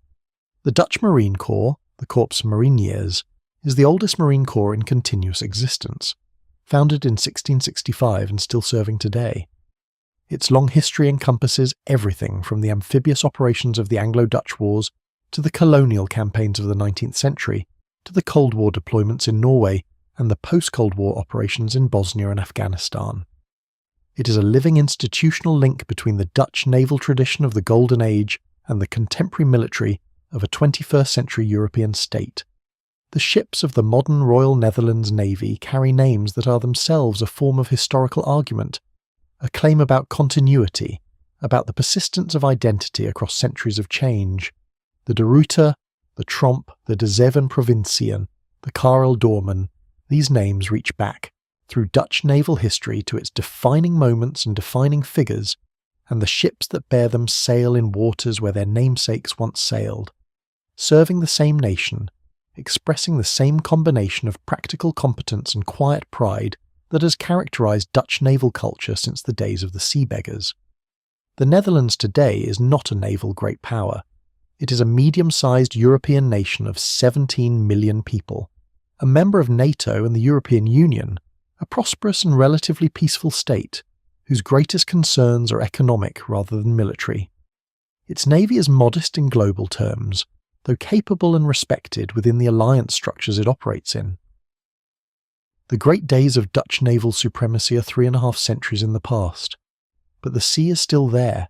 The Dutch Marine Corps, the Corps Mariniers, is the oldest Marine Corps in continuous existence, founded in 1665 and still serving today. Its long history encompasses everything from the amphibious operations of the Anglo-Dutch Wars to the colonial campaigns of the 19th century, to the Cold War deployments in Norway and the post-Cold War operations in Bosnia and Afghanistan. It is a living institutional link between the Dutch naval tradition of the Golden Age and the contemporary military of a 21st century European state. The ships of the modern Royal Netherlands Navy carry names that are themselves a form of historical argument, a claim about continuity, about the persistence of identity across centuries of change. The De Ruyter, the Tromp, the De Zeven Provinciën, the Karel Doorman, these names reach back through Dutch naval history to its defining moments and defining figures, and the ships that bear them sail in waters where their namesakes once sailed, serving the same nation, expressing the same combination of practical competence and quiet pride that has characterized Dutch naval culture since the days of the sea beggars. The Netherlands today is not a naval great power. It is a medium-sized European nation of 17 million people, a member of NATO and the European Union, a prosperous and relatively peaceful state, whose greatest concerns are economic rather than military. Its navy is modest in global terms, though capable and respected within the alliance structures it operates in. The great days of Dutch naval supremacy are 3.5 centuries in the past, but the sea is still there.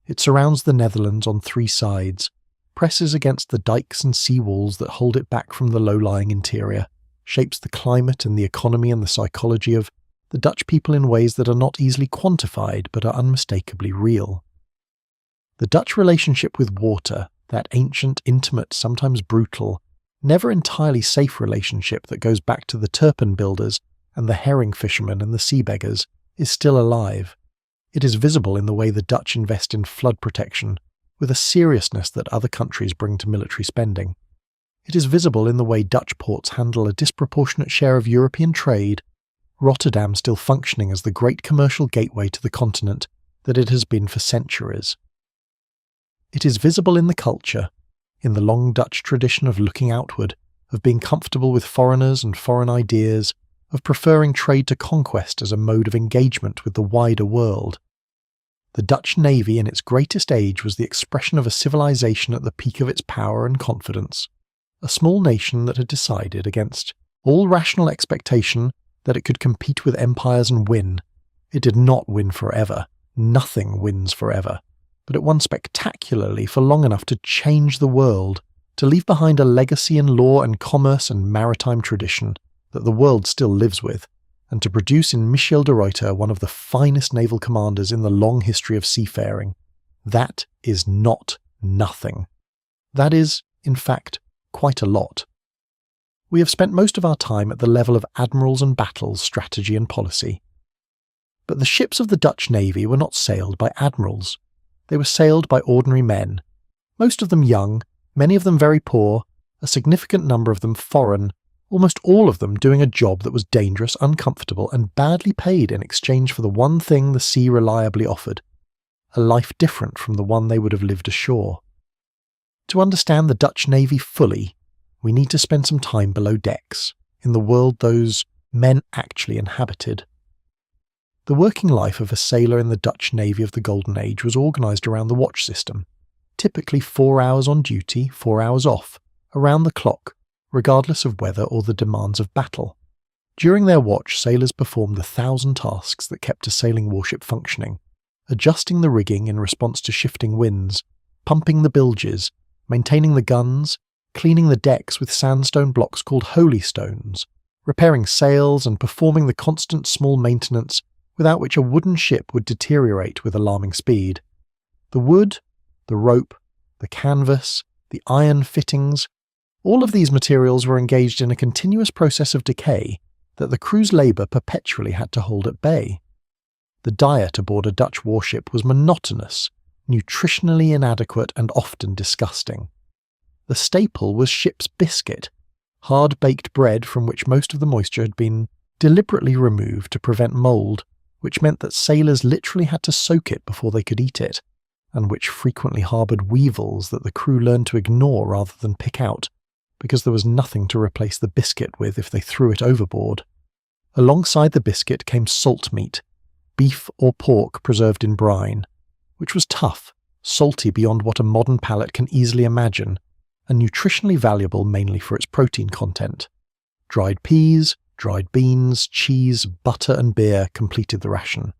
It surrounds the Netherlands on 3 sides, presses against the dikes and sea walls that hold it back from the low-lying interior, shapes the climate and the economy and the psychology of the Dutch people in ways that are not easily quantified but are unmistakably real. The Dutch relationship with water, that ancient, intimate, sometimes brutal, never entirely safe relationship that goes back to the turpen builders and the herring fishermen and the sea beggars, is still alive. It is visible in the way the Dutch invest in flood protection, with a seriousness that other countries bring to military spending. It is visible in the way Dutch ports handle a disproportionate share of European trade, Rotterdam still functioning as the great commercial gateway to the continent that it has been for centuries. It is visible in the culture, in the long Dutch tradition of looking outward, of being comfortable with foreigners and foreign ideas, of preferring trade to conquest as a mode of engagement with the wider world. The Dutch Navy in its greatest age was the expression of a civilization at the peak of its power and confidence, a small nation that had decided against all rational expectation that it could compete with empires and win. It did not win forever. Nothing wins forever. But it won spectacularly for long enough to change the world, to leave behind a legacy in law and commerce and maritime tradition that the world still lives with, and to produce in Michiel de Ruyter one of the finest naval commanders in the long history of seafaring. That is not nothing. That is, in fact, quite a lot. We have spent most of our time at the level of admirals and battles, strategy and policy. But the ships of the Dutch Navy were not sailed by admirals. They were sailed by ordinary men, most of them young, many of them very poor, a significant number of them foreign, almost all of them doing a job that was dangerous, uncomfortable, and badly paid in exchange for the one thing the sea reliably offered, a life different from the one they would have lived ashore. To understand the Dutch Navy fully, we need to spend some time below decks, in the world those men actually inhabited. The working life of a sailor in the Dutch Navy of the Golden Age was organised around the watch system, typically 4 hours on duty, 4 hours off, around the clock, regardless of weather or the demands of battle. During their watch, sailors performed the 1,000 tasks that kept a sailing warship functioning, adjusting the rigging in response to shifting winds, pumping the bilges, maintaining the guns, cleaning the decks with sandstone blocks called holystones, repairing sails and performing the constant small maintenance without which a wooden ship would deteriorate with alarming speed. The wood, the rope, the canvas, the iron fittings, all of these materials were engaged in a continuous process of decay that the crew's labour perpetually had to hold at bay. The diet aboard a Dutch warship was monotonous, nutritionally inadequate and often disgusting. The staple was ship's biscuit, hard-baked bread from which most of the moisture had been deliberately removed to prevent mould, which meant that sailors literally had to soak it before they could eat it, and which frequently harboured weevils that the crew learned to ignore rather than pick out, because there was nothing to replace the biscuit with if they threw it overboard. Alongside the biscuit came salt meat, beef or pork preserved in brine, which was tough, salty beyond what a modern palate can easily imagine, and nutritionally valuable mainly for its protein content. Dried peas, dried beans, cheese, butter and beer completed the ration.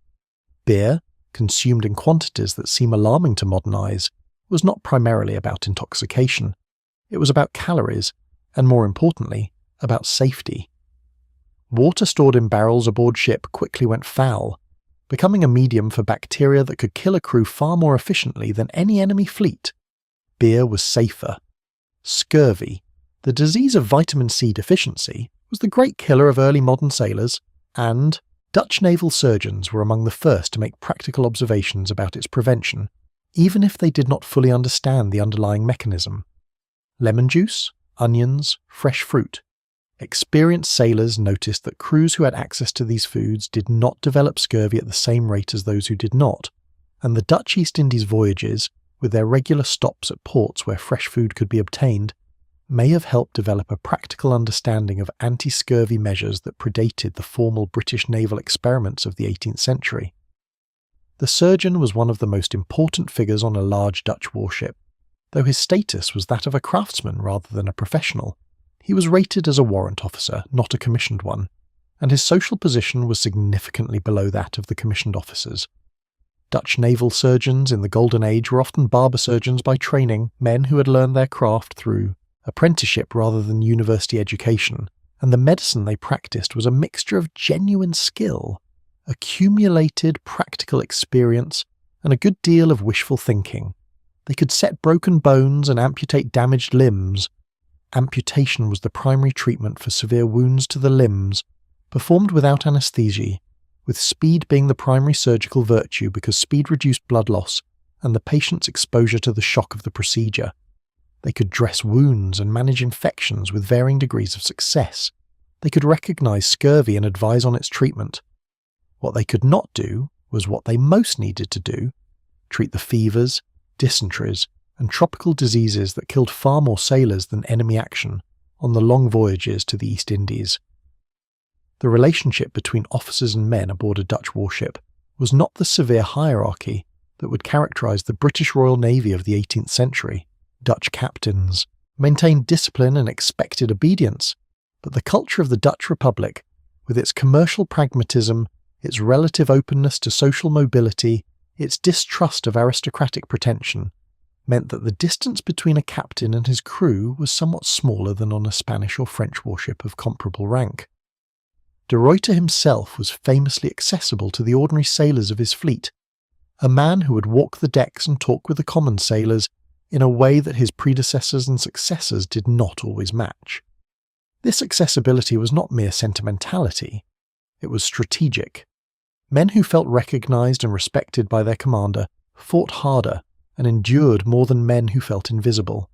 Beer, consumed in quantities that seem alarming to modern eyes, was not primarily about intoxication. It was about calories, and more importantly, about safety. Water stored in barrels aboard ship quickly went foul, becoming a medium for bacteria that could kill a crew far more efficiently than any enemy fleet. Beer was safer. Scurvy, the disease of vitamin C deficiency, was the great killer of early modern sailors, and Dutch naval surgeons were among the first to make practical observations about its prevention, even if they did not fully understand the underlying mechanism. Lemon juice, onions, fresh fruit. Experienced sailors noticed that crews who had access to these foods did not develop scurvy at the same rate as those who did not, and the Dutch East Indies voyages, with their regular stops at ports where fresh food could be obtained, may have helped develop a practical understanding of anti-scurvy measures that predated the formal British naval experiments of the 18th century. The surgeon was one of the most important figures on a large Dutch warship. Though his status was that of a craftsman rather than a professional, he was rated as a warrant officer, not a commissioned one, and his social position was significantly below that of the commissioned officers. Dutch naval surgeons in the Golden Age were often barber surgeons by training, men who had learned their craft through apprenticeship rather than university education, and the medicine they practiced was a mixture of genuine skill, accumulated practical experience, and a good deal of wishful thinking. They could set broken bones and amputate damaged limbs. Amputation was the primary treatment for severe wounds to the limbs, performed without anaesthesia, with speed being the primary surgical virtue because speed reduced blood loss and the patient's exposure to the shock of the procedure. They could dress wounds and manage infections with varying degrees of success. They could recognise scurvy and advise on its treatment. What they could not do was what they most needed to do: treat the fevers, dysenteries, and tropical diseases that killed far more sailors than enemy action on the long voyages to the East Indies. The relationship between officers and men aboard a Dutch warship was not the severe hierarchy that would characterise the British Royal Navy of the 18th century. Dutch captains maintained discipline and expected obedience, but the culture of the Dutch Republic, with its commercial pragmatism, its relative openness to social mobility, its distrust of aristocratic pretension, meant that the distance between a captain and his crew was somewhat smaller than on a Spanish or French warship of comparable rank. De Ruyter himself was famously accessible to the ordinary sailors of his fleet, a man who would walk the decks and talk with the common sailors in a way that his predecessors and successors did not always match. This accessibility was not mere sentimentality, it was strategic. Men who felt recognised and respected by their commander fought harder and endured more than men who felt invisible.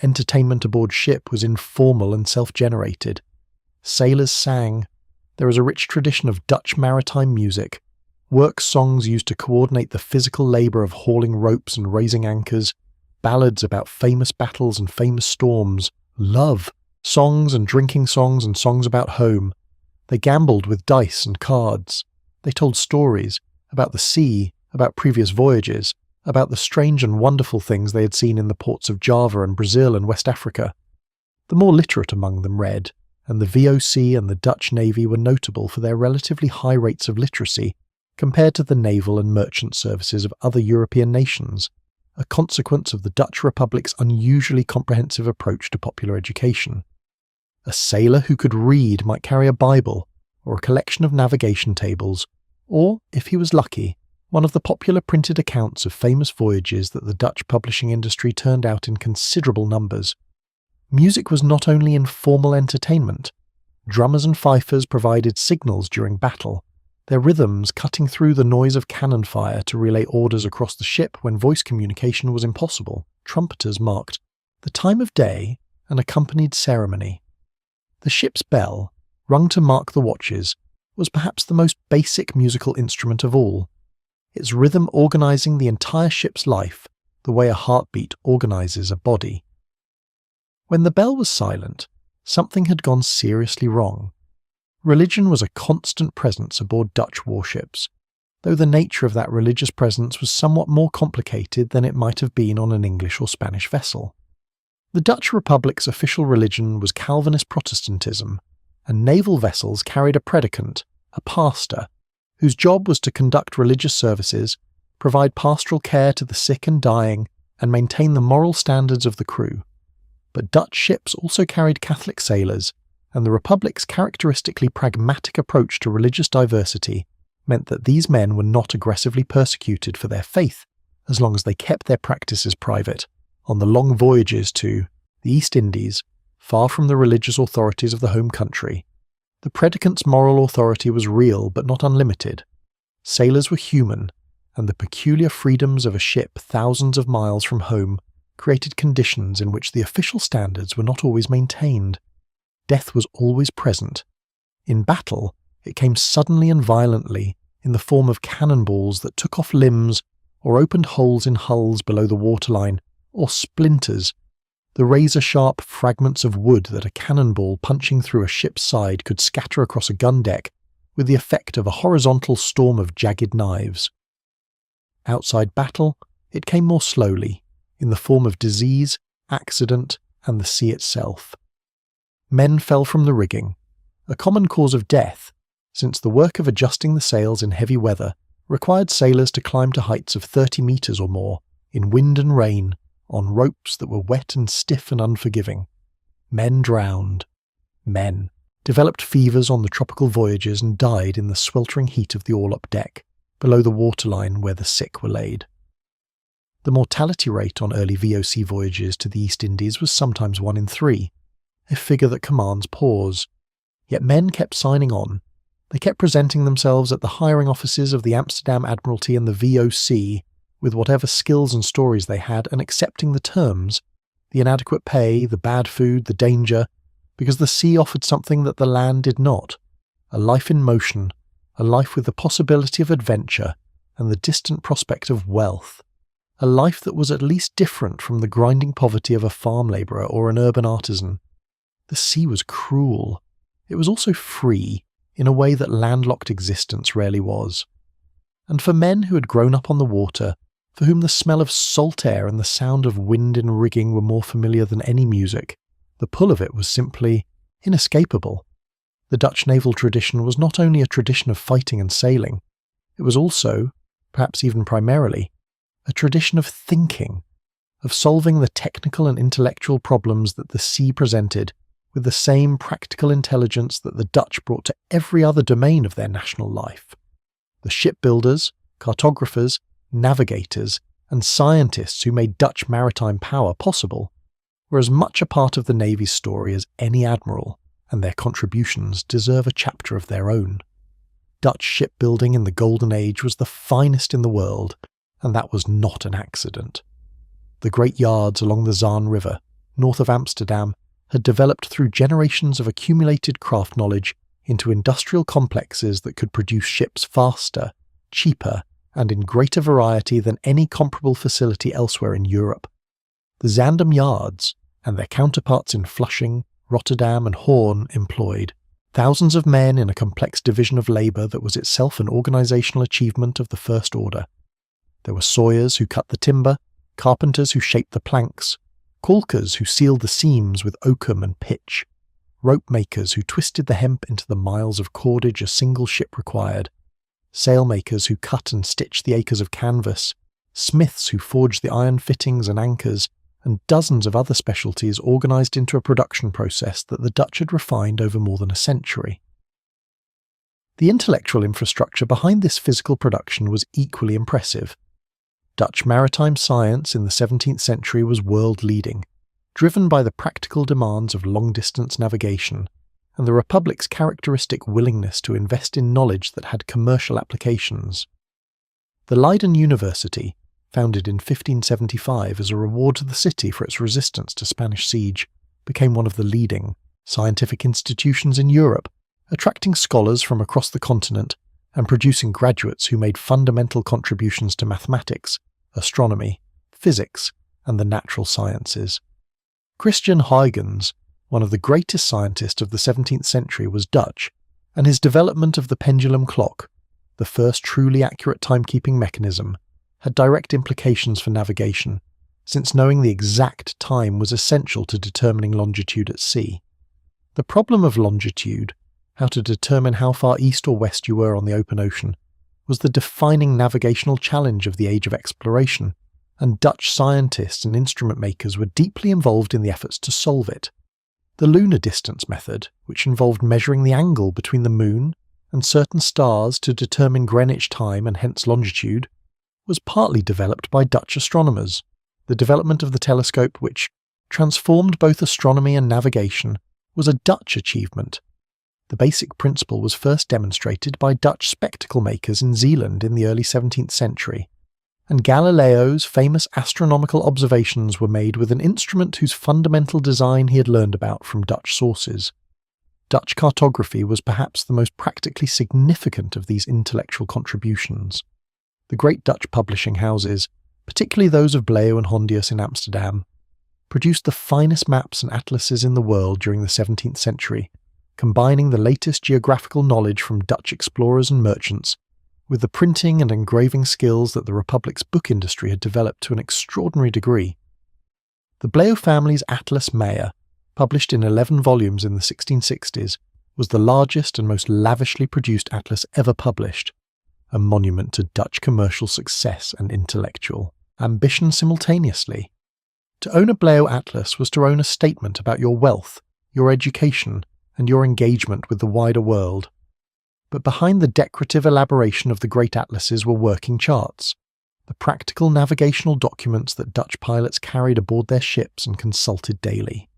Entertainment aboard ship was informal and self-generated. Sailors sang. There is a rich tradition of Dutch maritime music, work songs used to coordinate the physical labour of hauling ropes and raising anchors, ballads about famous battles and famous storms, love, songs and drinking songs and songs about home. They gambled with dice and cards. They told stories about the sea, about previous voyages, about the strange and wonderful things they had seen in the ports of Java and Brazil and West Africa. The more literate among them read, and the VOC and the Dutch Navy were notable for their relatively high rates of literacy compared to the naval and merchant services of other European nations, a consequence of the Dutch Republic's unusually comprehensive approach to popular education. A sailor who could read might carry a Bible or a collection of navigation tables, or, if he was lucky, one of the popular printed accounts of famous voyages that the Dutch publishing industry turned out in considerable numbers. Music was not only informal entertainment. Drummers and fifers provided signals during battle, their rhythms cutting through the noise of cannon fire to relay orders across the ship when voice communication was impossible. Trumpeters marked the time of day and accompanied ceremony. The ship's bell, rung to mark the watches, was perhaps the most basic musical instrument of all, its rhythm organising the entire ship's life the way a heartbeat organises a body. When the bell was silent, something had gone seriously wrong. Religion was a constant presence aboard Dutch warships, though the nature of that religious presence was somewhat more complicated than it might have been on an English or Spanish vessel. The Dutch Republic's official religion was Calvinist Protestantism, and naval vessels carried a predicant, a pastor, whose job was to conduct religious services, provide pastoral care to the sick and dying, and maintain the moral standards of the crew. But Dutch ships also carried Catholic sailors, and the Republic's characteristically pragmatic approach to religious diversity meant that these men were not aggressively persecuted for their faith as long as they kept their practices private on the long voyages to the East Indies, far from the religious authorities of the home country. The predicant's moral authority was real but not unlimited. Sailors were human, and the peculiar freedoms of a ship thousands of miles from home created conditions in which the official standards were not always maintained. Death was always present. In battle, it came suddenly and violently in the form of cannonballs that took off limbs or opened holes in hulls below the waterline, or splinters, the razor-sharp fragments of wood that a cannonball punching through a ship's side could scatter across a gun deck with the effect of a horizontal storm of jagged knives. Outside battle, it came more slowly, in the form of disease, accident, and the sea itself. Men fell from the rigging, a common cause of death, since the work of adjusting the sails in heavy weather required sailors to climb to heights of 30 meters or more, in wind and rain, on ropes that were wet and stiff and unforgiving. Men drowned. Men developed fevers on the tropical voyages and died in the sweltering heat of the all-up deck, below the waterline where the sick were laid. The mortality rate on early VOC voyages to the East Indies was sometimes 1 in 3, a figure that commands pause. Yet men kept signing on. They kept presenting themselves at the hiring offices of the Amsterdam Admiralty and the VOC with whatever skills and stories they had, and accepting the terms, the inadequate pay, the bad food, the danger, because the sea offered something that the land did not: a life in motion, a life with the possibility of adventure and the distant prospect of wealth, a life that was at least different from the grinding poverty of a farm labourer or an urban artisan. The sea was cruel. It was also free, in a way that landlocked existence rarely was. And for men who had grown up on the water, for whom the smell of salt air and the sound of wind in rigging were more familiar than any music, the pull of it was simply inescapable. The Dutch naval tradition was not only a tradition of fighting and sailing, it was also, perhaps even primarily, a tradition of thinking, of solving the technical and intellectual problems that the sea presented with the same practical intelligence that the Dutch brought to every other domain of their national life. The shipbuilders, cartographers, navigators, and scientists who made Dutch maritime power possible were as much a part of the Navy's story as any admiral, and their contributions deserve a chapter of their own. Dutch shipbuilding in the Golden Age was the finest in the world, and that was not an accident. The great yards along the Zaan River, north of Amsterdam, had developed through generations of accumulated craft knowledge into industrial complexes that could produce ships faster, cheaper, and in greater variety than any comparable facility elsewhere in Europe. The Zaandam yards, and their counterparts in Flushing, Rotterdam and Hoorn, employed thousands of men in a complex division of labour that was itself an organisational achievement of the first order. There were sawyers who cut the timber, carpenters who shaped the planks, caulkers who sealed the seams with oakum and pitch, rope makers who twisted the hemp into the miles of cordage a single ship required, sailmakers who cut and stitched the acres of canvas, smiths who forged the iron fittings and anchors, and dozens of other specialties organised into a production process that the Dutch had refined over more than a century. The intellectual infrastructure behind this physical production was equally impressive. Dutch maritime science in the 17th century was world-leading, driven by the practical demands of long-distance navigation, and the Republic's characteristic willingness to invest in knowledge that had commercial applications. The Leiden University, founded in 1575 as a reward to the city for its resistance to Spanish siege, became one of the leading scientific institutions in Europe, attracting scholars from across the continent and producing graduates who made fundamental contributions to mathematics, astronomy, physics, and the natural sciences. Christian Huygens, one of the greatest scientists of the 17th century, was Dutch, and his development of the pendulum clock, the first truly accurate timekeeping mechanism, had direct implications for navigation, since knowing the exact time was essential to determining longitude at sea. The problem of longitude, how to determine how far east or west you were on the open ocean, was the defining navigational challenge of the age of exploration, and Dutch scientists and instrument makers were deeply involved in the efforts to solve it. The lunar distance method, which involved measuring the angle between the moon and certain stars to determine Greenwich time and hence longitude, was partly developed by Dutch astronomers. The development of the telescope, which transformed both astronomy and navigation, was a Dutch achievement. The basic principle was first demonstrated by Dutch spectacle makers in Zealand in the early 17th century, and Galileo's famous astronomical observations were made with an instrument whose fundamental design he had learned about from Dutch sources. Dutch cartography was perhaps the most practically significant of these intellectual contributions. The great Dutch publishing houses, particularly those of Blaeu and Hondius in Amsterdam, produced the finest maps and atlases in the world during the 17th century, combining the latest geographical knowledge from Dutch explorers and merchants with the printing and engraving skills that the Republic's book industry had developed to an extraordinary degree. The Blaeu family's Atlas Maya, published in 11 volumes in the 1660s, was the largest and most lavishly produced atlas ever published, a monument to Dutch commercial success and intellectual ambition simultaneously. To own a Blauw Atlas was to own a statement about your wealth, your education, and your engagement with the wider world. But behind the decorative elaboration of the great atlases were working charts, the practical navigational documents that Dutch pilots carried aboard their ships and consulted daily.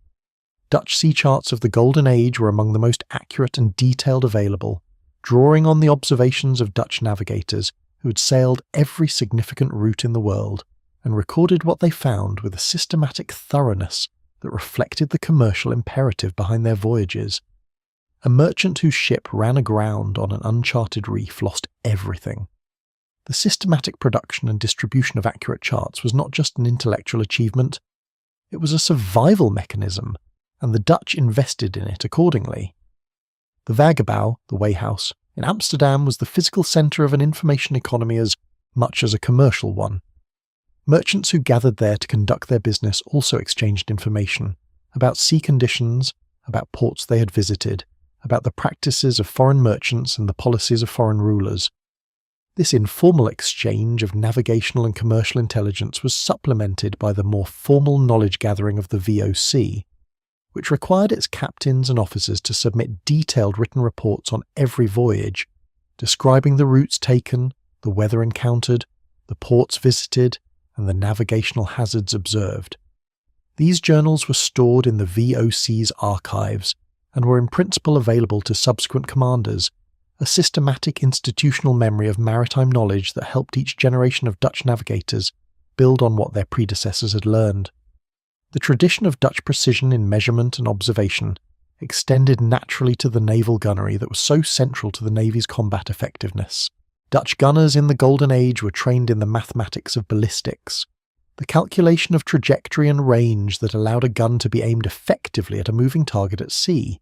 Dutch sea charts of the Golden Age were among the most accurate and detailed available, drawing on the observations of Dutch navigators who had sailed every significant route in the world and recorded what they found with a systematic thoroughness that reflected the commercial imperative behind their voyages. A merchant whose ship ran aground on an uncharted reef lost everything. The systematic production and distribution of accurate charts was not just an intellectual achievement, it was a survival mechanism, and the Dutch invested in it accordingly. The Wagebouw, the Weighhouse, in Amsterdam was the physical centre of an information economy as much as a commercial one. Merchants who gathered there to conduct their business also exchanged information about sea conditions, about ports they had visited, about the practices of foreign merchants and the policies of foreign rulers. This informal exchange of navigational and commercial intelligence was supplemented by the more formal knowledge gathering of the VOC, which required its captains and officers to submit detailed written reports on every voyage, describing the routes taken, the weather encountered, the ports visited, and the navigational hazards observed. These journals were stored in the VOC's archives and were in principle available to subsequent commanders, a systematic institutional memory of maritime knowledge that helped each generation of Dutch navigators build on what their predecessors had learned. The tradition of Dutch precision in measurement and observation extended naturally to the naval gunnery that was so central to the Navy's combat effectiveness. Dutch gunners in the Golden Age were trained in the mathematics of ballistics, the calculation of trajectory and range that allowed a gun to be aimed effectively at a moving target at sea,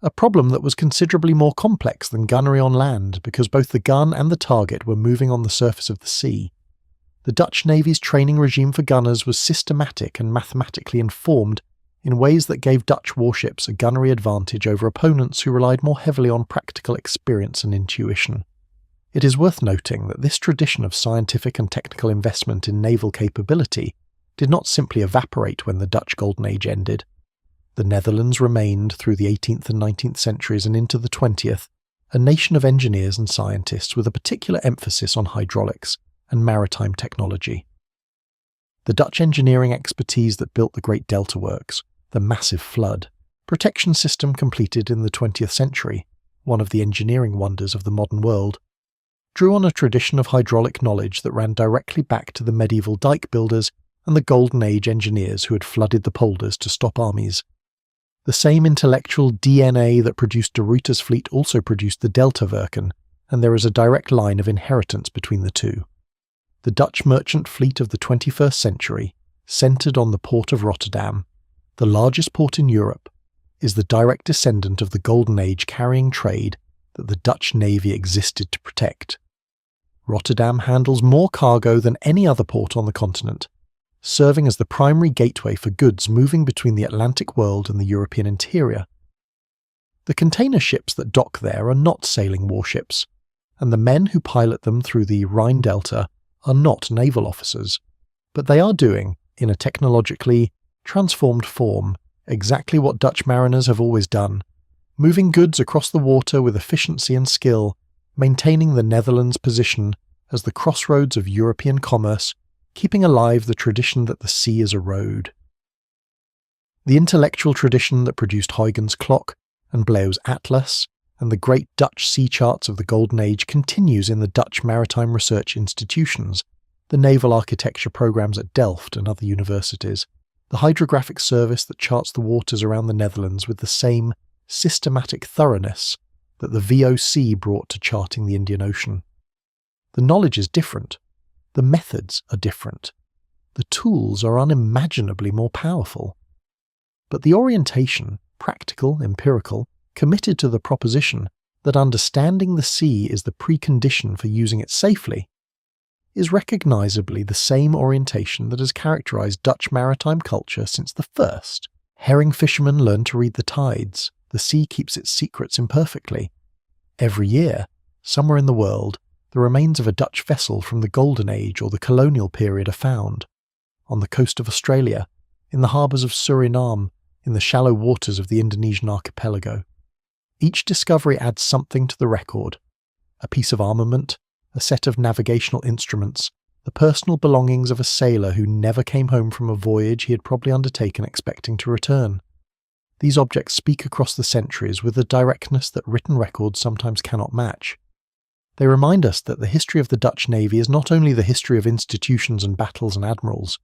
a problem that was considerably more complex than gunnery on land because both the gun and the target were moving on the surface of the sea. The Dutch Navy's training regime for gunners was systematic and mathematically informed in ways that gave Dutch warships a gunnery advantage over opponents who relied more heavily on practical experience and intuition. It is worth noting that this tradition of scientific and technical investment in naval capability did not simply evaporate when the Dutch Golden Age ended. The Netherlands remained through the 18th and 19th centuries and into the 20th, a nation of engineers and scientists with a particular emphasis on hydraulics and maritime technology. The Dutch engineering expertise that built the Great Delta Works, the massive flood, protection system completed in the 20th century, one of the engineering wonders of the modern world, drew on a tradition of hydraulic knowledge that ran directly back to the medieval dike builders and the Golden Age engineers who had flooded the polders to stop armies. The same intellectual DNA that produced de Ruyter's fleet also produced the Deltawerken, and there is a direct line of inheritance between the two. The Dutch merchant fleet of the 21st century, centred on the port of Rotterdam, the largest port in Europe, is the direct descendant of the Golden Age carrying trade that the Dutch Navy existed to protect. Rotterdam handles more cargo than any other port on the continent, serving as the primary gateway for goods moving between the Atlantic world and the European interior. The container ships that dock there are not sailing warships, and the men who pilot them through the Rhine Delta are not naval officers, but they are doing, in a technologically transformed form, exactly what Dutch mariners have always done, moving goods across the water with efficiency and skill, maintaining the Netherlands' position as the crossroads of European commerce, keeping alive the tradition that the sea is a road. The intellectual tradition that produced Huygens' clock and Blauw's atlas and the great Dutch sea charts of the Golden Age continues in the Dutch maritime research institutions, the naval architecture programs at Delft and other universities, the hydrographic service that charts the waters around the Netherlands with the same systematic thoroughness that the VOC brought to charting the Indian Ocean. The knowledge is different. The methods are different. The tools are unimaginably more powerful. But the orientation, practical, empirical, committed to the proposition that understanding the sea is the precondition for using it safely, is recognisably the same orientation that has characterised Dutch maritime culture since the first. Herring fishermen learn to read the tides. The sea keeps its secrets imperfectly. Every year, somewhere in the world, the remains of a Dutch vessel from the Golden Age or the colonial period are found. On the coast of Australia, in the harbours of Suriname, in the shallow waters of the Indonesian archipelago. Each discovery adds something to the record. A piece of armament, a set of navigational instruments, the personal belongings of a sailor who never came home from a voyage he had probably undertaken expecting to return. These objects speak across the centuries with a directness that written records sometimes cannot match. They remind us that the history of the Dutch Navy is not only the history of institutions and battles and admirals,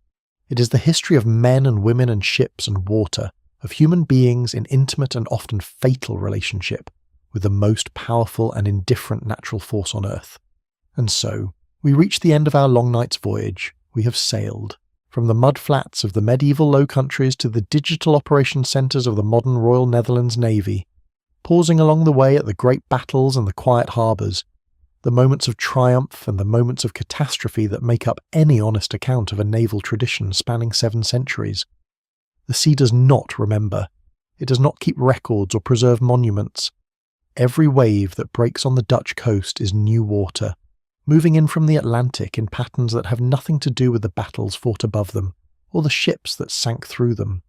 it is the history of men and women and ships and water, of human beings in intimate and often fatal relationship with the most powerful and indifferent natural force on earth. And so, we reach the end of our long night's voyage. We have sailed from the mudflats of the medieval Low Countries to the digital operations centres of the modern Royal Netherlands Navy, pausing along the way at the great battles and the quiet harbours, the moments of triumph and the moments of catastrophe that make up any honest account of a naval tradition spanning 7 centuries. The sea does not remember. It does not keep records or preserve monuments. Every wave that breaks on the Dutch coast is new water, moving in from the Atlantic in patterns that have nothing to do with the battles fought above them, or the ships that sank through them.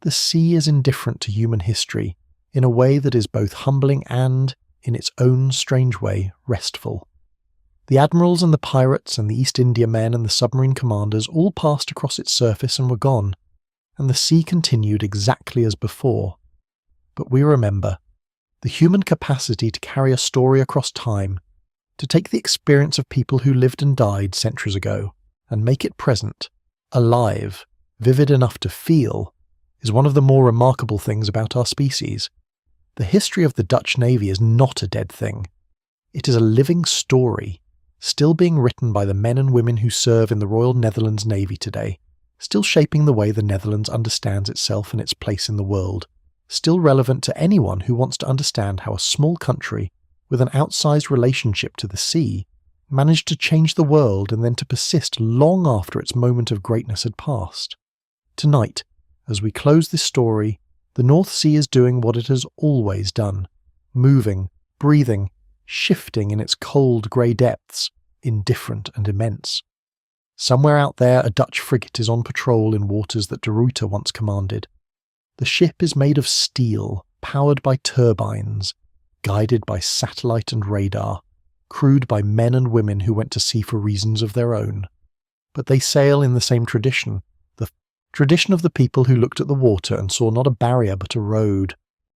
The sea is indifferent to human history, in a way that is both humbling and, in its own strange way, restful. The admirals and the pirates and the East India men and the submarine commanders all passed across its surface and were gone, and the sea continued exactly as before. But we remember the human capacity to carry a story across time, to take the experience of people who lived and died centuries ago and make it present, alive, vivid enough to feel, is one of the more remarkable things about our species. The history of the Dutch Navy is not a dead thing. It is a living story, still being written by the men and women who serve in the Royal Netherlands Navy today, still shaping the way the Netherlands understands itself and its place in the world, still relevant to anyone who wants to understand how a small country with an outsized relationship to the sea managed to change the world and then to persist long after its moment of greatness had passed. Tonight, as we close this story, the North Sea is doing what it has always done, moving, breathing, shifting in its cold grey depths, indifferent and immense. Somewhere out there a Dutch frigate is on patrol in waters that de Ruyter once commanded. The ship is made of steel, powered by turbines, guided by satellite and radar, crewed by men and women who went to sea for reasons of their own. But they sail in the same tradition, the tradition of the people who looked at the water and saw not a barrier but a road,